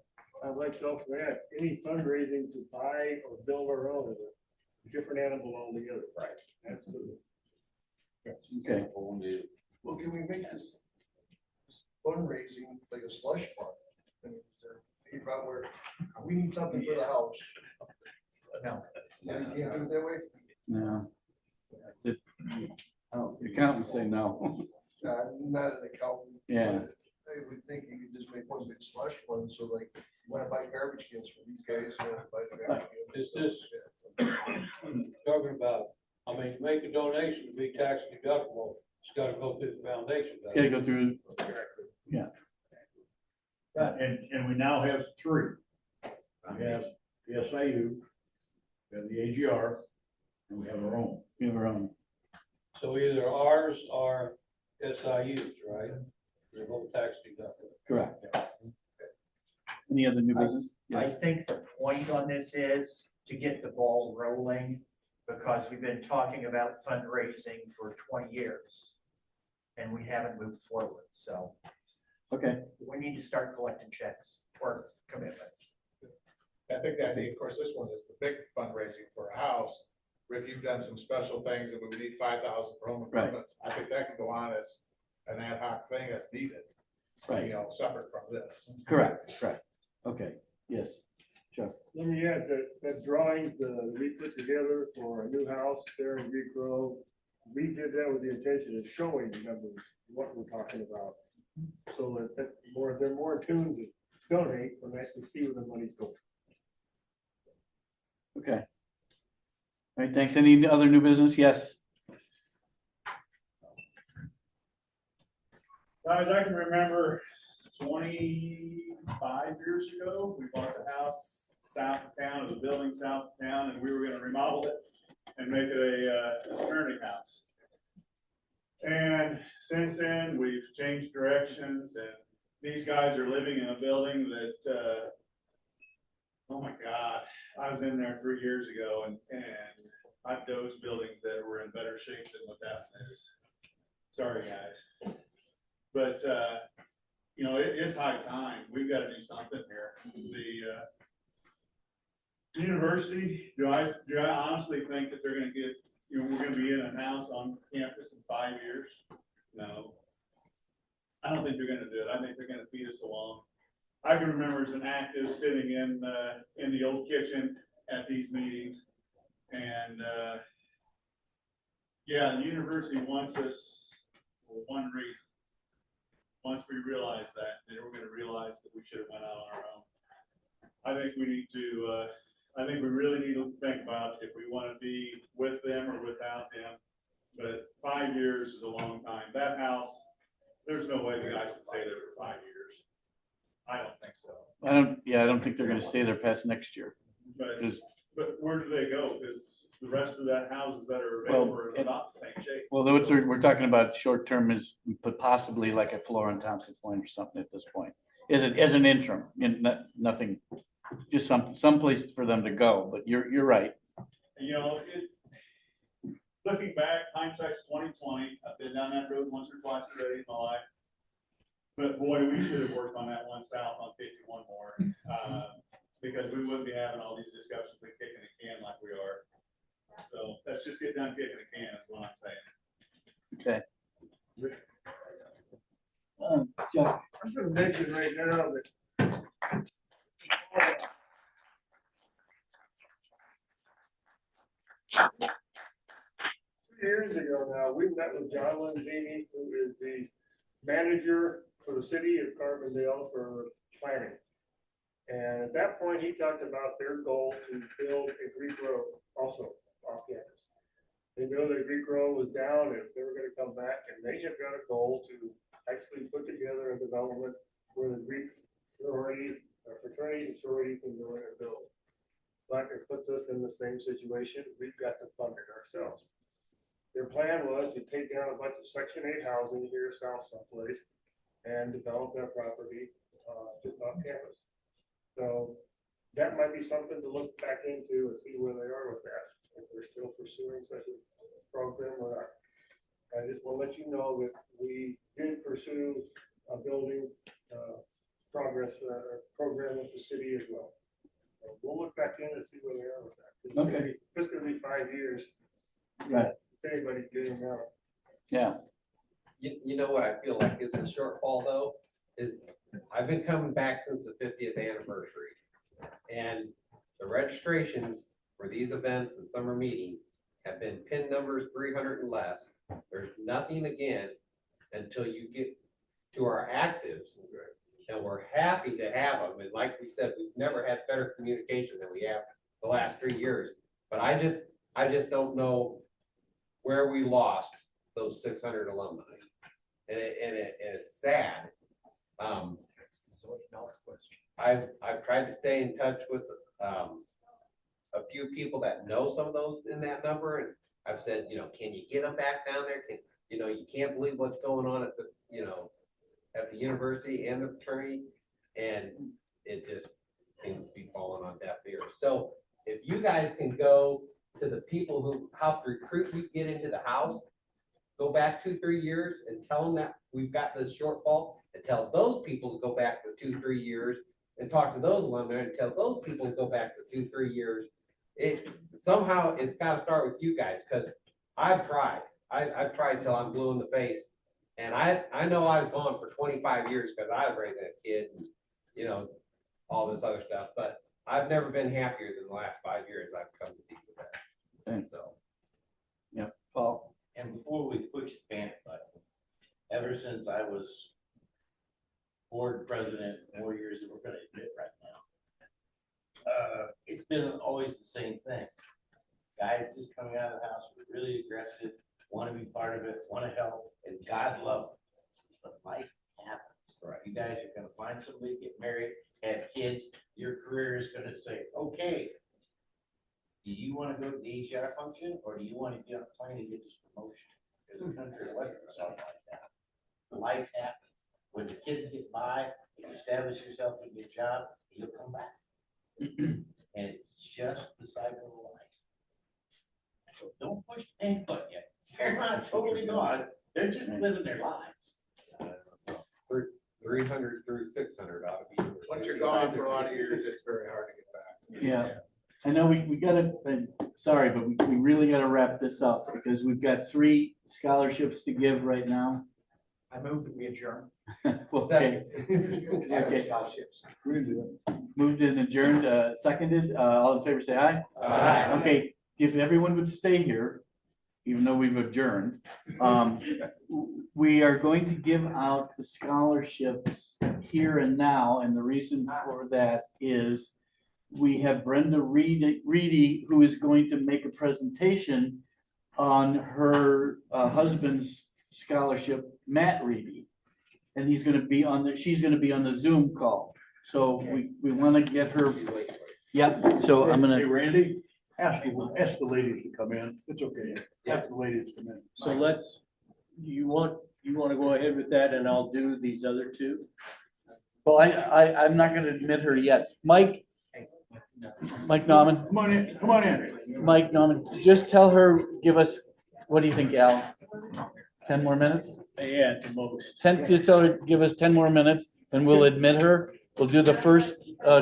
I'd like to also add, any fundraising to buy or build our own is a different animal altogether. Right. Absolutely. Okay. Well, can we make this fundraising like a slush fund? I mean, is there any problem where we need something for the house? No. You can't do it that way? No. It- The accountants say no. Not an accountant. Yeah. but I would think you could just make one big slush fund, so like, you wanna buy garbage cans for these guys, you wanna buy the garbage cans. Is this talking about, I mean, to make a donation to be tax deductible, it's gotta go through the foundation. doesn't Okay, it? go through, yeah. And we now have 3. We have the SIU, we have the AGR, and we have our own. We have our own. So either ours or SIU's, right? They're both tax deductible. Correct. Any other new business? I Yes. think the point on this is to get the ball rolling, because we've been talking about fundraising for 20 years. And we haven't moved forward, so Okay, we need to start collecting checks or commitments. I think the idea, of course, this one is the big fundraising for a house, Rick, you've done some special things and we need 5,000 for home Right. improvements. I think that can go on as an ad hoc thing as needed. Right. You know, separate from this. Correct, okay, yes, Chuck. Let me add that drawings we put together for a new house there in Greek Grove, we did that with the intention of showing the numbers, what we're talking about. So that they're more attuned to donate when they actually see where the money's going. Okay. All right, thanks. Any other new business? Yes. Guys, I can remember 25 years ago, we bought the house south of town, it was a building south of town, and we were gonna remodel it and make it a attorney house. And since then, we've changed directions, and these guys are living in a building that, oh my God, I was in there 3 years ago, and I've dozed buildings that were in better shape than what that is. Sorry, guys. But, you know, it's high time. We've got to do something here. The university, do I honestly think that they're going to get, you know, we're going to be in a house on campus in 5 years? No. I don't think they're going to do it. I think they're going to feed us along. I can remember as an active sitting in the old kitchen at these meetings, and yeah, the university wants us for one reason. Once we realize that, then we're going to realize that we should have went out on our own. I think we need to. I think we really need to think about if we want to be with them or without them. But 5 years is a long time. That house, there's no way the guys can stay there for 5 years. I don't think so. I don't think they're gonna stay there past next year. But where do they go? Because the rest of that houses that are available are about the same shape. Well, we're talking about short term is possibly like a floor on Thompson Point or something at this point. As an interim, nothing, just some place for them to go, but you're right. You know, looking back, hindsight's 20/20. I've been down that road once or twice already in my life. But boy, we should have worked on that one south on 51 more, because we wouldn't be having all these discussions and kicking a can like we are. So let's just get done kicking a can is what I'm saying. Okay. Chuck. I'm gonna mention right now that 2 years ago now, we met with John Lanzini, who is the manager for the city of Carbondale for planning. And at that point, he talked about their goal to build a Greek Grove also off campus. They knew that Greek Grove was down and they were gonna come back, and they have got a goal to actually put together a development where the Greek sororities, fraternity and sorority can go in and build. But it puts us in the same situation. We've got to fund it ourselves. Their plan was to take down a bunch of Section 8 housing here south someplace and develop that property just off campus. So that might be something to look back into and see where they are with that, if they're still pursuing such a program or not. I just want to let you know that we did pursue a building progress program with the city as well. So we'll look back in and see where they are with that. Okay. It's gonna be 5 years. Right. If anybody's getting out. Yeah. You know what I feel like is a shortfall though, is I've been coming back since the 50th anniversary. And the registrations for these events and summer meetings have been pin numbers 300 and less. There's nothing again until you get to our actives. And we're happy to have them. And like we said, we've never had better communication than we have the last 3 years. But I just don't know where we lost those 600 alumni. And it's sad. I've tried to stay in touch with a few people that know some of those in that number, and I've said, you know, can you get them back down there? Can, you know, you can't believe what's going on at the, you know, at the university and the fraternity, and it just seems to be falling on deaf ears. So if you guys can go to the people who helped recruit you get into the house, go back 2-3 years and tell them that we've got this shortfall, and tell those people to go back to 2-3 years and talk to those alumni and tell those people to go back to 2-3 years. somehow it's gotta start with you guys, cause I've tried. I've tried till I'm blue in the face. And I know I was gone for 25 years because I was raising a kid and, you know, all this other stuff, but I've never been happier than the last 5 years I've come to these events. Thanks. So. Yep, Paul. And before we push the panic button, ever since I was board president, 4 years that we're gonna admit right now, it's been always the same thing. Guys just coming out of the house, really aggressive, want to be part of it, want to help, and God love them. But life happens. Right. You guys are gonna find somebody, get married, have kids. Your career is gonna say, okay, do you want to go to the AGR function, or do you want to get on a plane and get this promotion? There's a country western or something like that. Life happens. When the kids get by, if you establish yourself in a good job, you'll come back. And it's just the cycle of life. So don't push the panic button yet. They're not totally gone. They're just living their lives. 300 through 600 ought to be. Once you're gone for a lot of years, it's very hard to get back. Yeah, I know we gotta, sorry, but we really gotta wrap this up because we've got 3 scholarships to give right now. I move that we adjourn. Okay. Okay. Moved and adjourned, seconded, all in favor say aye. Aye. Okay, if everyone would stay here, even though we've adjourned, we are going to give out the scholarships here and now, and the reason for that is we have Brenda Reedy, who is going to make a presentation on her husband's scholarship, Matt Reedy. And she's gonna be on the Zoom call. So we wanna get her, yep, so I'm Hey, gonna, Randy, ask the ladies to come in. It's okay. Ask the ladies to come in. So you want to go ahead with that and I'll do these other 2? well, I'm not gonna admit her yet. Mike Nauman, Come on in, come on in. Mike Nauman, just tell her, give us, what do you think, Al? 10 more minutes? Yeah, at the most. 10, just tell her, give us 10 more minutes and we'll admit her. We'll do the first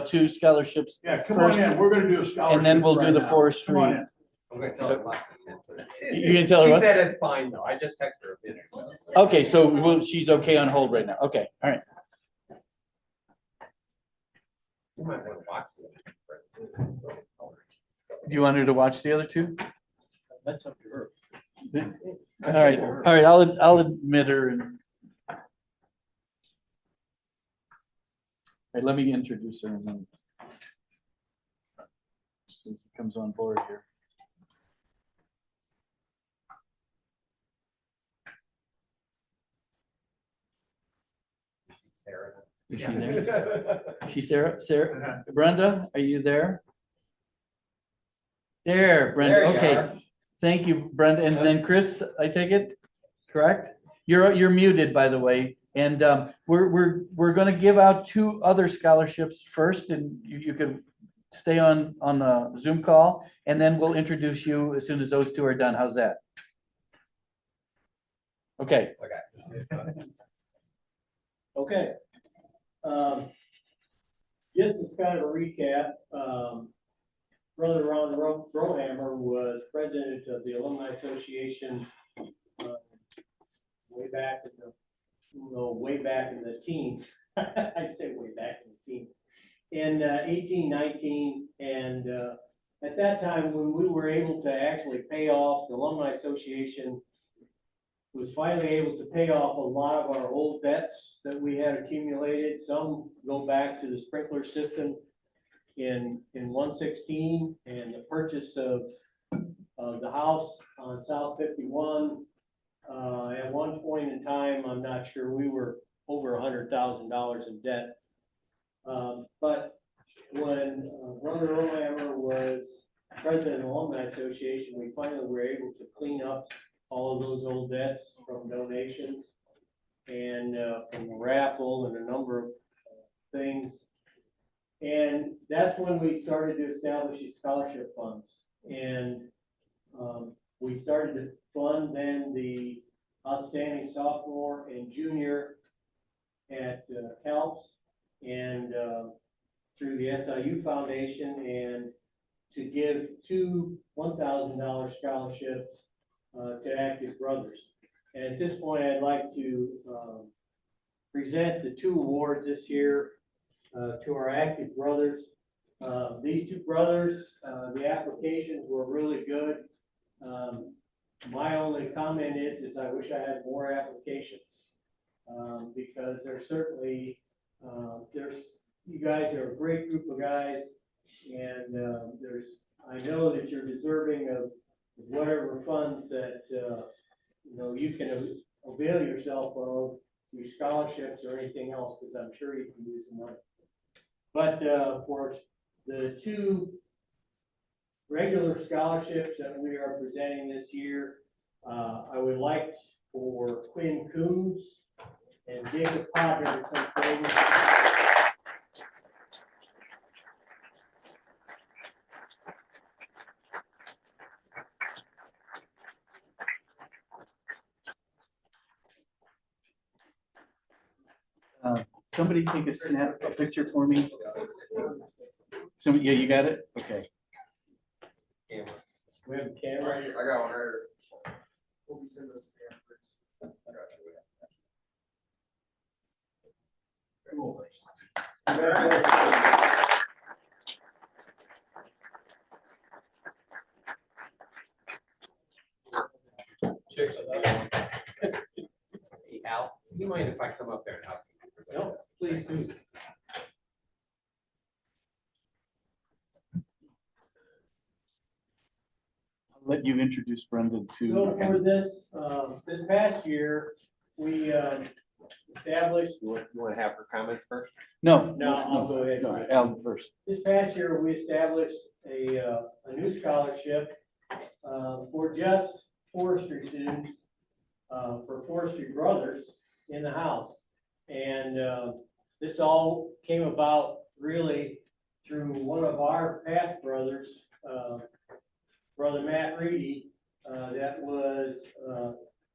2 scholarships. Yeah, come on first, in. We're gonna do a scholarship. and then we'll do right the now. forestry. Come on in. I'm gonna tell her lots of You can tell her She what? said it's fine though. I just texted her a minute ago. Okay, so she's okay on hold right now. Okay, all right. You might want to watch it. Do you want her to watch the other 2? That's up to her. All right, I'll admit her and. All right, let me introduce her and then. See if she comes on board here. Sarah. Is she there? Is she Sarah? Brenda, are you there? There, Brenda, There you okay. are. Thank you, Brenda. And then Chris, I take it, correct? You're muted, by the way. And we're gonna give out 2 other scholarships first, and you can stay on the Zoom call, and then we'll introduce you as soon as those 2 are done. How's that? Okay. Okay. Just as kind of a recap, Brother Ron Brohammer was president of the Alumni Association way back in the teens. I say way back in the teens. In 1819, and at that time, when we were able to actually pay off, the Alumni Association was finally able to pay off a lot of our old debts that we had accumulated. Some go back to the sprinkler system in 116 and the purchase of the house on South 51. At one point in time, I'm not sure, we were over $100,000 in debt. But when Brother Rohammer was president of the Alumni Association, we finally were able to clean up all of those old debts from donations and from the raffle and a number of things. And that's when we started to establish these scholarship funds. And we started to fund then the outstanding sophomore and junior at CALPS and through the SIU Foundation, and to give two $1,000 scholarships to active brothers. And at this point, I'd like to present the two awards this year to our active brothers. These two brothers, the applications were really good. My only comment is I wish I had more applications because there's certainly, you guys are a great group of guys, and I know that you're deserving of whatever funds that you can avail yourself of through scholarships or anything else, because I'm sure you can use the money. But for the two regular scholarships that we are presenting this year, I would like for Quinn Coombs and Jacob Potter to come forward. Somebody take a picture for me. Yeah, you got it? Okay. We have a camera. I got one right here. We'll be sending us a camera. Cool. Hey, Al, do you mind if I come up there and help you? No, please do. I'll let you introduce Brenda to. So for this past year, we established. You want to have her comment first? No. I'll go ahead. No, Al first. This past year, we established a new scholarship for just forestry students, for forestry brothers in the house. And this all came about really through one of our past brothers, Brother Matt Reedy, that was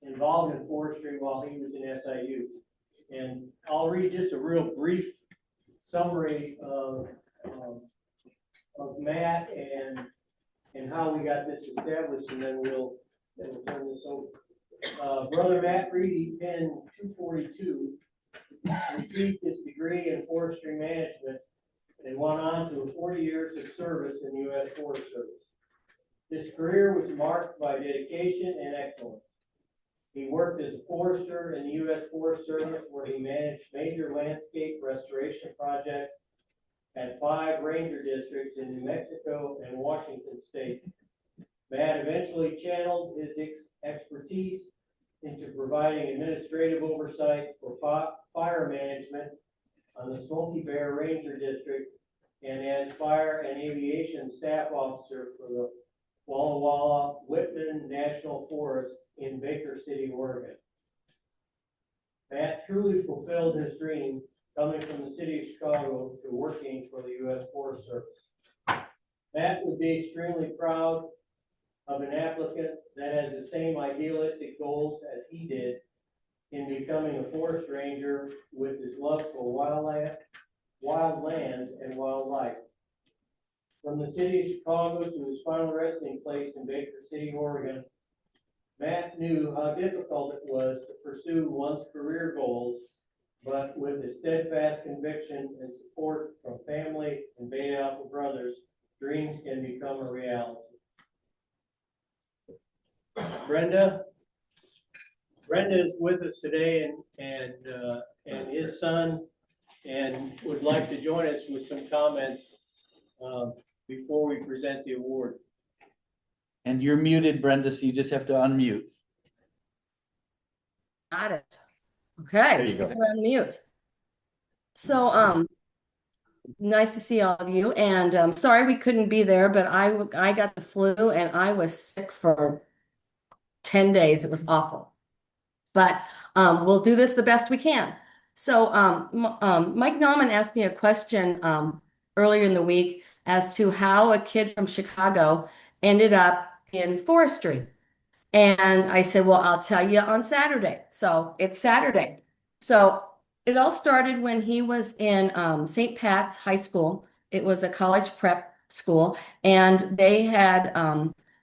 involved in forestry while he was in SIU. And I'll read just a real brief summary of Matt and how we got this established, and then we'll turn this over. Brother Matt Reedy, pen 242, received his degree in forestry management and went on to 40 years of service in the U.S. Forest Service. His career was marked by dedication and excellence. He worked as a forester in the U.S. Forest Service, where he managed major landscape restoration projects at 5 ranger districts in New Mexico and Washington state. Matt eventually channeled his expertise into providing administrative oversight for fire management on the Smoky Bear Ranger District and as fire and aviation staff officer for the Walla Walla Whitman National Forest in Baker City, Oregon. Matt truly fulfilled his dream coming from the city of Chicago to working for the U.S. Forest Service. Matt would be extremely proud of an applicant that has the same idealistic goals as he did in becoming a forest ranger with his love for wildlands and wildlife. From the city of Chicago to his final resting place in Baker City, Oregon, Matt knew how difficult it was to pursue one's career goals, but with a steadfast conviction and support from family and Beta Alpha brothers, dreams can become a reality. Brenda is with us today and his son, and would like to join us with some comments before we present the award. And you're muted, Brenda, so you just have to unmute. Got it. Okay. There you go. Unmute. So, nice to see all of you. And sorry we couldn't be there, but I got the flu and I was sick for 10 days. It was awful. But we'll do this the best we can. So Mike Nauman asked me a question earlier in the week as to how a kid from Chicago ended up in forestry. And I said, well, I'll tell you on Saturday. So it's Saturday. So it all started when he was in St. Pat's High School. It was a college prep school, and they had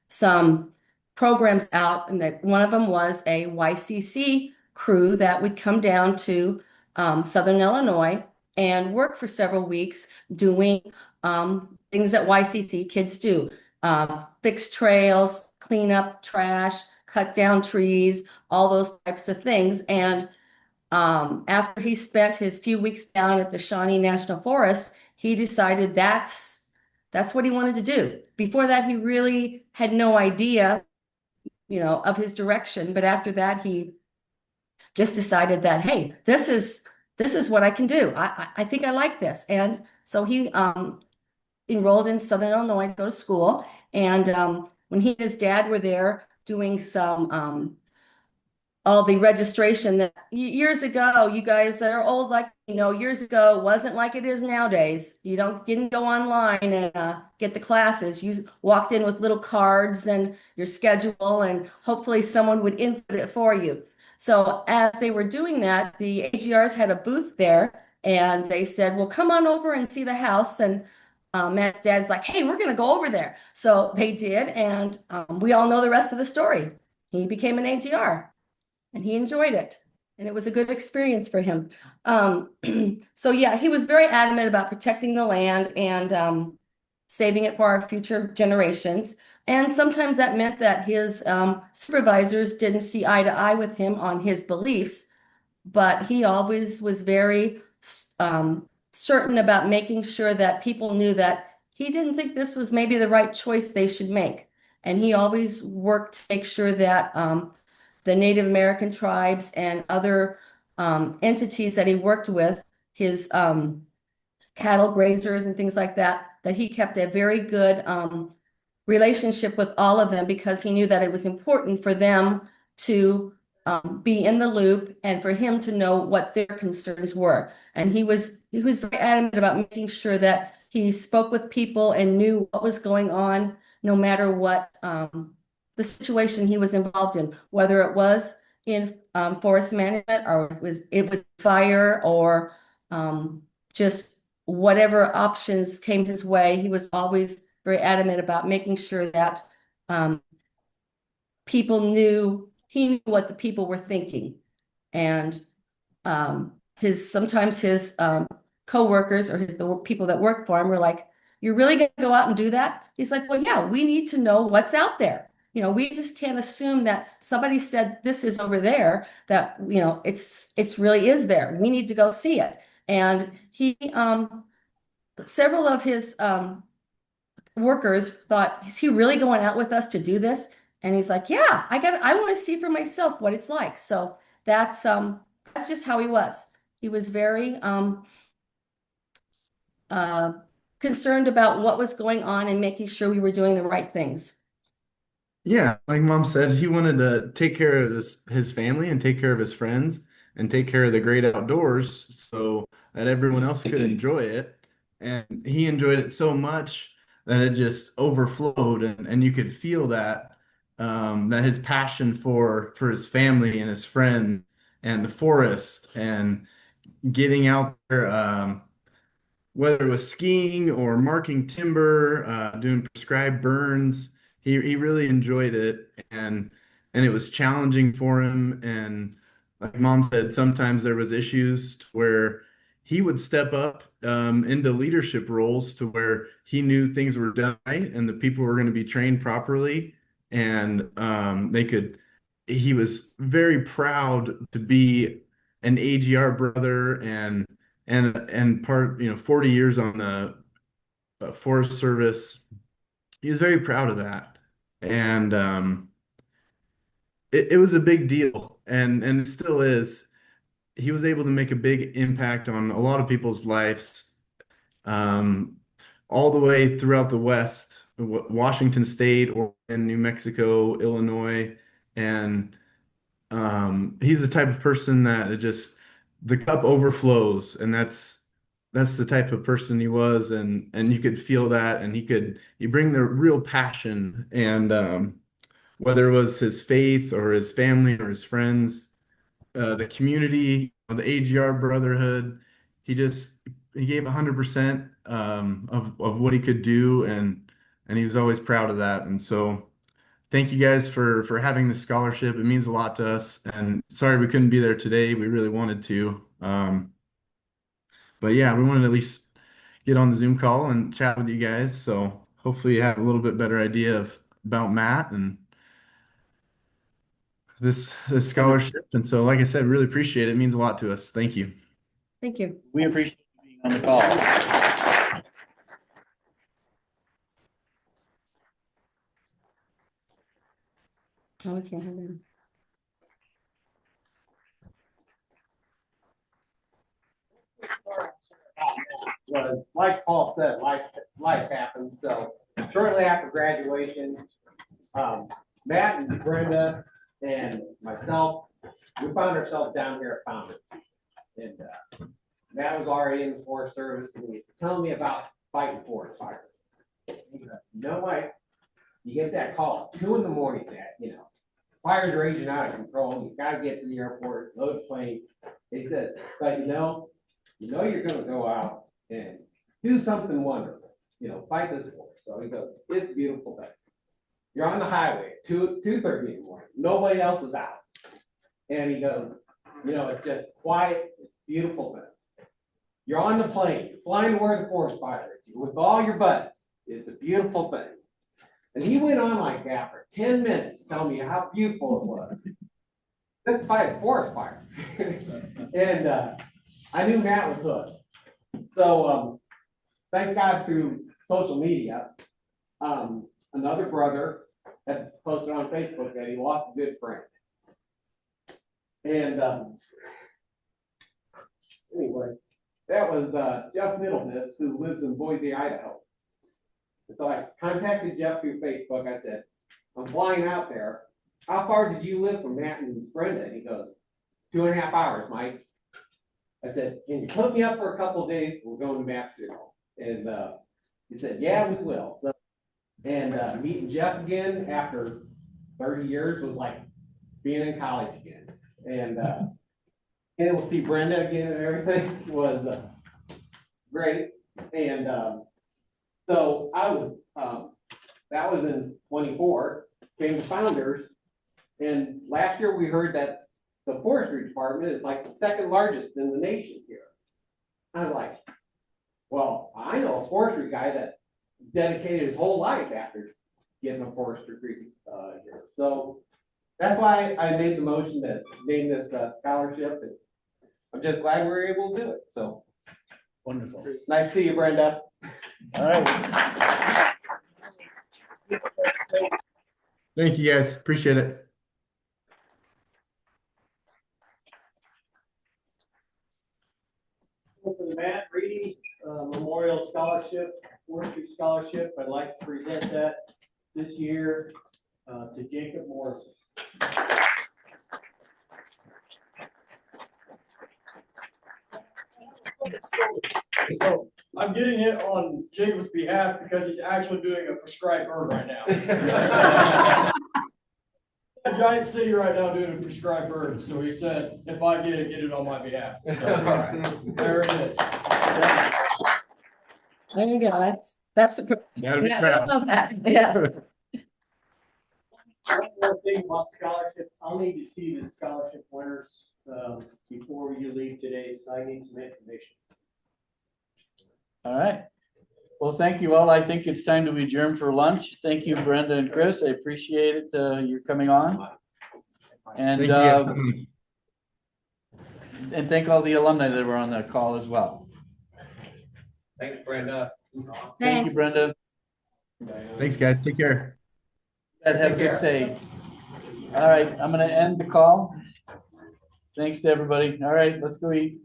some programs out, and that one of them was a YCC crew that would come down to Southern Illinois and work for several weeks doing things that YCC kids do. Fix trails, clean up trash, cut down trees, all those types of things. And after he spent his few weeks down at the Shawnee National Forest, he decided that's what he wanted to do. Before that, he really had no idea, of his direction. But after that, he just decided that, hey, this is what I can do. I think I like this. And so he enrolled in Southern Illinois to go to school. And when he and his dad were there doing some all the registration that years ago, you guys that are old, like, years ago, wasn't like it is nowadays. You didn't go online and get the classes. You walked in with little cards and your schedule, and hopefully someone would input it for you. So as they were doing that, the AGRs had a booth there, and they said, well, come on over and see the house. And Matt's dad's like, hey, we're going to go over there. So they did, and we all know the rest of the story. He became an AGR. And he enjoyed it. And it was a good experience for him. So yeah, he was very adamant about protecting the land and saving it for our future generations. And sometimes that meant that his supervisors didn't see eye to eye with him on his beliefs, but he always was very certain about making sure that people knew that he didn't think this was maybe the right choice they should make. And he always worked to make sure that the Native American tribes and other entities that he worked with, his cattle grazers and things like that, that he kept a very good relationship with all of them, because he knew that it was important for them to be in the loop and for him to know what their concerns were. And he was very adamant about making sure that he spoke with people and knew what was going on, no matter what the situation he was involved in, whether it was in forest management or it was fire or just whatever options came his way. He was always very adamant about making sure that people knew, he knew what the people were thinking. And sometimes his coworkers or the people that work for him were like, you're really going to go out and do that? He's like, well, yeah, we need to know what's out there. We just can't assume that somebody said this is over there, that, it's really is there. We need to go see it. And several of his workers thought, is he really going out with us to do this? And he's like, yeah, I want to see for myself what it's like. So that's just how he was. He was very concerned about what was going on and making sure we were doing the right things. Yeah, like Mom said, he wanted to take care of his family and take care of his friends and take care of the great outdoors so that everyone else could enjoy it. And he enjoyed it so much that it just overflowed, and you could feel that his passion for his family and his friends and the forest and getting out there, whether it was skiing or marking timber, doing prescribed burns, he really enjoyed it, and it was challenging for him. And like Mom said, sometimes there was issues to where he would step up into leadership roles to where he knew things were done right and the people were going to be trained properly, and he was very proud to be an AGR brother and part, 40 years on the Forest Service. He was very proud of that. And it was a big deal, and it still is. He was able to make a big impact on a lot of people's lives, um, all the way throughout the West, Washington State, Oregon, New Mexico, Illinois. And he's the type of person that the cup overflows, and that's the type of person he was, and you could feel that, and he bring the real passion, and whether it was his faith or his family or his friends, the community, the AGR brotherhood, he gave 100% of what he could do, and he was always proud of that. And so thank you guys for having this scholarship. It means a lot to us. And sorry we couldn't be there today. We really wanted to. But yeah, we wanted to at least get on the Zoom call and chat with you guys. So hopefully you have a little bit better idea about Matt and this scholarship. And so, like I said, really appreciate it. It means a lot to us. Thank you. Thank you. We appreciate you being on the call. Oh, we can't have him. Was, like Paul said, life happens. So shortly after graduation, Matt and Brenda and myself, we found ourselves down here at Foundry. And Matt was already in the Forest Service, and he's telling me about fighting forest fires. You know what? You get that call at 2 in the morning that, fire's raging out of control. You gotta get to the airport, load the plane. He says, but you're gonna go out and do something wonderful, fight this force. So he goes, it's a beautiful day. You're on the highway at 2:30 in the morning. Nobody else is out. And he goes, it's just quiet, it's beautiful thing. You're on the plane, you're flying to where the forest fire is, you're with all your buddies. It's a beautiful thing. And he went on like that for 10 minutes, telling me how beautiful it was. Let's fight a forest fire. And I knew Matt was hooked. So thank God through social media, another brother had posted on Facebook that he lost a good friend. And anyway, that was Jeff Middleness, who lives in Boise, Idaho. And so I contacted Jeff through Facebook. I said, I'm flying out there. How far did you live from Matt and Brenda? And he goes, 2.5 hours, Mike. I said, can you put me up for a couple of days? We're going to Matt's funeral. And he said, yeah, we will. So, and meeting Jeff again after 30 years was like being in college again. And we'll see Brenda again and everything was great. And so I was, that was in 24, came to Founders. And last year we heard that the forestry department is like the second largest in the nation here. I was like, well, I know a forestry guy that dedicated his whole life after getting a forestry degree here. So that's why I made the motion to name this scholarship. And I'm just glad we were able to do it. So Wonderful. Nice to see you, Brenda. All right. Thank you guys. Appreciate it. For the Matt Reedy Memorial Scholarship, Forestry Scholarship, I'd like to present that this year to Jacob Morrison. So I'm getting it on Jacob's behalf because he's actually doing a prescribed bird right now. A giant city right now doing a prescribed bird. So he said, if I get it on my behalf. So, there it is. There you go. That's a good. Gotta be Yeah, proud. I love that. Yes. One more thing about scholarships, I'll need to see the scholarship winners before you leave today, so I need some information. All right. Well, thank you all. I think it's time to adjourn for lunch. Thank you, Brenda and Chris. I appreciate it. You coming on. And, Thank you guys. and thank all the alumni that were on the call as well. Thanks, Brenda. Thank you, Brenda. Thanks, guys. Take care. Have a good day. All right, I'm gonna end the call. Thanks to everybody. All right, let's go eat.